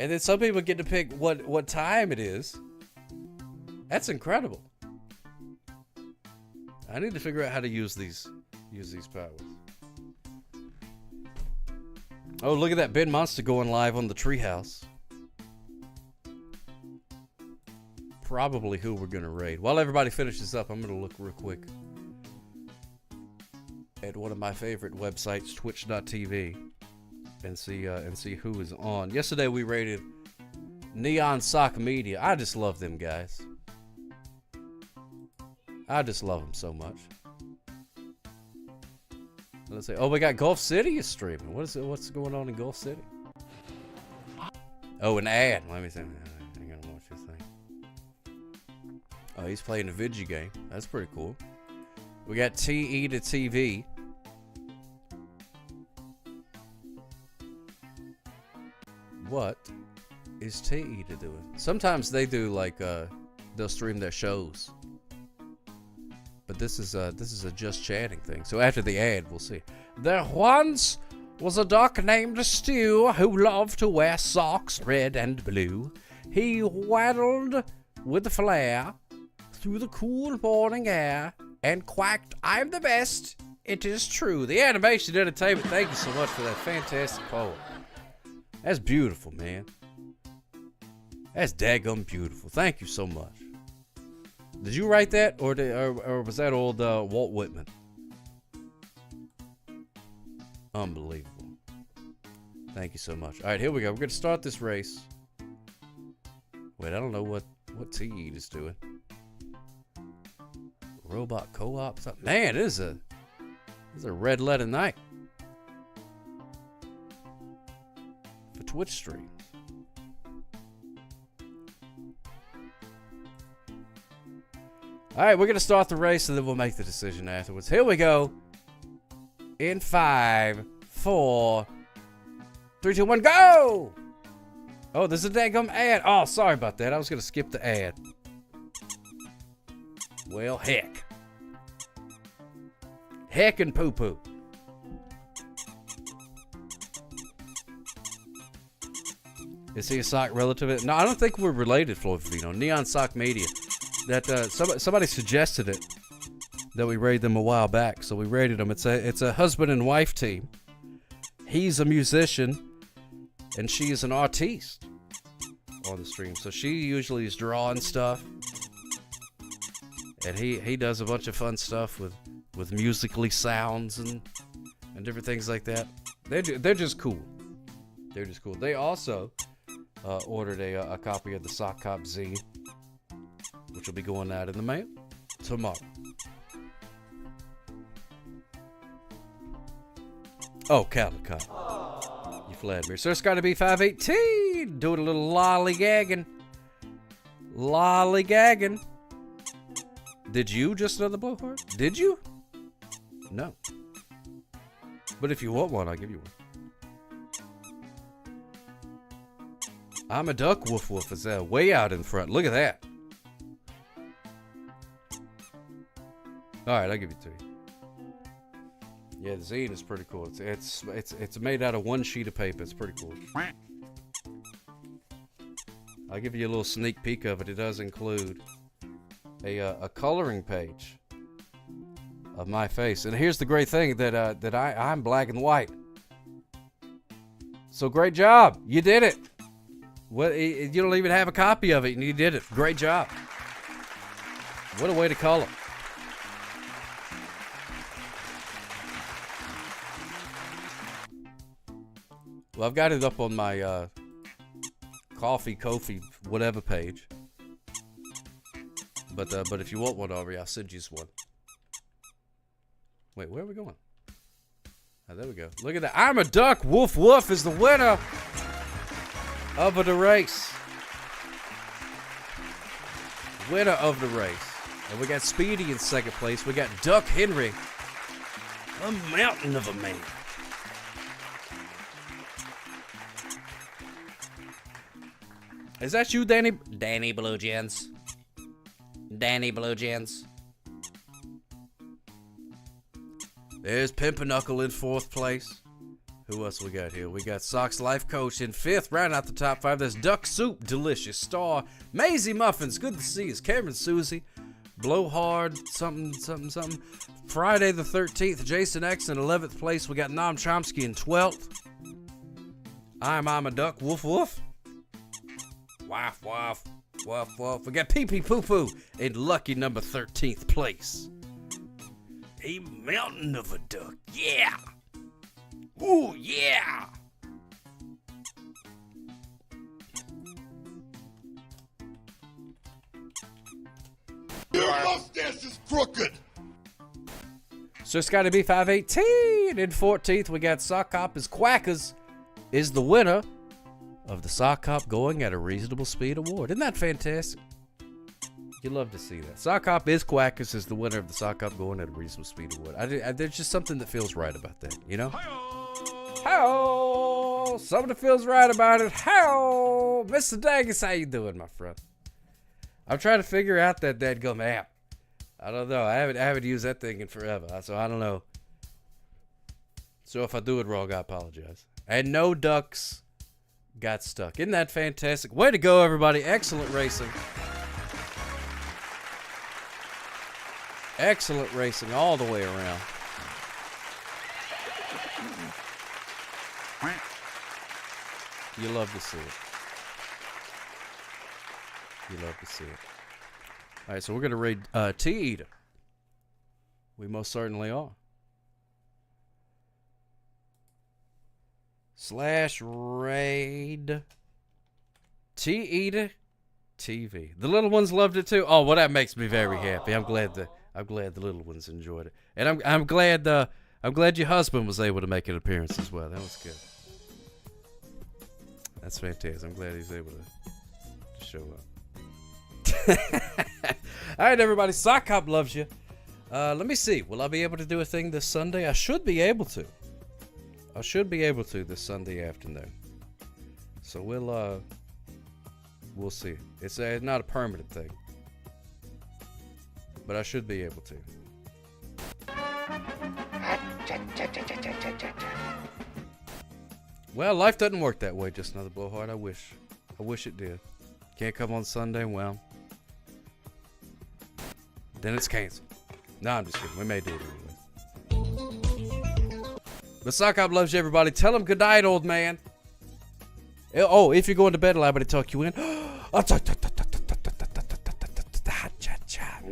Speaker 12: And then some people get to pick what time it is. That's incredible. I need to figure out how to use these powers. Oh, look at that. Ben Monster going live on the Treehouse. Probably who we're going to raid. While everybody finishes up, I'm going to look real quick at one of my favorite websites, twitch.tv, and see who is on. Yesterday we raided Neon Sock Media. I just love them guys. I just love them so much. Let's see. Oh, we got Gulf City is streaming. What's going on in Gulf City? Oh, an ad. Let me see. I'm gonna watch this thing. Oh, he's playing a video game. That's pretty cool. We got TE to TV. What is TE to doing? Sometimes they do like they'll stream their shows. But this is a just chatting thing. So after the ad, we'll see. There once was a duck named Stew who loved to wear socks red and blue. He waddled with a flare through the cool morning air and quacked, "I'm the best, it is true." The Animation Entertainment, thank you so much for that fantastic poem. That's beautiful, man. That's daggum beautiful. Thank you so much. Did you write that, or was that old Walt Whitman? Unbelievable. Thank you so much. All right, here we go. We're going to start this race. Wait, I don't know what TE is doing. Robot co-op. Man, this is a red letter night for Twitch stream. All right, we're going to start the race, and then we'll make the decision afterwards. Here we go. In 5, 4, 3, 2, 1, go! Oh, there's a daggum ad. Oh, sorry about that. I was going to skip the ad. Well, heck. Heck and poo-poo. Is he a sock relative? No, I don't think we're related, Floyd Favino. Neon Sock Media. That somebody suggested it, that we raid them a while back, so we raided them. It's a husband and wife team. He's a musician, and she is an artiste on the stream. So she usually is drawing stuff, and he does a bunch of fun stuff with musically sounds and different things like that. They're just cool. They're just cool. They also ordered a copy of the Sock Cop zine, which will be going out in the mail tomorrow. Oh, Caldecott. You flattered me. So it's got to be 518. Doing a little lollygagging. Lollygagging. Did you just another blowhard? Did you? No. But if you want one, I'll give you one. I'm a duck, woof woof, is way out in front. Look at that. Alright, I'll give you 3. Yeah, the zine is pretty cool. It's made out of one sheet of paper. It's pretty cool. I'll give you a little sneak peek of it. It does include a coloring page of my face. And here's the great thing, that I'm black and white. So great job. You did it. What, you don't even have a copy of it, and you did it. Great job. What a way to color. Well, I've got it up on my Ko-fi, whatever page. But if you want one, Aubrey, I'll send you one. Wait, where are we going? Oh, there we go. Look at that. I'm a duck. Woof woof is the winner of the race. Winner of the race. And we got Speedy in second place. We got Duck Henry. A mountain of a man. Is that you, Danny? Danny Blue Jeans. Danny Blue Jeans. There's Pimpernukle in 4th place. Who else we got here? We got Sock's Life Coach in 5th. Round out the top 5. There's Duck Soup, Delicious. Star, Maisie Muffins. Good to see you. Cameron Susie. Blowhard, something. Friday the 13th. Jason X in 11th place. We got Noam Chomsky in 12th. I'm a Duck. Woof woof. Waff, waff, waff, waff. We got Pee Pee Poo Poo in lucky number 13th place. A mountain of a duck. Yeah. Ooh, yeah.
Speaker 17: Your mustache is crooked.
Speaker 12: So it's got to be 518. In 14th, we got Sock Cop is Quackers is the winner of the Sock Cop Going at a Reasonable Speed Award. Isn't that fantastic? You love to see that. Sock Cop is Quackers is the winner of the Sock Cop Going at a Reasonable Speed Award. There's just something that feels right about that, you know? How? Something that feels right about it. How? Mr. Daggis, how you doing, my friend? I'm trying to figure out that dadgum app. I don't know. I haven't used that thing in forever, so I don't know. So if I do it wrong, I apologize. And no ducks got stuck. Isn't that fantastic? Way to go, everybody. Excellent racing. Excellent racing all the way around. You love to see it. You love to see it. All right, so we're going to raid T-Eater. We most certainly are. /raid T-Eater TV. The little ones loved it too. Oh, well, that makes me very happy. I'm glad I'm glad the little ones enjoyed it, and I'm glad your husband was able to make an appearance as well. That was good. That's fantastic. I'm glad he's able to show up. All right, everybody. Sock Hop loves you. Let me see. Will I be able to do a thing this Sunday? I should be able to. This Sunday afternoon. So we'll see. It's not a permanent thing, but I should be able to. Well, life doesn't work that way, just another blowhard. I wish it did. Can't come on Sunday, well, then it's canceled. No, I'm just kidding. We may do it anyway. But Sock Hop loves you, everybody. Tell him good night, old man. Oh, if you're going to bed, allow me to tuck you in.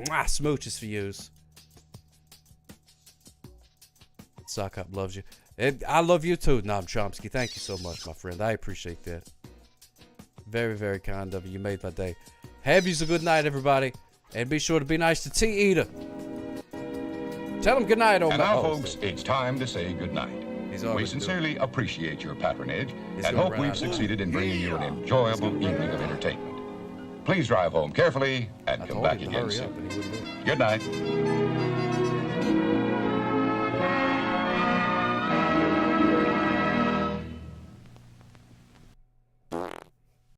Speaker 12: Smooches for yous. Sock Hop loves you. And I love you too, Noam Chomsky. Thank you so much, my friend. I appreciate that. Very, very kind of you. You made my day. Have you a good night, everybody. And be sure to be nice to T-Eater. Tell him good night, old man.
Speaker 8: And now, folks, it's time to say good night. We sincerely appreciate your patronage and hope we've succeeded in bringing you an enjoyable evening of entertainment. Please drive home carefully and come back again soon. Good night.